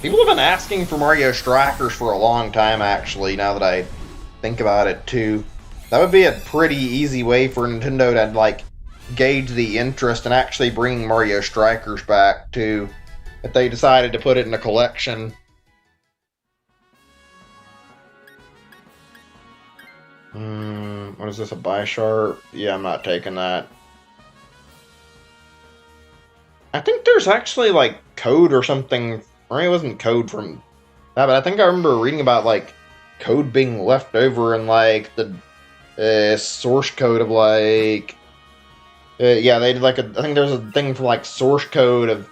People have been asking for Mario Strikers for a long time actually, now that I think about it too. That would be a pretty easy way for Nintendo to gauge the interest in actually bringing Mario Strikers back too, if they decided to put it in a collection. What is this, a Bisharp? Yeah, I'm not taking that. I think there's actually code or something, or it wasn't code from that, but I think I remember reading about code being left over in the source code of yeah, they did I think there's a thing for source code of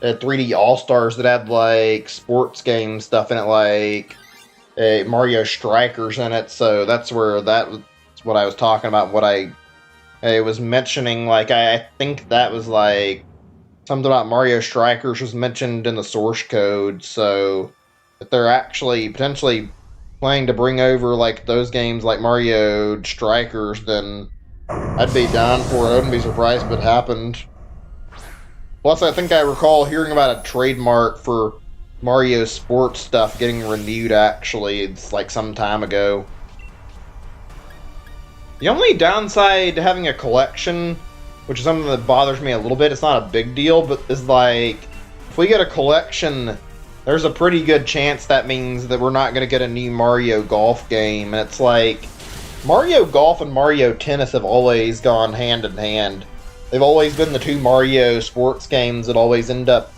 3D All-Stars that had sports game stuff in it, Mario Strikers in it. So that's that's what I was talking about. What I was mentioning, I think that was something about Mario Strikers was mentioned in the source code. So if they're actually potentially planning to bring over those games Mario Strikers, then I'd be down for it. I wouldn't be surprised if it happened. Plus, I think I recall hearing about a trademark for Mario sports stuff getting renewed actually. It's some time ago. The only downside to having a collection, which is something that bothers me a little bit, it's not a big deal, but is like, if we get a collection, there's a pretty good chance that means that we're not going to get a new Mario Golf game. And it's like, Mario Golf and Mario Tennis have always gone hand in hand. They've always been the two Mario sports games that always end up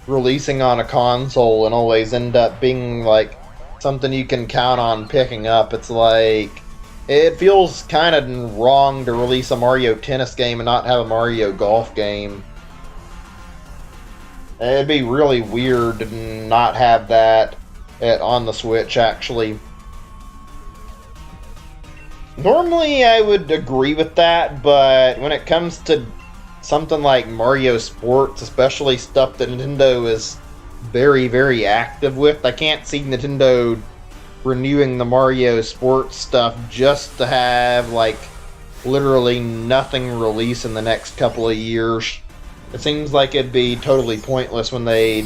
releasing on a console and always end up being like something you can count on picking up. It's like, it feels kind of wrong to release a Mario Tennis game and not have a Mario Golf game. It'd be really weird to not have that on the Switch, actually. Normally, I would agree with that, but when it comes to something like Mario Sports, especially stuff that Nintendo is very, very active with, I can't see Nintendo renewing the Mario Sports stuff just to have, like, literally nothing release in the next couple of years. It seems like it'd be totally pointless when they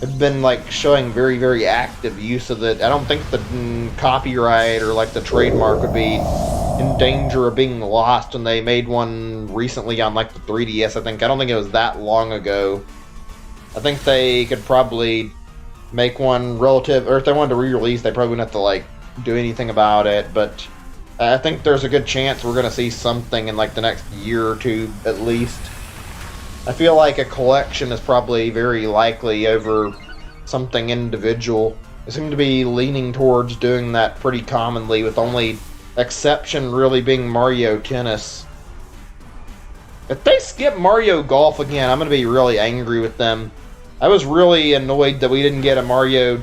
have been, like, showing very, very active use of it. I don't think the copyright or, like, the trademark would be in danger of being lost when they made one recently on, like, the 3DS, I think. I don't think it was that long ago. I think they could probably make one relative, or if they wanted to re-release, they probably wouldn't have to, like, do anything about it, but I think there's a good chance we're going to see something in, like, the next year or two, at least. I feel like a collection is probably very likely over something individual. They seem to be leaning towards doing that pretty commonly, with only exception really being Mario Tennis. If they skip Mario Golf again, I'm going to be really angry with them. I was really annoyed that we didn't get a Mario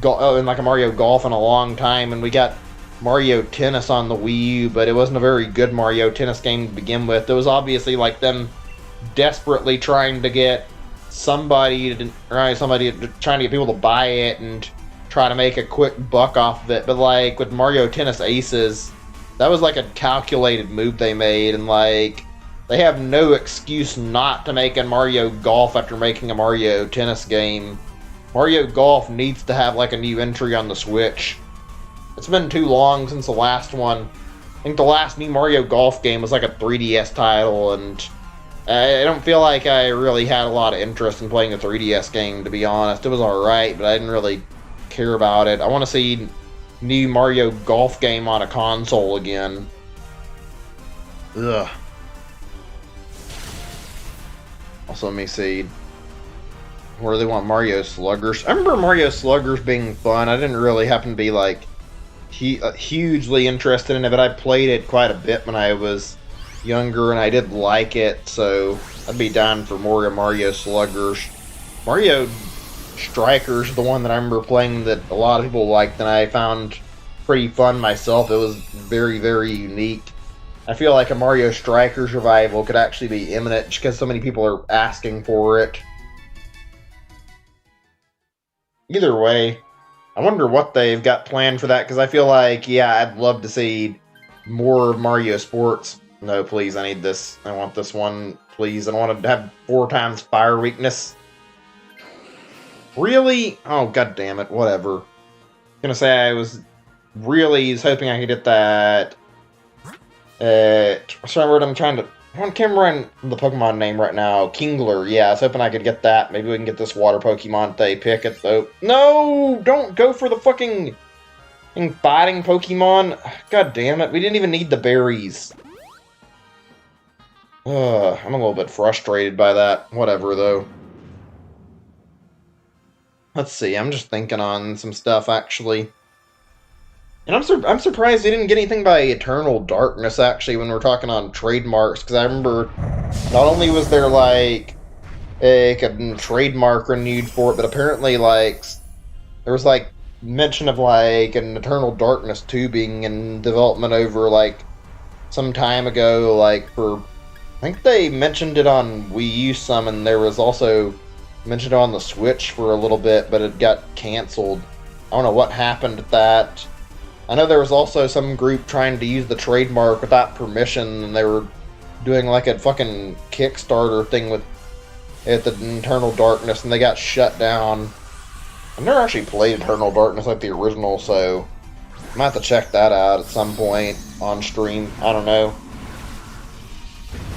Golf in a long time, and we got Mario Tennis on the Wii U, but it wasn't a very good Mario Tennis game to begin with. It was obviously like them desperately trying to get somebody trying to get people to buy it and try to make a quick buck off of it. But like with Mario Tennis Aces, that was like a calculated move they made, and like they have no excuse not to make a Mario Golf after making a Mario Tennis game. Mario Golf needs to have like a new entry on the Switch. It's been too long since the last one. I think the last new Mario Golf game was like a 3DS title, and I don't feel like I really had a lot of interest in playing the 3DS game, to be honest. It was alright, but I didn't really care about it. I want to see new Mario Golf game on a console again. Ugh. Also, let me see where they want Mario Sluggers. I remember Mario Sluggers being fun. I didn't really happen to be like hugely interested in it, but I played it quite a bit when I was younger, and I did like it, so I'd be down for more Mario Sluggers. Mario Strikers, the one that I remember playing that a lot of people liked, and I found pretty fun myself. It was very, very unique. I feel like a Mario Strikers revival could actually be imminent just because so many people are asking for it. Either way, I wonder what they've got planned for that, because I feel like, yeah, I'd love to see more Mario Sports. No, please, I need this. I want this one, please. I don't want to have 4 times fire weakness. Really? Oh, god damn it, whatever. I'm gonna say I was hoping I could get that. Sorry, what I'm trying to. I can't remember the Pokemon name right now. Kingler, yeah, I was hoping I could get that. Maybe we can get this water Pokemon they pick it, though. No! Don't go for the fucking fighting Pokemon. God damn it, we didn't even need the berries. I'm a little bit frustrated by that. Whatever, though. Let's see, I'm just thinking on some stuff, actually. And I'm surprised they didn't get anything by Eternal Darkness, actually, when we're talking on trademarks, because I remember not only was there, like, a trademark renewed for it, but apparently, like, there was, like, mention of, like, an Eternal Darkness 2 being in development over, like, some time ago, like, for... I think they mentioned it on Wii U some, and there was also mentioned on the Switch for a little bit, but it got canceled. I don't know what happened to that. I know there was also some group trying to use the trademark without permission, and they were doing like a fucking Kickstarter thing with the Eternal Darkness, and they got shut down. I've never actually played Eternal Darkness like the original, so might have to check that out at some point on stream. I don't know.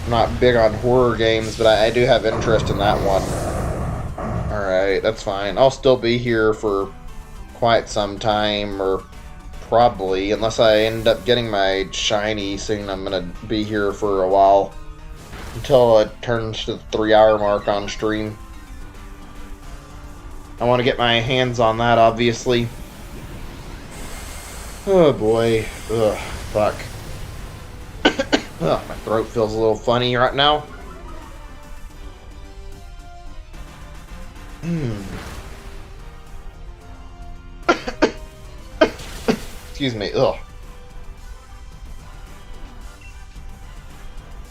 I'm not big on horror games, but I do have interest in that one. Alright, that's fine. I'll still be here for quite some time, or probably, unless I end up getting my shiny soon, I'm gonna be here for a while. Until it turns to the 3-hour mark on stream. I want to get my hands on that, obviously. Oh boy. Ugh, fuck. Ugh, my throat feels a little funny right now. Excuse me. Ugh.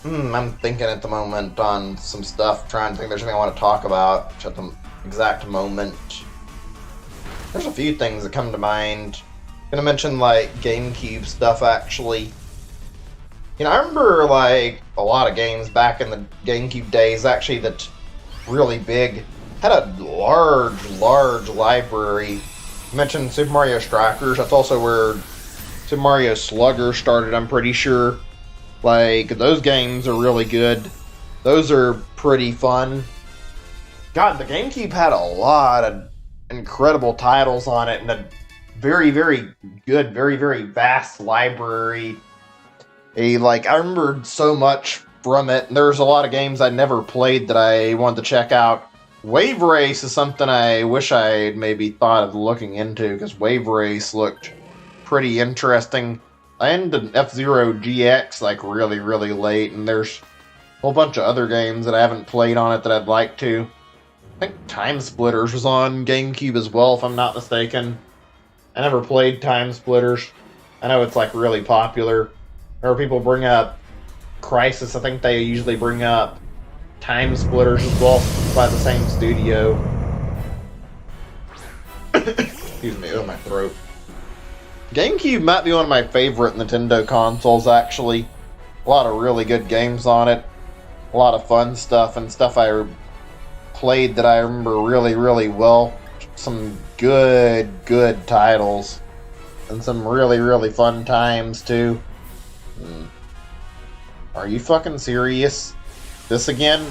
I'm thinking at the moment on some stuff, trying to think if there's anything I want to talk about at the exact moment. There's a few things that come to mind. I'm gonna mention, like, GameCube stuff, actually. You know, I remember, like, a lot of games back in the GameCube days, actually, that really big. Had a large library. I mentioned Super Mario Strikers. That's also where Super Mario Slugger started, I'm pretty sure. Like, those games are really good. Those are pretty fun. God, the GameCube had a lot of incredible titles on it, and a very, very good, very, very vast library. I remember so much from it, and there's a lot of games I never played that I wanted to check out. Wave Race is something I wish I maybe thought of looking into, because Wave Race looked pretty interesting. I ended F-Zero GX like really, really late, and there's a whole bunch of other games that I haven't played on it that I'd like to. I think Time Splitters was on GameCube as well, if I'm not mistaken. I never played Time Splitters. I know it's like really popular. Or people bring up Crisis, I think they usually bring up Time Splitters as well, by the same studio. Excuse me, oh my throat. GameCube might be one of my favorite Nintendo consoles, actually. A lot of really good games on it. A lot of fun stuff, and stuff I played that I remember really, really well. Some good titles. And some really, really fun times, too. Are you fucking serious? This again?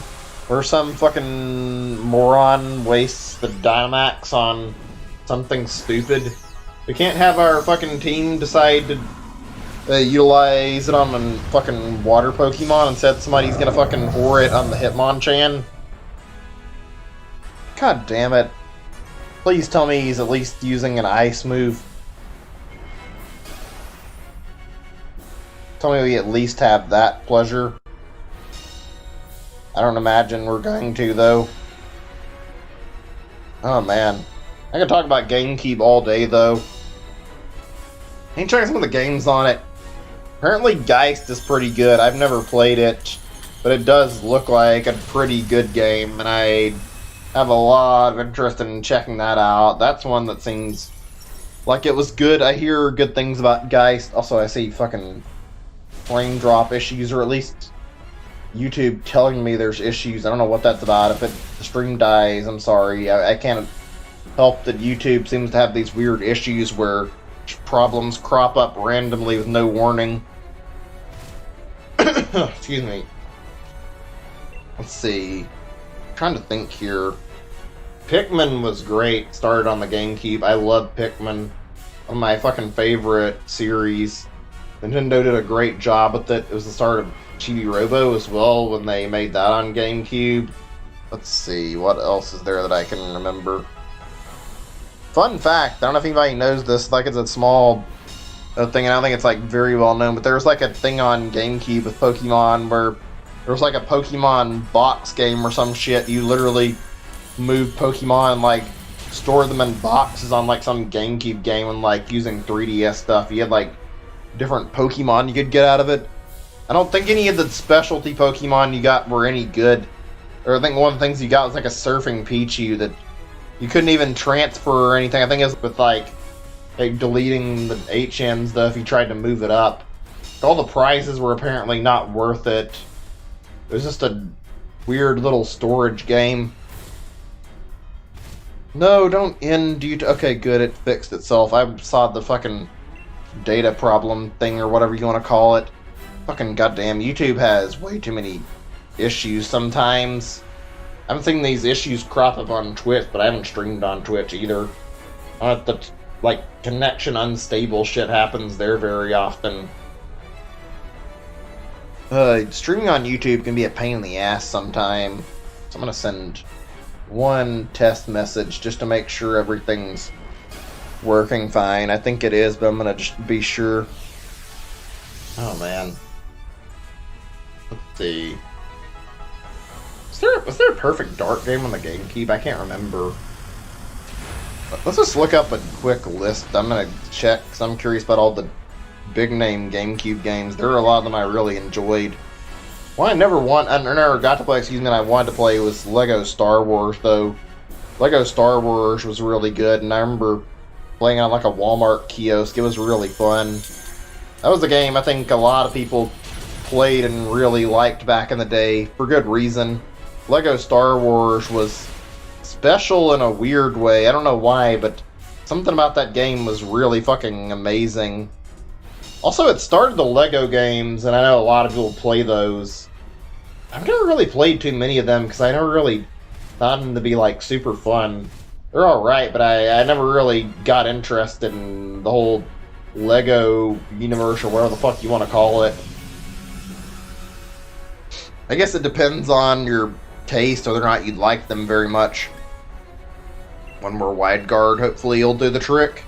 Where some fucking moron wastes the Dynamax on something stupid? We can't have our fucking team decide to utilize it on a fucking water Pokemon and said somebody's gonna fucking whore it on the Hitmonchan. God damn it. Please tell me he's at least using an ice move. Tell me we at least have that pleasure. I don't imagine we're going to, though. Oh man. I could talk about GameCube all day, though. I need to check some of the games on it. Apparently Geist is pretty good. I've never played it, but it does look like a pretty good game, and I have a lot of interest in checking that out. That's one that seems like it was good. I hear good things about Geist. Also, I see fucking frame drop issues, or at least YouTube telling me there's issues. I don't know what that's about. If the stream dies, I'm sorry. I can't help that YouTube seems to have these weird issues where problems crop up randomly with no warning. Excuse me. Let's see. I'm trying to think here. Pikmin was great. Started on the GameCube. I love Pikmin. One of my fucking favorite series. Nintendo did a great job with it. It was the start of Chibi Robo as well when they made that on GameCube. Let's see. What else is there that I can remember? Fun fact, I don't know if anybody knows this, like it's a small thing, and I don't think it's like very well known, but there was like a thing on GameCube with Pokemon where there was like a Pokemon box game or some shit. You literally moved Pokemon and like store them in boxes on like some GameCube game and like using 3DS stuff. You had like different Pokemon you could get out of it. I don't think any of the specialty Pokemon you got were any good. Or I think one of the things you got was like a surfing Pichu that you couldn't even transfer or anything. I think it was with like deleting the HM stuff, you tried to move it up. All the prizes were apparently not worth it. It was just a weird little storage game. No, don't end. Okay, good. It fixed itself. I saw the fucking data problem thing or whatever you want to call it. Fucking goddamn, YouTube has way too many issues sometimes. I haven't seen these issues crop up on Twitch, but I haven't streamed on Twitch either. The like connection unstable shit happens there very often. Streaming on YouTube can be a pain in the ass sometimes. So I'm gonna send one test message just to make sure everything's working fine. I think it is, but I'm gonna just be sure. Oh man. Let's see. Was there a perfect dart game on the GameCube? I can't remember. Let's just look up a quick list. I'm gonna check because I'm curious about all the big name GameCube games. There are a lot of them I really enjoyed. One I never got to play, and I wanted to play was Lego Star Wars though. Lego Star Wars was really good, and I remember playing on like a Walmart kiosk. It was really fun. That was a game I think a lot of people played and really liked back in the day for good reason. Lego Star Wars was special in a weird way. I don't know why, but something about that game was really fucking amazing. Also, it started the Lego games, and I know a lot of people play those. I've never really played too many of them because I never really thought them to be like super fun. They're alright, but I never really got interested in the whole Lego universe or whatever the fuck you want to call it. I guess it depends on your taste, whether or not you'd like them very much. One more wide guard, hopefully you'll do the trick.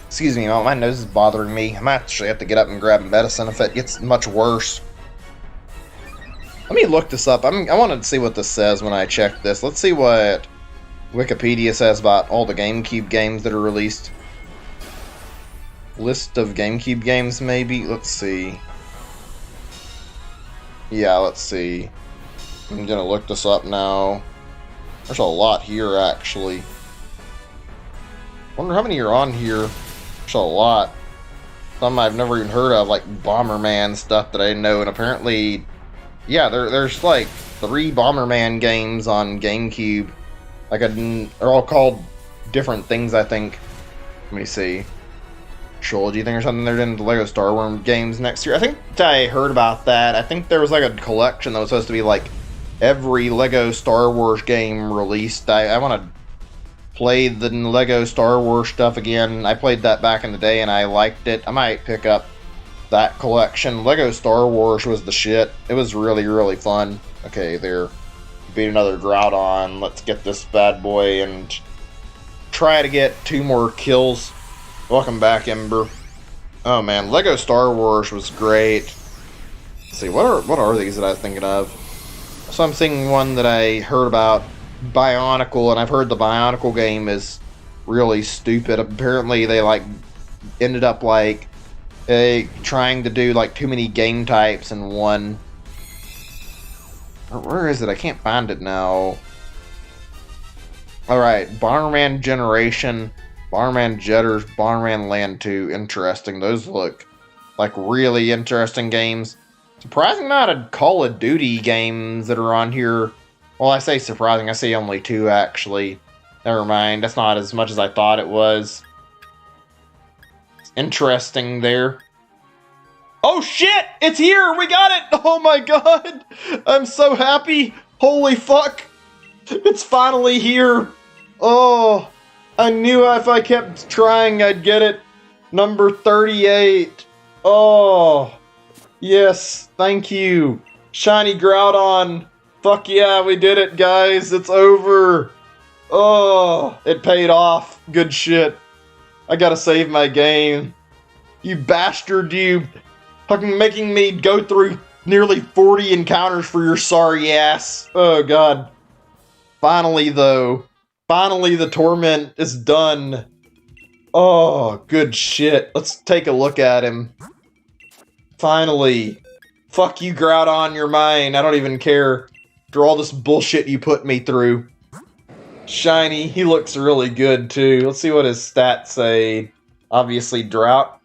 Excuse me, my nose is bothering me. I might actually have to get up and grab medicine if it gets much worse. Let me look this up. I wanted to see what this says when I check this. Let's see what Wikipedia says about all the GameCube games that are released. List of GameCube games, maybe? Let's see. Yeah, let's see. I'm gonna look this up now. There's a lot here, actually. Wonder how many are on here. There's a lot. Some I've never even heard of, like Bomberman stuff that I know, and apparently, yeah, there's like 3 Bomberman games on GameCube. Like, they're all called different things, I think. Let me see. Trilogy thing or something. They're in the Lego Star Wars games next year. I think I heard about that. I think there was like a collection that was supposed to be like every Lego Star Wars game released. I want to play the Lego Star Wars stuff again. I played that back in the day and I liked it. I might pick up that collection. Lego Star Wars was the shit. It was really, really fun. Okay, there. Beat another Groudon. Let's get this bad boy and try to get 2 more kills. Welcome back, Ember. Oh man, Lego Star Wars was great. Let's see, what are these that I was thinking of? So I'm seeing one that I heard about, Bionicle, and I've heard the Bionicle game is really stupid. Apparently they like ended up like trying to do like too many game types in one. Where is it? I can't find it now. Alright, Bomberman Generation, Bomberman Jetters, Bomberman Land 2. Interesting. Those look like really interesting games. Surprising amount of Call of Duty games that are on here. Well, I say surprising. I say only 2, actually. Never mind. That's not as much as I thought it was. It's interesting there. Oh shit! It's here! We got it! Oh my god! I'm so happy! Holy fuck! It's finally here! Oh! I knew if I kept trying I'd get it. Number 38. Oh! Yes, thank you. Shiny Groudon. Fuck yeah, we did it, guys. It's over. Oh, it paid off. Good shit. I gotta save my game. You bastard, you. Fucking making me go through nearly 40 encounters for your sorry ass. Oh, God. Finally, though. Finally, the torment is done. Oh, good shit. Let's take a look at him. Finally. Fuck you, Groudon, you're mine. I don't even care. After all this bullshit you put me through. Shiny, he looks really good, too. Let's see what his stats say. Obviously, Drought.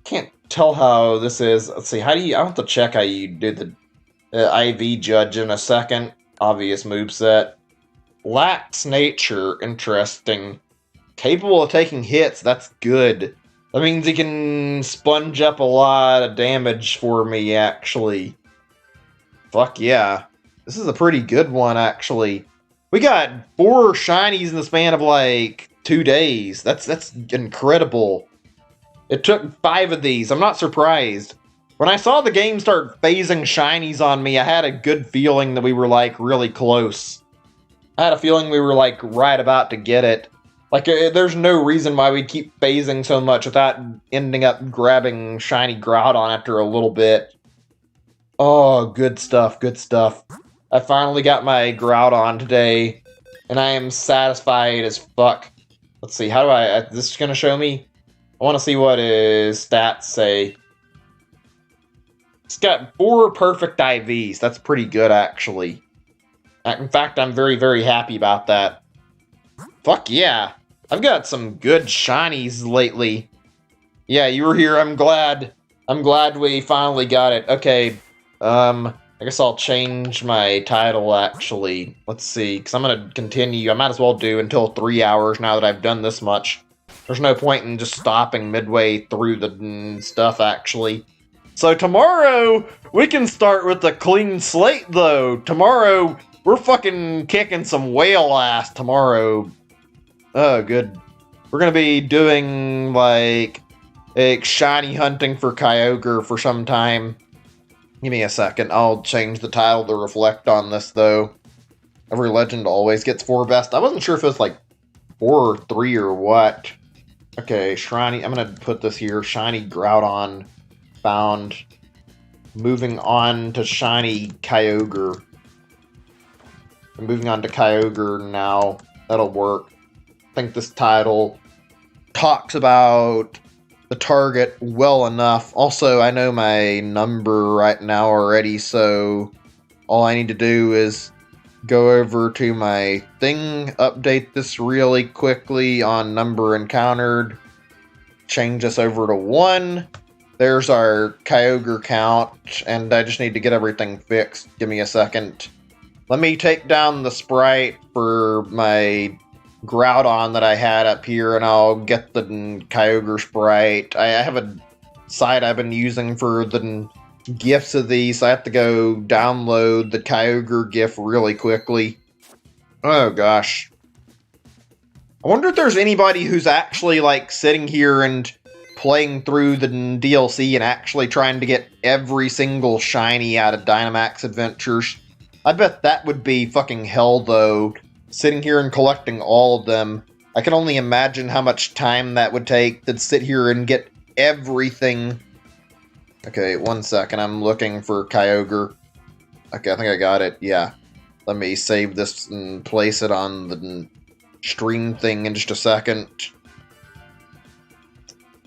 Can't tell how this is. Let's see, how do you... I have to check how you do the IV judge in a second. Obvious moveset. Lacks nature. Interesting. Capable of taking hits. That's good. That means he can sponge up a lot of damage for me, actually. Fuck yeah. This is a pretty good one, actually. We got 4 shinies in the span of, like, 2 days. That's incredible. It took 5 of these. I'm not surprised. When I saw the game start phasing shinies on me, I had a good feeling that we were, like, really close. I had a feeling we were, like, right about to get it. Like, there's no reason why we'd keep phasing so much without ending up grabbing shiny Groudon after a little bit. Oh, good stuff, good stuff. I finally got my Groudon today, and I am satisfied as fuck. Let's see, how do is this gonna show me? I want to see what his stats say. It's got 4 perfect IVs. That's pretty good, actually. In fact, I'm very, very happy about that. Fuck yeah. I've got some good shinies lately. Yeah, you were here. I'm glad. I'm glad we finally got it. Okay, I guess I'll change my title, actually. Let's see, because I'm going to continue. I might as well do until 3 hours now that I've done this much. There's no point in just stopping midway through the stuff, actually. So tomorrow, we can start with a clean slate, though. Tomorrow, we're fucking kicking some whale ass tomorrow. Oh, good. We're gonna be doing, like, shiny hunting for Kyogre for some time. Give me a second. I'll change the title to reflect on this, though. Every legend always gets 4 best. I wasn't sure if it was, like, 4 or 3 or what. Okay, shiny. I'm gonna put this here. Shiny Groudon found. Moving on to shiny Kyogre. I'm moving on to Kyogre now. That'll work. I think this title talks about the target well enough. Also, I know my number right now already, so all I need to do is go over to my thing, update this really quickly on number encountered, change this over to 1. There's our Kyogre count, and I just need to get everything fixed. Give me a second. Let me take down the sprite for my Groudon that I had up here, and I'll get the Kyogre sprite. I have a site I've been using for the GIFs of these, so I have to go download the Kyogre GIF really quickly. Oh gosh. I wonder if there's anybody who's actually, like, sitting here and playing through the DLC and actually trying to get every single shiny out of Dynamax Adventures. I bet that would be fucking hell, though. Sitting here and collecting all of them. I can only imagine how much time that would take to sit here and get everything. Okay, 1 second. I'm looking for Kyogre. Okay, I think I got it. Yeah. Let me save this and place it on the stream thing in just a second.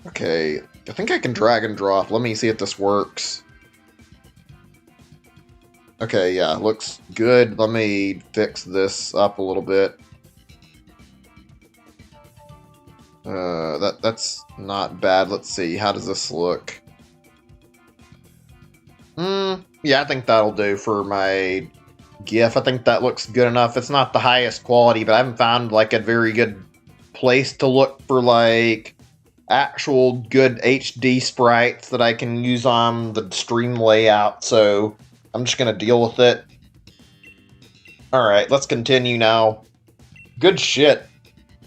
Okay, I think I can drag and drop. Let me see if this works. Okay, yeah, looks good. Let me fix this up a little bit. That's not bad. Let's see. How does this look? Yeah, I think that'll do for my GIF. I think that looks good enough. It's not the highest quality, but I haven't found, like, a very good place to look for, like, actual good HD sprites that I can use on the stream layout, so I'm just gonna deal with it. Alright, let's continue now. Good shit.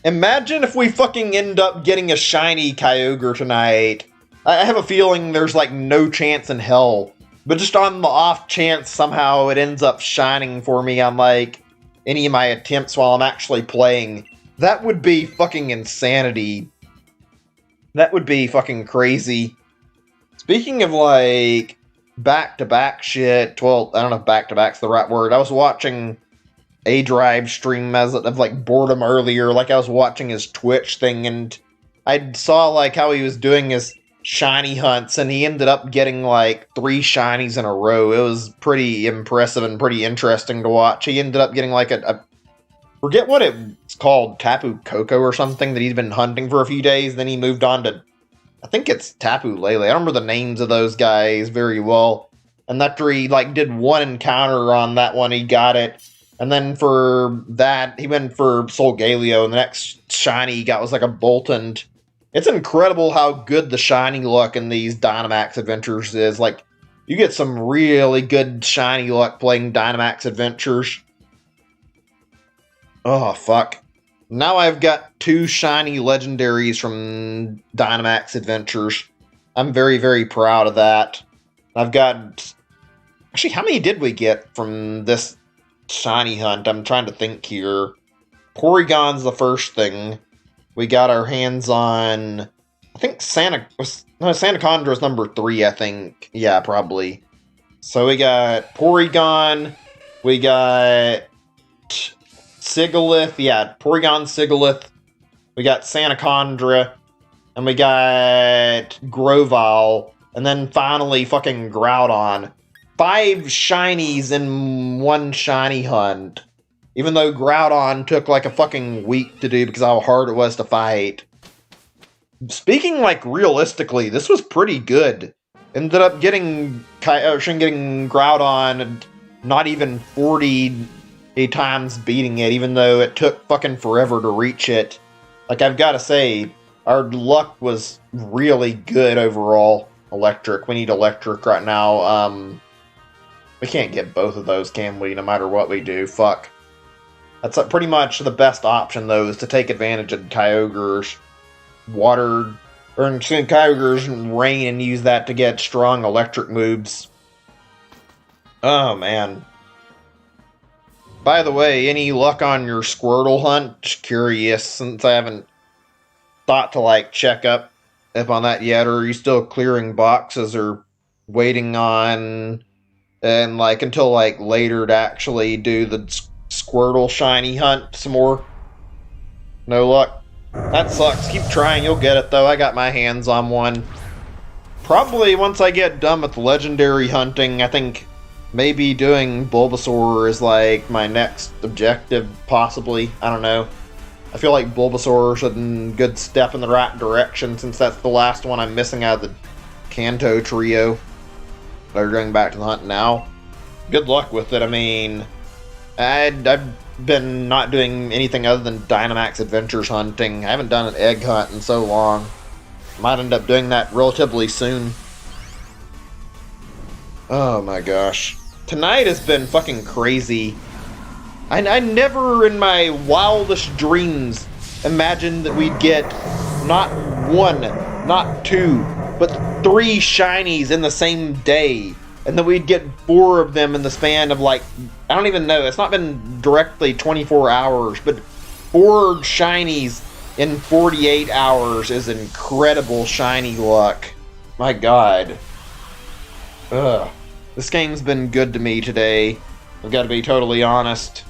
Imagine if we fucking end up getting a shiny Kyogre tonight. I have a feeling there's, like, no chance in hell. But just on the off chance somehow it ends up shining for me on, like, any of my attempts while I'm actually playing, that would be fucking insanity. That would be fucking crazy. Speaking of, like, back-to-back shit, well, I don't know if back-to-back's the right word. I was watching A-Drive stream as of, like, boredom earlier, like I was watching his Twitch thing, and I saw, like, how he was doing his shiny hunts, and he ended up getting, like, 3 shinies in a row. It was pretty impressive and pretty interesting to watch. He ended up getting, like, a forget what it's called, Tapu Koko or something, that he'd been hunting for a few days, then he moved on to, I think it's Tapu Lele. I don't remember the names of those guys very well. And after he, like, did 1 encounter on that one, he got it. And then for that, he went for Solgaleo, and the next shiny he got was, like, a Boltund. It's incredible how good the shiny luck in these Dynamax Adventures is. Like, you get some really good shiny luck playing Dynamax Adventures. Oh, fuck. Now I've got 2 shiny legendaries from Dynamax Adventures. I'm very, very proud of that. I've got... Actually, how many did we get from this shiny hunt? I'm trying to think here. Porygon's the first thing. We got our hands on... I think Sandacondra's number 3, I think. Yeah, probably. So we got Porygon. We got... Sigilyph, yeah, Porygon, Sigilyph. We got Sanacondra, and we got Grovyle, and then finally fucking Groudon. 5 shinies in 1 shiny hunt. Even though Groudon took like a fucking week to do because of how hard it was to fight. Speaking like realistically, this was pretty good. Ended up getting Groudon and not even 40 times beating it, even though it took fucking forever to reach it. Like, I've got to say, our luck was really good overall. Electric. We need electric right now. We can't get both of those, can we? No matter what we do. Fuck. That's pretty much the best option, though, is to take advantage of Kyogre's water, or Kyogre's rain, and use that to get strong electric moves. Oh, man. By the way, any luck on your Squirtle hunt? Just curious, since I haven't thought to, like, check up on that yet. Or are you still clearing boxes or waiting on, and, like, until, like, later to actually do the Squirtle shiny hunt some more? No luck? That sucks. Keep trying, you'll get it, though. I got my hands on one. Probably once I get done with legendary hunting, I think... maybe doing Bulbasaur is, like, my next objective, possibly. I don't know. I feel like Bulbasaur's a good step in the right direction, since that's the last one I'm missing out of the Kanto trio. They're going back to the hunt now. Good luck with it. I mean, I've been not doing anything other than Dynamax Adventures hunting. I haven't done an egg hunt in so long. Might end up doing that relatively soon. Oh my gosh. Tonight has been fucking crazy. I never in my wildest dreams imagined that we'd get not 1, not 2, but 3 shinies in the same day. And then we'd get 4 of them in the span of, like, I don't even know. It's not been directly 24 hours, but 4 shinies in 48 hours is incredible shiny luck. My god. Ugh. This game's been good to me today. I've got to be totally honest.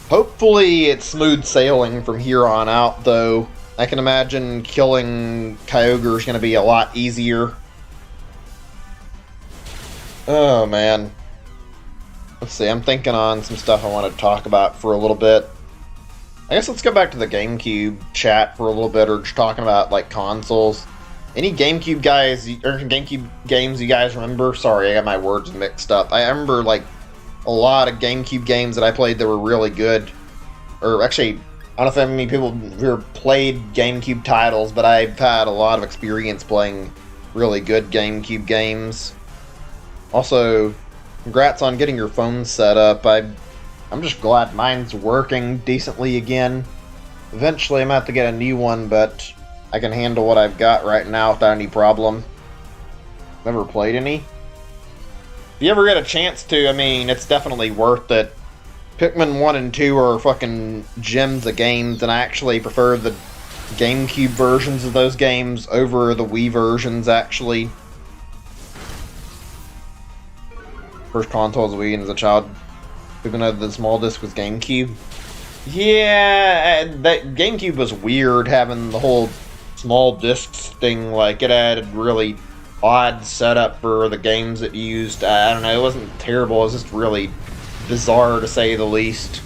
Hopefully it's smooth sailing from here on out, though. I can imagine killing Kyogre is going to be a lot easier. Oh, man. Let's see, I'm thinking on some stuff I want to talk about for a little bit. I guess let's go back to the GameCube chat for a little bit, or just talking about, like, consoles. Any GameCube guys, or GameCube games you guys remember? Sorry, I got my words mixed up. I remember, like, a lot of GameCube games that I played that were really good. Or, actually, I don't know if many people who played GameCube titles, but I've had a lot of experience playing really good GameCube games. Also, congrats on getting your phone set up. I'm just glad mine's working decently again. Eventually, I'm going to have to get a new one, but I can handle what I've got right now without any problem. Never played any. If you ever get a chance to, I mean, it's definitely worth it. Pikmin 1 and 2 are fucking gems of games, and I actually prefer the GameCube versions of those games over the Wii versions, actually. First console was Wii, and as a child, even though the small disc was GameCube. Yeah, that GameCube was weird, having the whole small discs thing. Like, it had really odd setup for the games it used. I don't know, it wasn't terrible, it was just really bizarre to say the least.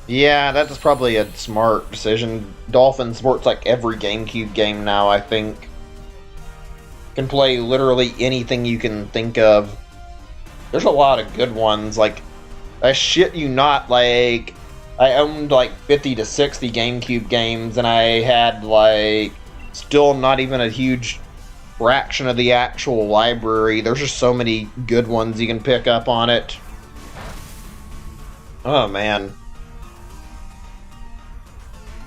Yeah, that's probably a smart decision. Dolphin supports like every GameCube game now, I think. Can play literally anything you can think of. There's a lot of good ones, like, I shit you not, like, I owned like 50 to 60 GameCube games, and I had like still not even a huge fraction of the actual library. There's just so many good ones you can pick up on it. Oh man.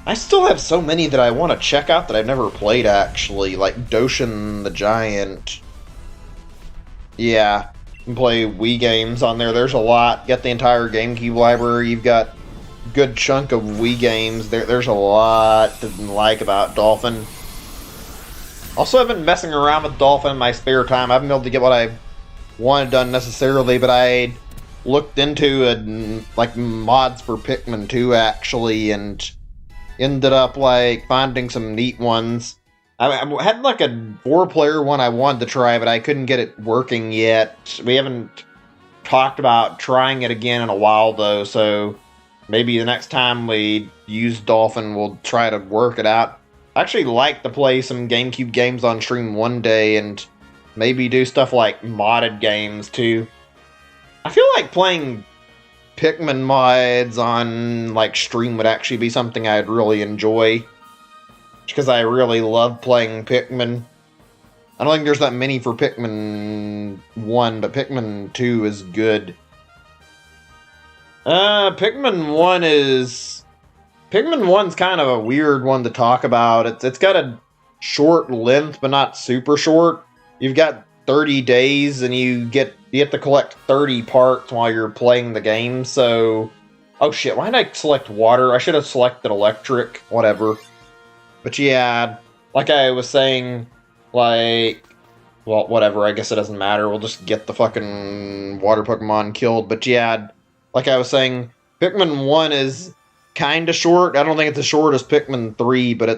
I still have so many that I want to check out that I've never played actually, like Doshin the Giant. Yeah, you can play Wii games on there. There's a lot. You got the entire GameCube library. You've got a good chunk of Wii games. There's a lot to like about Dolphin. Also, I've been messing around with Dolphin in my spare time. I haven't been able to get what I wanted done necessarily, but I looked into like mods for Pikmin 2 actually, and ended up like finding some neat ones. I had like a 4-player one I wanted to try, but I couldn't get it working yet. We haven't talked about trying it again in a while though, so maybe the next time we use Dolphin, we'll try to work it out. I actually like to play some GameCube games on stream one day, and maybe do stuff like modded games too. I feel like playing Pikmin mods on like stream would actually be something I'd really enjoy, because I really love playing Pikmin. I don't think there's that many for Pikmin 1, but Pikmin 2 is good. Pikmin 1's kind of a weird one to talk about. It's got a short length, but not super short. You've got 30 days, and you have to collect 30 parts while you're playing the game. So, oh shit, why did I select water? I should have selected electric. Whatever. But yeah, like I was saying, like, well, whatever. I guess it doesn't matter. We'll just get the fucking water Pokemon killed. But yeah, like I was saying, Pikmin 1 is kind of short. I don't think it's as short as Pikmin 3, but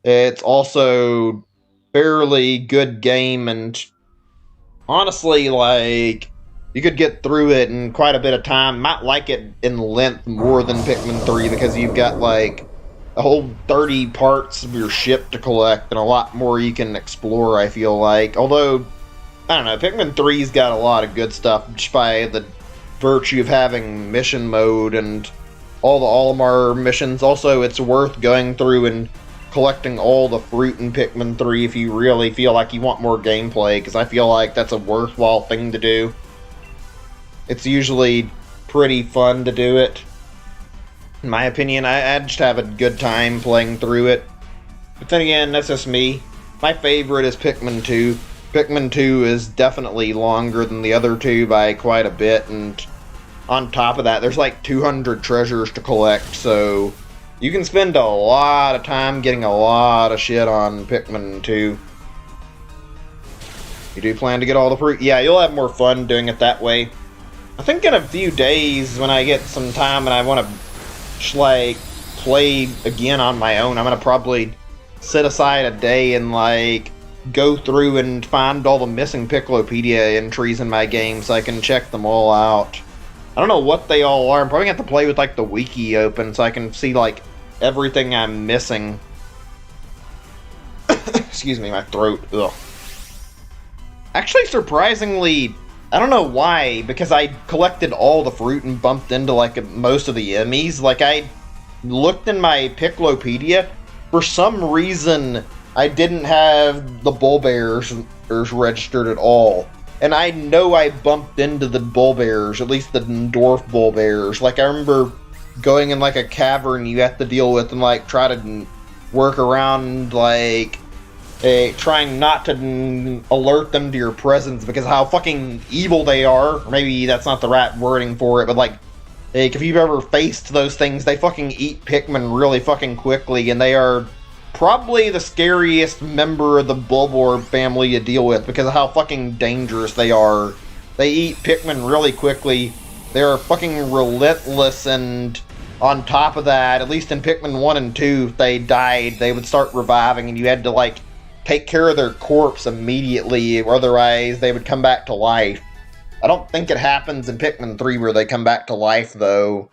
it's also fairly good game, and honestly, like, you could get through it in quite a bit of time. Might like it in length more than Pikmin 3, because you've got like a whole 30 parts of your ship to collect and a lot more you can explore, I feel like. Although, I don't know, Pikmin 3's got a lot of good stuff just by the virtue of having mission mode and all the Olimar missions. Also, it's worth going through and collecting all the fruit in Pikmin 3 if you really feel like you want more gameplay, because I feel like that's a worthwhile thing to do. It's usually pretty fun to do it. In my opinion, I just have a good time playing through it. But then again, that's just me. My favorite is Pikmin 2. Pikmin 2 is definitely longer than the other two by quite a bit, and on top of that, there's like 200 treasures to collect, so you can spend a lot of time getting a lot of shit on Pikmin 2. You do plan to get all the fruit? Yeah, you'll have more fun doing it that way. I think in a few days, when I get some time and I want to like play again on my own, I'm gonna probably set aside a day and like go through and find all the missing Piccolopedia entries in my game so I can check them all out. I don't know what they all are. I'm probably gonna have to play with like the wiki open so I can see like everything I'm missing. Excuse me, my throat. Ugh. Actually, surprisingly, I don't know why, because I collected all the fruit and bumped into like most of the Emmys. Like, I looked in my Piccolopedia. For some reason, I didn't have the Bulbears registered at all. And I know I bumped into the Bulbears, at least the dwarf Bulbears. Like, I remember going in like a cavern you have to deal with and like try to work around, like trying not to alert them to your presence because of how fucking evil they are. Or maybe that's not the right wording for it, but like if you've ever faced those things, they fucking eat Pikmin really fucking quickly, and they are probably the scariest member of the Bulbor family to deal with because of how fucking dangerous they are. They eat Pikmin really quickly. They're fucking relentless, and on top of that, at least in Pikmin 1 and 2, if they died, they would start reviving, and you had to, like, take care of their corpse immediately, or otherwise they would come back to life. I don't think it happens in Pikmin 3 where they come back to life, though.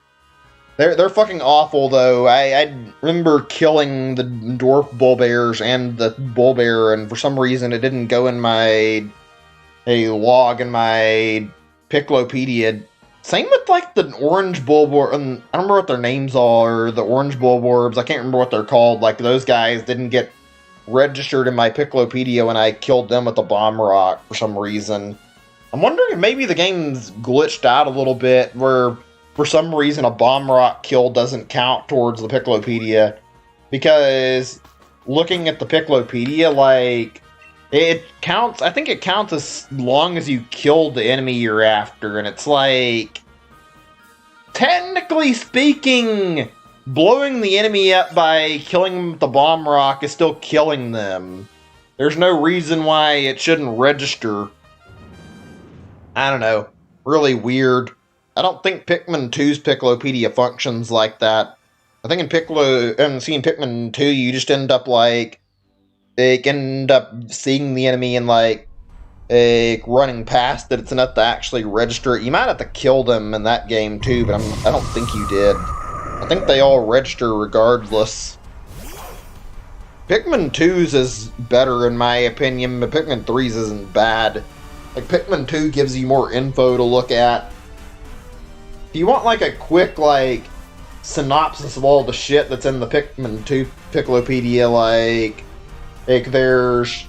They're fucking awful, though. I remember killing the dwarf Bulbears and the Bulbear, and for some reason it didn't go in my log in my Piccolopedia. Same with like the orange bulborb, and I don't remember what their names are. The orange bulborbs, I can't remember what they're called. Like those guys didn't get registered in my Piccolopedia when I killed them with a bomb rock for some reason. I'm wondering if maybe the game's glitched out a little bit, where for some reason a bomb rock kill doesn't count towards the Piccolopedia. Because looking at the Piccolopedia, like, it counts, I think it counts as long as you killed the enemy you're after, and it's like, technically speaking, blowing the enemy up by killing them with the bomb rock is still killing them. There's no reason why it shouldn't register. I don't know. Really weird. I don't think Pikmin 2's Piccolopedia functions like that. I think in Pikmin 2, you just end up like, end up seeing the enemy and like running past it. It's enough to actually register it. You might have to kill them in that game too, but I don't think you did. I think they all register regardless. Pikmin 2's is better in my opinion, but Pikmin 3's isn't bad. Like, Pikmin 2 gives you more info to look at. If you want, like, a quick, like, synopsis of all the shit that's in the Pikmin 2 Piccolopedia, like there's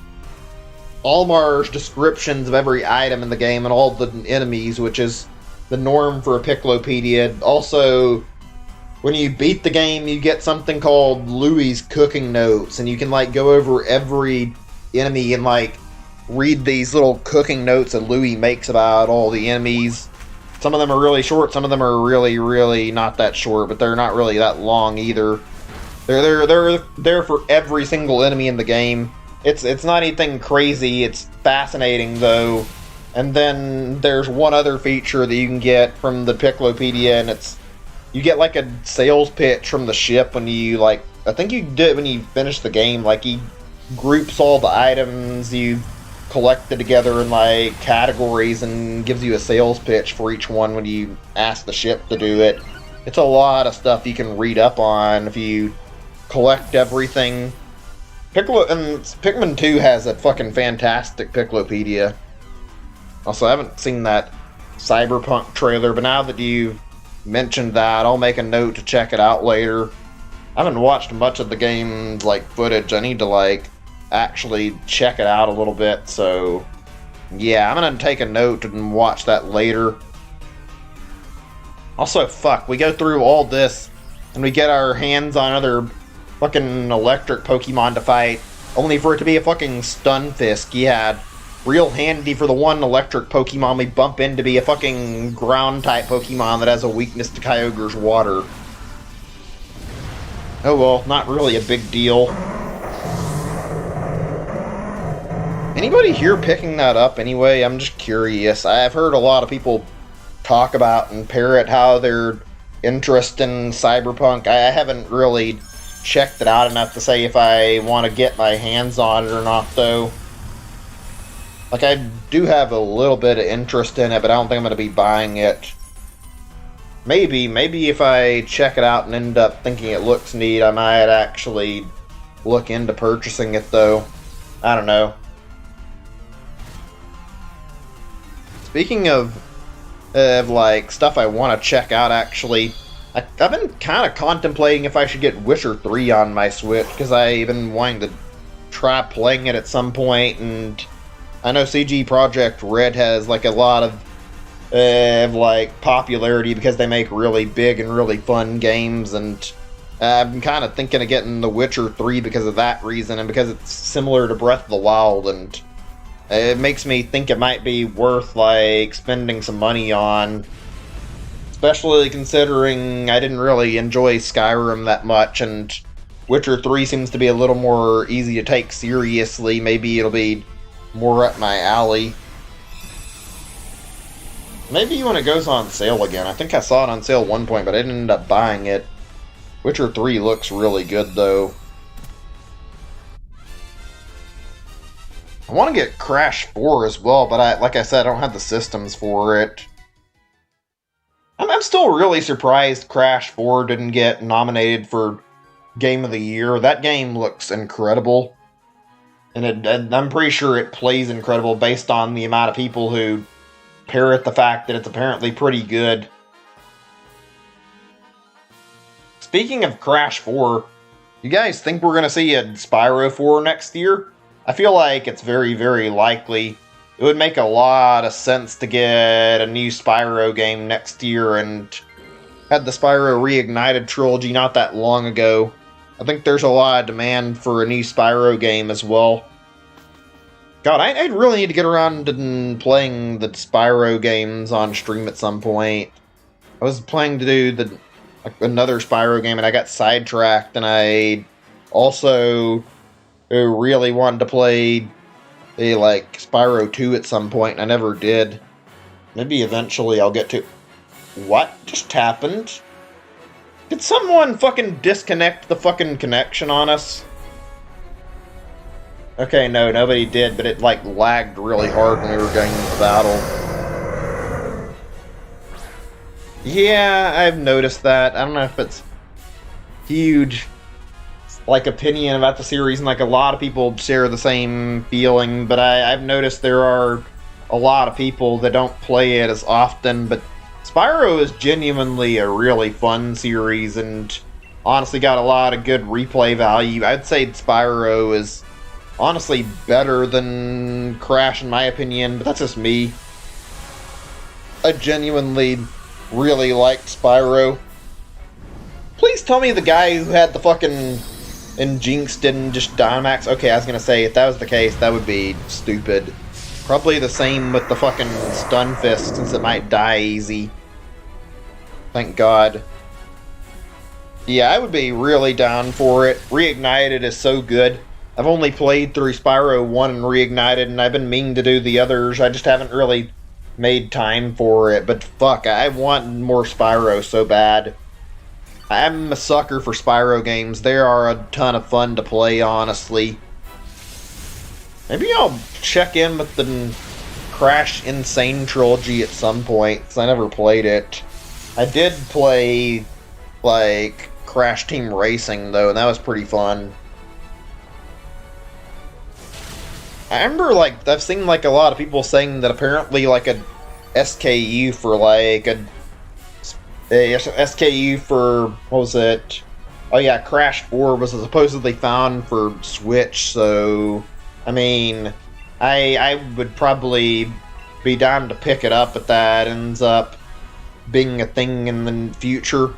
Almar's descriptions of every item in the game and all the enemies, which is the norm for a Piccolopedia. Also, when you beat the game, you get something called Louie's cooking notes, and you can, like, go over every enemy and, like, read these little cooking notes that Louie makes about all the enemies. Some of them are really short, some of them are really, really not that short, but they're not really that long either. They're there for every single enemy in the game. It's not anything crazy, it's fascinating though. And then there's one other feature that you can get from the Piccolopedia, and it's, you get like a sales pitch from the ship when you, like, I think you do it when you finish the game, like he groups all the items you've collected together in like categories and gives you a sales pitch for each one when you ask the ship to do it. It's a lot of stuff you can read up on if you collect everything. Pikmin 2 has a fucking fantastic Piccolopedia. Also, I haven't seen that Cyberpunk trailer, but now that you mentioned that, I'll make a note to check it out later. I haven't watched much of the game's like footage. I need to like actually check it out a little bit, so yeah, I'm gonna take a note and watch that later. Also, fuck, we go through all this and we get our hands on other fucking electric Pokemon to fight, only for it to be a fucking Stunfisk. Yeah, real handy for the one electric Pokemon we bump into be a fucking ground type Pokemon that has a weakness to Kyogre's water. Oh well, not really a big deal. Anybody here picking that up anyway? I'm just curious. I've heard a lot of people talk about and parrot how their interest in Cyberpunk. I haven't really checked it out enough to say if I want to get my hands on it or not, though. Like, I do have a little bit of interest in it, but I don't think I'm going to be buying it. Maybe if I check it out and end up thinking it looks neat, I might actually look into purchasing it, though. I don't know. Speaking of like, stuff I want to check out, actually, I've been kind of contemplating if I should get Witcher 3 on my Switch, because I've been wanting to try playing it at some point, and I know CG Project Red has, like, a lot of like, popularity because they make really big and really fun games, and I'm kind of thinking of getting The Witcher 3 because of that reason, and because it's similar to Breath of the Wild, and it makes me think it might be worth, like, spending some money on. Especially considering I didn't really enjoy Skyrim that much, and Witcher 3 seems to be a little more easy to take seriously. Maybe it'll be more up my alley. Maybe when it goes on sale again. I think I saw it on sale at one point, but I didn't end up buying it. Witcher 3 looks really good, though. I want to get Crash 4 as well, but like I said, I don't have the systems for it. I'm still really surprised Crash 4 didn't get nominated for Game of the Year. That game looks incredible. And I'm pretty sure it plays incredible based on the amount of people who parrot the fact that it's apparently pretty good. Speaking of Crash 4, you guys think we're going to see a Spyro 4 next year? I feel like it's very, very likely. It would make a lot of sense to get a new Spyro game next year, and had the Spyro Reignited trilogy not that long ago. I think there's a lot of demand for a new Spyro game as well. God, I really need to get around to playing the Spyro games on stream at some point. I was planning to do another Spyro game, and I got sidetracked, and I also really wanted to play Spyro 2 at some point, and I never did. Maybe eventually I'll get to... What just happened? Did someone fucking disconnect the fucking connection on us? Okay, no, nobody did, but it lagged really hard when we were going into battle. Yeah, I've noticed that. I don't know if it's huge opinion about the series, and a lot of people share the same feeling, but I've noticed there are a lot of people that don't play it as often, but Spyro is genuinely a really fun series, and honestly got a lot of good replay value. I'd say Spyro is honestly better than Crash in my opinion, but that's just me. I genuinely really liked Spyro. Please tell me the guy who had the fucking and Jinx didn't just Dynamax. Okay, I was gonna say, if that was the case, that would be stupid. Probably the same with the fucking Stun Fist, since it might die easy. Thank God. Yeah, I would be really down for it. Reignited is so good. I've only played through Spyro 1 and Reignited, and I've been meaning to do the others. I just haven't really made time for it. But fuck, I want more Spyro so bad. I'm a sucker for Spyro games. They are a ton of fun to play, honestly. Maybe I'll check in with the Crash Insane trilogy at some point, because I never played it. I did play, Crash Team Racing, though, and that was pretty fun. I remember, I've seen, a lot of people saying that apparently, a SKU for, a SKU for, what was it? Oh yeah, Crash 4 was supposedly found for Switch, so, I mean, I would probably be down to pick it up if that ends up being a thing in the future.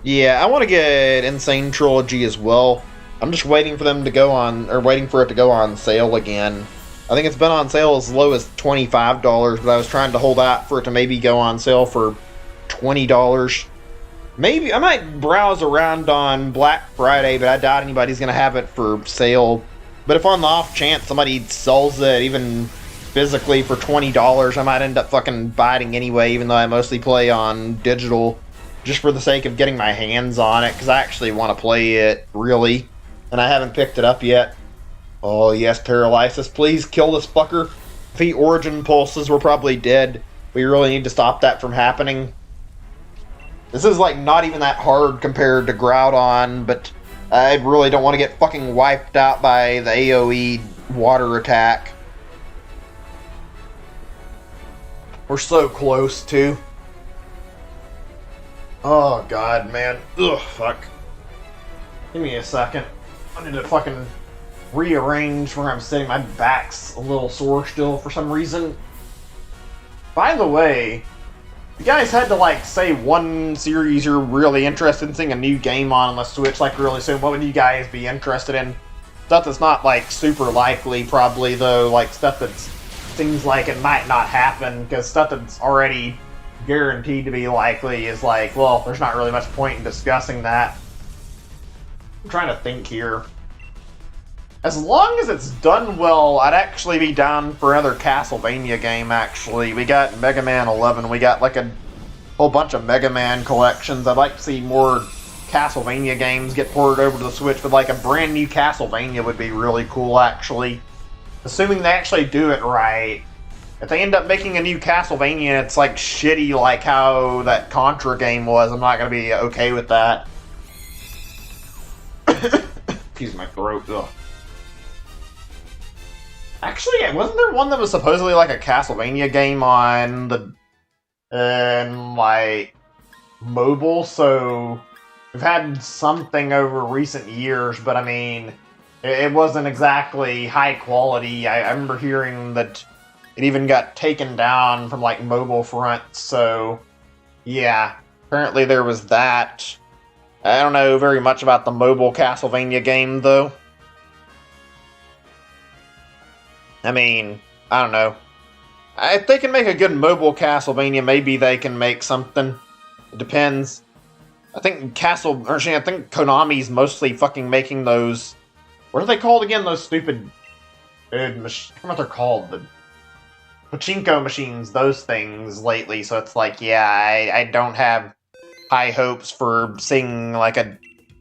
Yeah, I want to get Insane Trilogy as well. I'm just waiting for them to go on, or waiting for it to go on sale again. I think it's been on sale as low as $25, but I was trying to hold out for it to maybe go on sale for $20. Maybe I might browse around on Black Friday, but I doubt anybody's going to have it for sale. But if on the off chance somebody sells it, even physically for $20, I might end up fucking biting anyway, even though I mostly play on digital, just for the sake of getting my hands on it, because I actually want to play it, really, and I haven't picked it up yet. Oh yes, Paralysis, please kill this fucker. If he Origin Pulses, we're probably dead. We really need to stop that from happening. This is not even that hard compared to Groudon, but I really don't want to get fucking wiped out by the AoE water attack. We're so close, too. Oh, God, man. Ugh, fuck. Give me a second. I need to fucking rearrange where I'm sitting. My back's a little sore still for some reason. By the way, you guys had to, say one series you're really interested in seeing a new game on the Switch, really soon. What would you guys be interested in? Stuff that's not, super likely, probably, though. Stuff that seems like it might not happen, because stuff that's already guaranteed to be likely is well, there's not really much point in discussing that. I'm trying to think here. As long as it's done well, I'd actually be down for another Castlevania game, actually. We got Mega Man 11, we got a whole bunch of Mega Man collections. I'd like to see more Castlevania games get ported over to the Switch, but a brand new Castlevania would be really cool, actually. Assuming they actually do it right. If they end up making a new Castlevania and it's shitty like how that Contra game was, I'm not going to be okay with that. Excuse my throat, ugh. Actually, wasn't there one that was supposedly like a Castlevania game on the like mobile? So we've had something over recent years, but I mean, it wasn't exactly high quality. I remember hearing that it even got taken down from like mobile fronts. So yeah, apparently there was that. I don't know very much about the mobile Castlevania game though. I mean, I don't know. If they can make a good mobile Castlevania, maybe they can make something. It depends. I think I think Konami's mostly fucking making those. What are they called again? Those stupid. I don't know what they're called. The pachinko machines, those things lately. So it's like, yeah, I don't have high hopes for seeing like a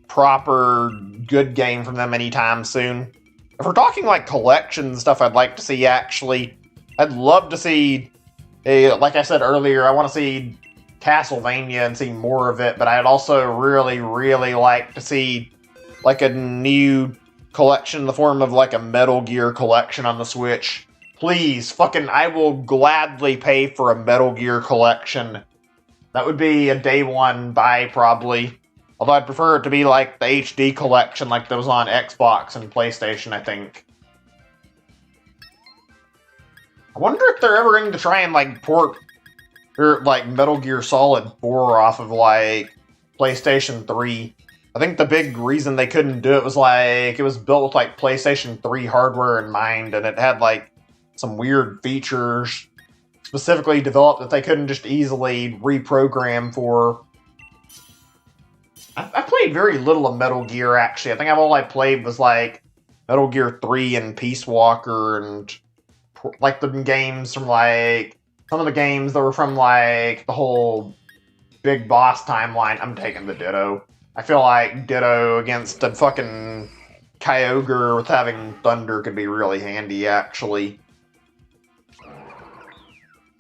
proper good game from them anytime soon. If we're talking like collection stuff, I'd like to see actually. I'd love to see, like I said earlier, I want to see Castlevania and see more of it, but I'd also really, really like to see like a new collection in the form of like a Metal Gear collection on the Switch. Please, fucking, I will gladly pay for a Metal Gear collection. That would be a day one buy, probably. Although I'd prefer it to be like the HD collection like that was on Xbox and PlayStation, I think. I wonder if they're ever going to try and like port or like Metal Gear Solid 4 off of like PlayStation 3. I think the big reason they couldn't do it was like it was built with like PlayStation 3 hardware in mind, and it had like some weird features specifically developed that they couldn't just easily reprogram for. I played very little of Metal Gear, actually. I think all I played was like Metal Gear 3 and Peace Walker and like the games from like some of the games that were from like the whole Big Boss timeline. I'm taking the Ditto. I feel like Ditto against a fucking Kyogre with having Thunder could be really handy, actually.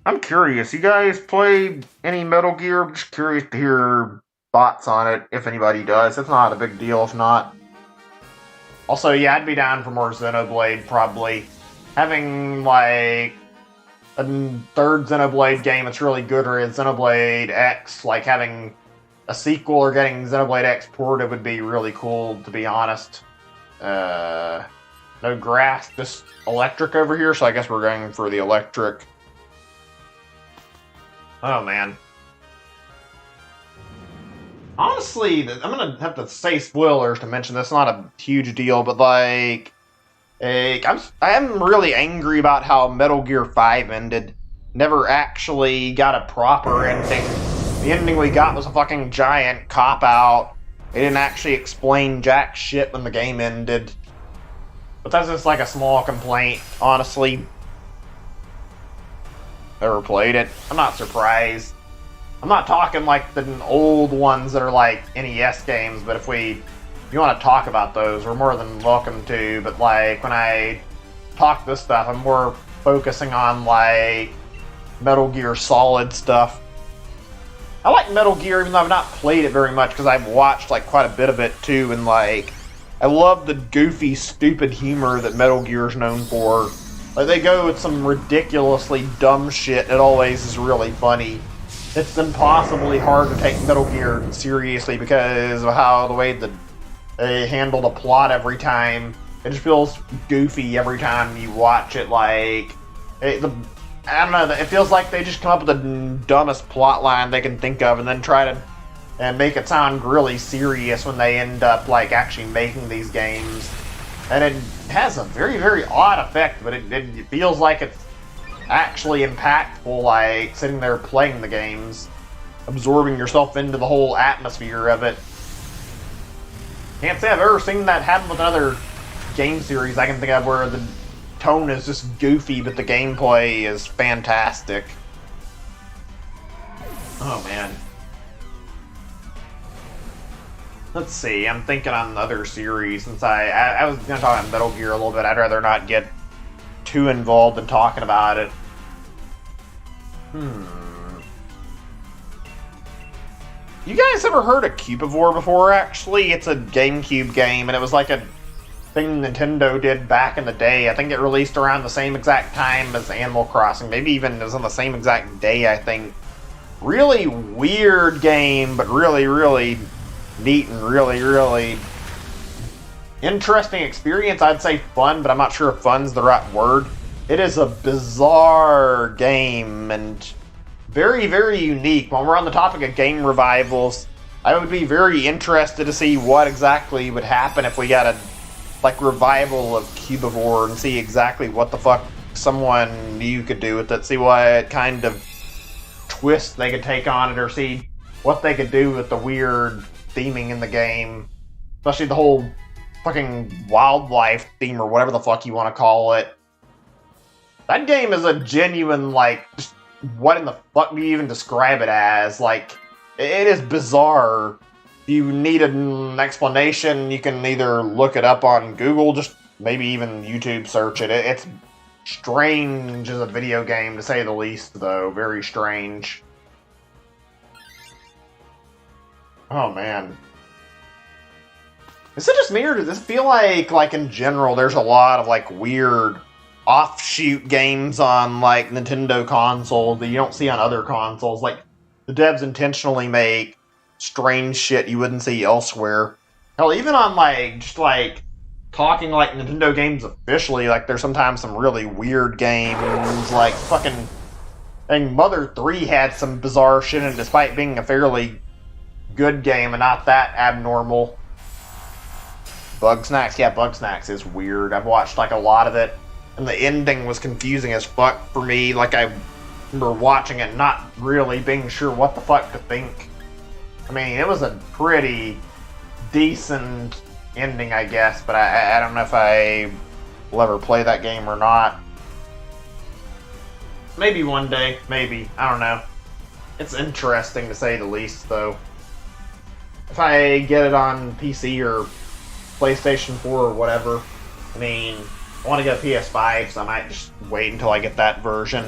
I'm curious. You guys play any Metal Gear? I'm just curious to hear thoughts on it, if anybody does. It's not a big deal if not. Also, yeah, I'd be down for more Xenoblade, probably. Having, like, a third Xenoblade game that's really good, or Xenoblade X, like having a sequel or getting Xenoblade X ported would be really cool, to be honest. No grass, just electric over here, so I guess we're going for the electric. Oh, man. Honestly, I'm gonna have to say spoilers to mention this. Not a huge deal, but like I'm really angry about how Metal Gear 5 ended. Never actually got a proper ending. The ending we got was a fucking giant cop-out. They didn't actually explain jack shit when the game ended. But that's just like a small complaint, honestly. Never played it. I'm not surprised. I'm not talking like the old ones that are like NES games, but if you want to talk about those, we're more than welcome to. But like when I talk this stuff, I'm more focusing on like Metal Gear Solid stuff. I like Metal Gear, even though I've not played it very much, because I've watched like quite a bit of it too, and like I love the goofy, stupid humor that Metal Gear is known for. Like they go with some ridiculously dumb shit. It always is really funny. It's impossibly hard to take Metal Gear seriously because of how the way that they handle the plot every time. It just feels goofy every time you watch it. Like I don't know. It feels like they just come up with the dumbest plot line they can think of, and then try to and make it sound really serious when they end up like actually making these games. And it has a very, very odd effect, but it feels like it's actually impactful, like sitting there playing the games, absorbing yourself into the whole atmosphere of it. Can't say I've ever seen that happen with another game series I can think of where the tone is just goofy, but the gameplay is fantastic. Oh man. Let's see, I'm thinking on other series, since I was going to talk about Metal Gear a little bit. I'd rather not get too involved in talking about it. You guys ever heard of Cubivore before, actually? It's a GameCube game, and it was like a thing Nintendo did back in the day. I think it released around the same exact time as Animal Crossing. Maybe even it was on the same exact day, I think. Really weird game, but really, really neat and really, really interesting experience. I'd say fun, but I'm not sure if fun's the right word. It is a bizarre game and very, very unique. When we're on the topic of game revivals, I would be very interested to see what exactly would happen if we got a revival of Cubivore and see exactly what the fuck someone new could do with it. See what kind of twist they could take on it, or see what they could do with the weird theming in the game. Especially the whole fucking wildlife theme, or whatever the fuck you want to call it. That game is a genuine, just what in the fuck do you even describe it as? It is bizarre. If you need an explanation, you can either look it up on Google, just maybe even YouTube search it. It's strange as a video game, to say the least, though. Very strange. Oh, man. Is it just me, or does this feel like in general, there's a lot of, weird offshoot games on, Nintendo consoles that you don't see on other consoles? The devs intentionally make strange shit you wouldn't see elsewhere. Hell, even on, talking Nintendo games officially, there's sometimes some really weird games, fucking... Mother 3 had some bizarre shit in it, despite being a fairly good game and not that abnormal. Bugsnax, yeah, Bugsnax is weird. I've watched, a lot of it, and the ending was confusing as fuck for me. I remember watching it not really being sure what the fuck to think. I mean, it was a pretty decent ending, I guess, but I don't know if I will ever play that game or not. Maybe one day, maybe. I don't know. It's interesting to say the least, though. If I get it on PC or PlayStation 4 or whatever, I mean, I want to get a PS5, so I might just wait until I get that version.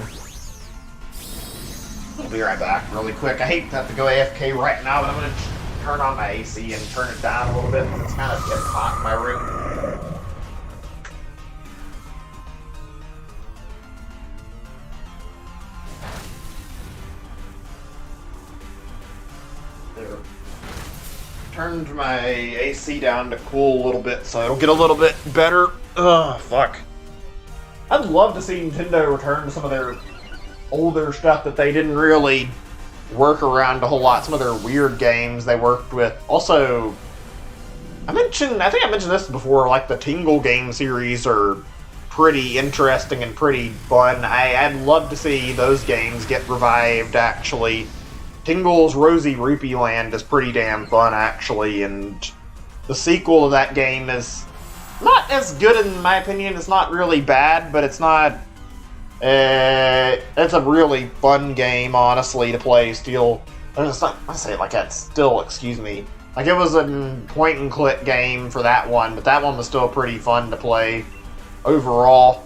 I'll be right back really quick. I hate to have to go AFK right now, but I'm going to turn on my AC and turn it down a little bit because it's kind of getting hot in my room. There. Turned my AC down to cool a little bit so it'll get a little bit better. Ugh, fuck. I'd love to see Nintendo return to some of their older stuff that they didn't really work around a whole lot. Some of their weird games they worked with. Also, I think I mentioned this before, the Tingle game series are pretty interesting and pretty fun. I'd love to see those games get revived, actually. Tingle's Rosy Rupee Land is pretty damn fun, actually, and the sequel to that game is not as good in my opinion. It's not really bad, but it's not... it's a really fun game, honestly, to play. Still, it's not, I say it like that. Still, excuse me. It was a point-and-click game for that one, but that one was still pretty fun to play overall.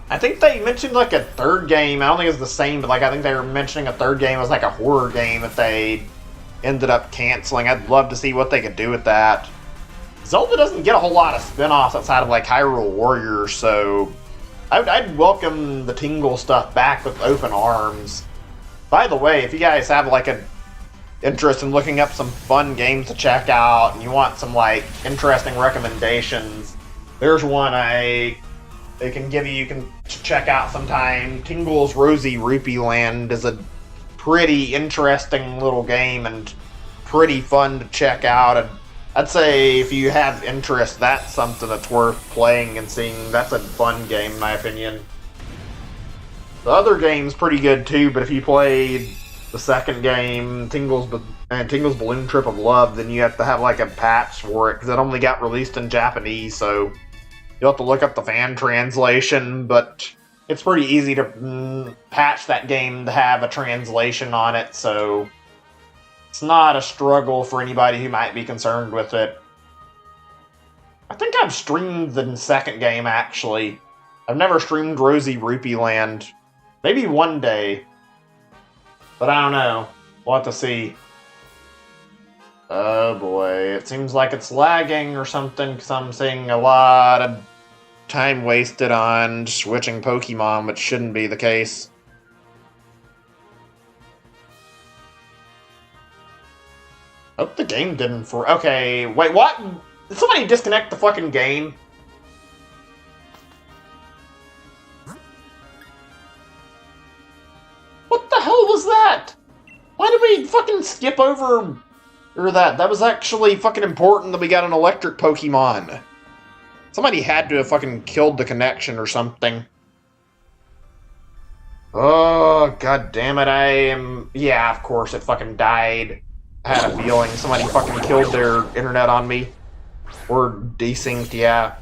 I think they mentioned a third game. I don't think it's the same, but I think they were mentioning a third game as a horror game that they ended up canceling. I'd love to see what they could do with that. Zelda doesn't get a whole lot of spin-offs outside of Hyrule Warriors, so I'd welcome the Tingle stuff back with open arms. By the way, if you guys have an interest in looking up some fun games to check out and you want some interesting recommendations, there's one I can give you. You can check out sometime. Tingle's Rosy Rupee Land is a pretty interesting little game and pretty fun to check out. And I'd say if you have interest, that's something that's worth playing and seeing. That's a fun game, in my opinion. The other game's pretty good too, but if you played the second game, Tingle's Balloon Trip of Love, then you have to have a patch for it, because it only got released in Japanese, so you'll have to look up the fan translation, but it's pretty easy to patch that game to have a translation on it, so it's not a struggle for anybody who might be concerned with it. I think I've streamed the second game, actually. I've never streamed Rosy Rupee Land. Maybe one day. But I don't know. We'll have to see. Oh boy, it seems like it's lagging or something because I'm seeing a lot of time wasted on switching Pokemon, which shouldn't be the case. Hope the game didn't for. Okay, wait, what? Did somebody disconnect the fucking game? What the hell was that? Why did we fucking skip over or that? That was actually fucking important that we got an electric Pokemon. Somebody had to have fucking killed the connection or something. Oh, god damn it, I am... Yeah, of course, it fucking died. I had a feeling somebody fucking killed their internet on me. Or desynced, yeah.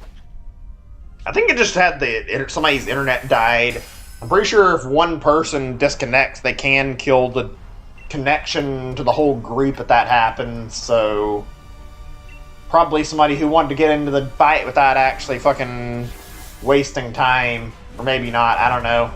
I think it just had somebody's internet died. I'm pretty sure if one person disconnects, they can kill the connection to the whole group if that happens, so... Probably somebody who wanted to get into the fight without actually fucking wasting time. Or maybe not, I don't know.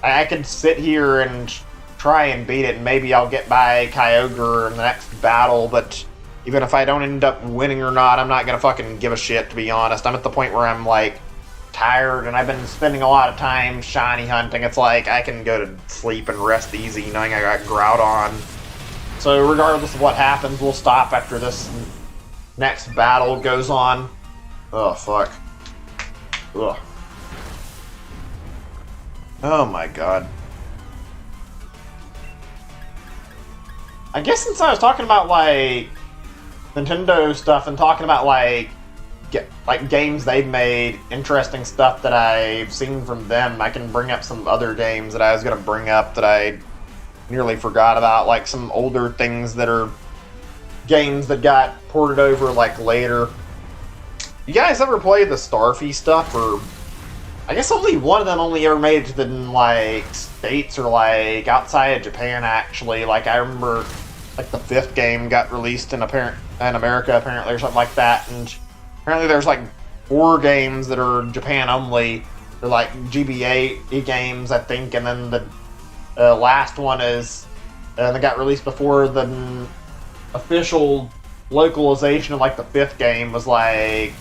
I could sit here and try and beat it, and maybe I'll get by Kyroge in the next battle, but even if I don't end up winning or not, I'm not gonna fucking give a shit, to be honest. I'm at the point where I'm, like, tired, and I've been spending a lot of time shiny hunting. It's like, I can go to sleep and rest easy knowing I got Groudon. So regardless of what happens, we'll stop after this next battle goes on. Oh, fuck. Ugh. Oh my god. I guess since I was talking about, like, Nintendo stuff and talking about, like games they've made, interesting stuff that I've seen from them, I can bring up some other games that I was going to bring up that I nearly forgot about, like some older things that are games that got ported over, like, later. You guys ever played the Starfy stuff, or... I guess only one of them only ever made it to the, like, States or, like, outside of Japan, actually. Like, I remember, like, the 5th game got released in America, apparently, or something like that, and apparently there's, like, 4 games that are Japan only. They're, like, GBA games, I think, and then the last one is, that got released before the official localization of, like, the 5th game was, like...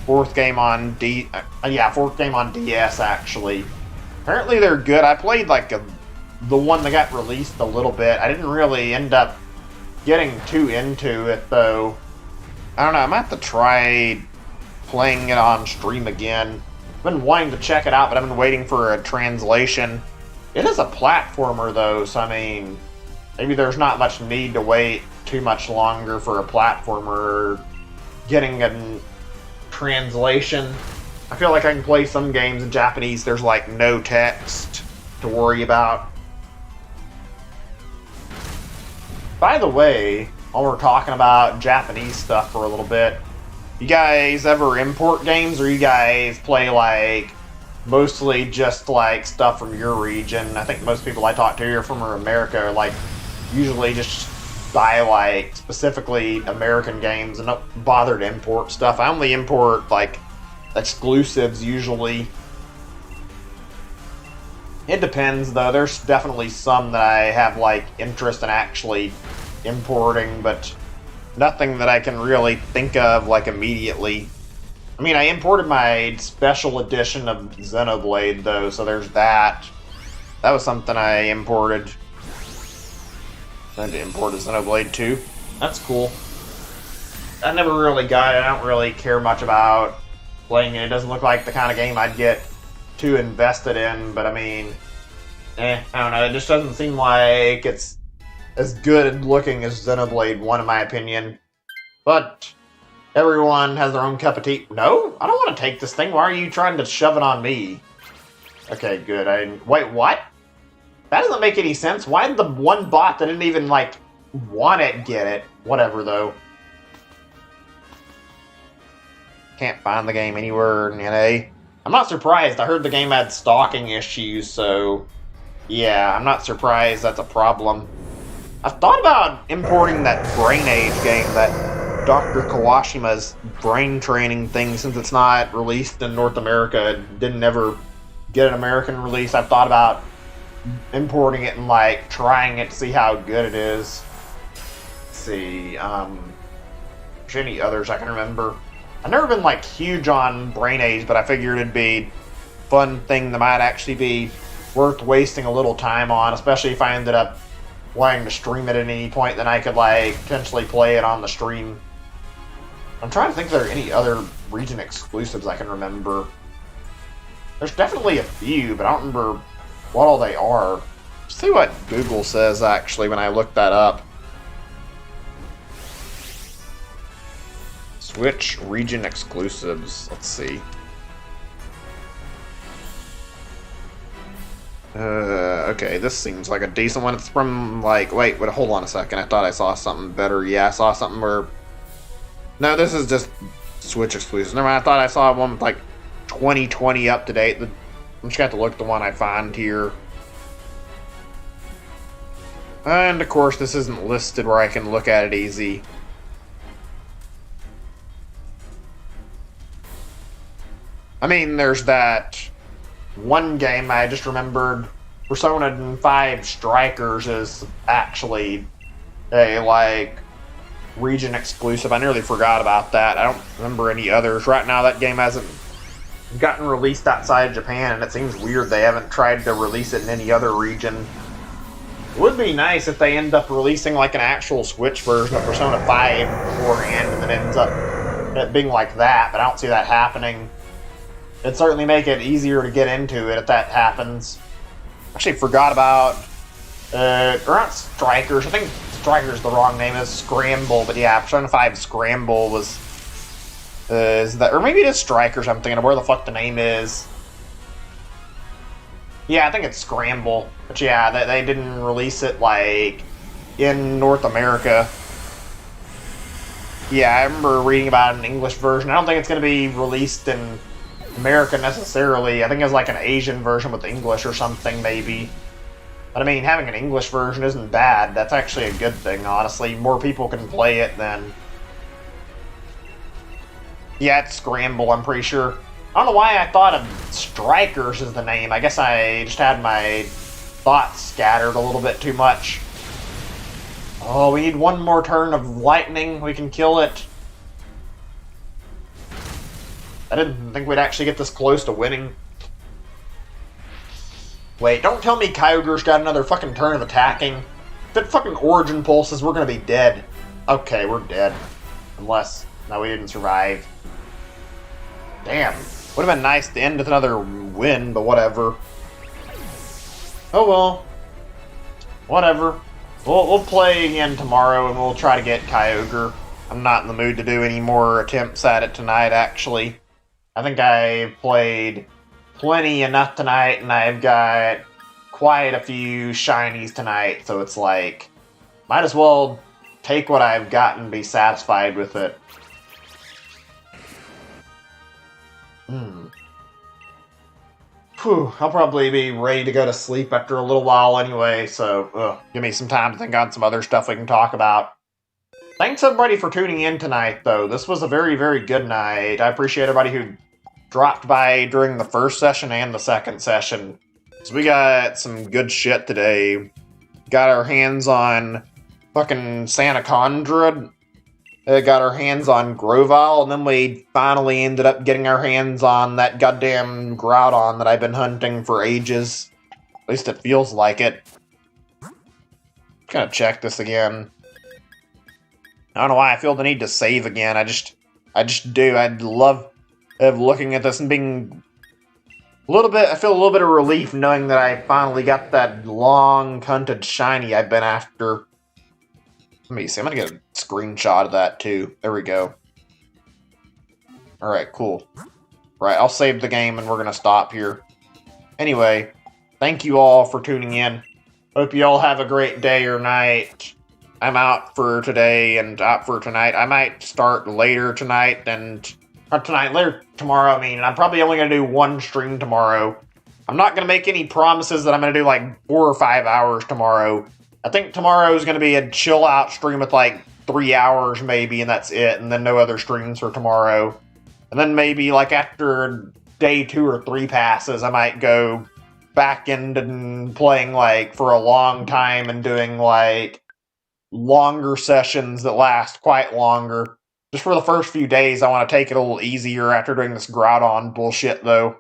4th game on 4th game on DS, actually. Apparently they're good. I played, like, the one that got released a little bit. I didn't really end up getting too into it, though. I don't know, I might have to try playing it on stream again. I've been wanting to check it out, but I've been waiting for a translation. It is a platformer, though, so, I mean, maybe there's not much need to wait too much longer for a platformer. Getting a translation. I feel like I can play some games in Japanese. There's, like, no text to worry about. By the way, while we're talking about Japanese stuff for a little bit, you guys ever import games, or you guys play, like, mostly just, like, stuff from your region? I think most people I talk to here from America are, like, usually just buy, like, specifically American games and don't bother to import stuff. I only import, like, exclusives usually. It depends, though. There's definitely some that I have, like, interest in actually importing, but nothing that I can really think of, like, immediately. I mean, I imported my special edition of Xenoblade, though, so there's that. That was something I imported. I had to import a Xenoblade 2. That's cool. I never really got it. I don't really care much about playing it. It doesn't look like the kind of game I'd get too invested in, but I mean, I don't know. It just doesn't seem like it's as good looking as Xenoblade 1, in my opinion. But everyone has their own cup of tea. No? I don't want to take this thing. Why are you trying to shove it on me? Okay, good. Wait, what? That doesn't make any sense. Why did the one bot that didn't even, like, want it get it? Whatever, though. Can't find the game anywhere, NA. I'm not surprised. I heard the game had stalking issues, so... yeah, I'm not surprised that's a problem. I've thought about importing that Brain Age game, that Dr. Kawashima's brain training thing, since it's not released in North America. It didn't ever get an American release. I've thought about importing it and, like, trying it to see how good it is. see. There's any others I can remember. I've never been like huge on Brain Age, but I figured it'd be a fun thing that might actually be worth wasting a little time on, especially if I ended up wanting to stream it at any point, then I could like potentially play it on the stream. I'm trying to think if there are any other region exclusives I can remember. There's definitely a few, but I don't remember what all they are. Let's see what Google says actually when I look that up. Switch region exclusives. Let's see. Okay, this seems like a decent one. It's from, like, wait, hold on a second. I thought I saw something better. Yeah, I saw something where... No, this is just Switch exclusive. Never mind, I thought I saw one with, like, 2020 up to date. I'm just gonna have to look at the one I find here. And, of course, this isn't listed where I can look at it easy. I mean, there's that one game I just remembered, Persona 5 Strikers is actually a, like, region exclusive. I nearly forgot about that. I don't remember any others. Right now, that game hasn't gotten released outside of Japan, and it seems weird they haven't tried to release it in any other region. It would be nice if they end up releasing, like, an actual Switch version of Persona 5 beforehand, and then ends up it being like that, but I don't see that happening. It'd certainly make it easier to get into it if that happens. Actually, forgot about... or not Strikers. I think Strikers the wrong name. Is Scramble. But yeah, Persona 5 Scramble was... is that... Or maybe it is Strikers I'm thinking of where the fuck the name is. Yeah, I think it's Scramble. But yeah, they didn't release it, like, in North America. Yeah, I remember reading about an English version. I don't think it's going to be released in America necessarily. I think it's like an Asian version with English or something, maybe. But I mean, having an English version isn't bad. That's actually a good thing, honestly. More people can play it than... Yeah, it's Scramble, I'm pretty sure. I don't know why I thought of Strikers as the name. I guess I just had my thoughts scattered a little bit too much. Oh, we need one more turn of lightning. We can kill it. I didn't think we'd actually get this close to winning. Wait, don't tell me Kyroge's got another fucking turn of attacking. If it fucking Origin pulses, we're gonna be dead. Okay, we're dead. Unless... No, we didn't survive. Damn. Would have been nice to end with another win, but whatever. Oh well. Whatever. We'll play again tomorrow, and we'll try to get Kyroge. I'm not in the mood to do any more attempts at it tonight, actually. I think I played plenty enough tonight, and I've got quite a few shinies tonight, so it's like, might as well take what I've got and be satisfied with it. Whew, I'll probably be ready to go to sleep after a little while anyway, so give me some time to think on some other stuff we can talk about. Thanks everybody for tuning in tonight, though. This was a very, very good night. I appreciate everybody who dropped by during the first session and the second session. So we got some good shit today. Got our hands on fucking Sanacondra. Got our hands on Grovyle, and then we finally ended up getting our hands on that goddamn Groudon that I've been hunting for ages. At least it feels like it. Gonna check this again. I don't know why I feel the need to save again. I just do. I'd love looking at this and being a little bit. I feel a little bit of relief knowing that I finally got that long hunted shiny I've been after. Let me see. I'm gonna get a screenshot of that too. There we go. All right, cool. Right, I'll save the game and we're gonna stop here. Anyway, thank you all for tuning in. Hope you all have a great day or night. I'm out for today and out for tonight. I might start later tonight and... Not tonight, later tomorrow, I mean. I'm probably only going to do one stream tomorrow. I'm not going to make any promises that I'm going to do like 4 or 5 hours tomorrow. I think tomorrow is going to be a chill out stream with like 3 hours maybe, and that's it. And then no other streams for tomorrow. And then maybe like after day 2 or 3 passes, I might go back into playing like for a long time and doing like longer sessions that last quite longer. Just for the first few days, I want to take it a little easier after doing this Groudon bullshit, though.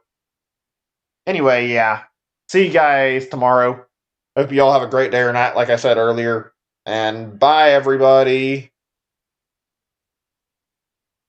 Anyway, yeah. See you guys tomorrow. Hope you all have a great day or night, like I said earlier. And bye, everybody.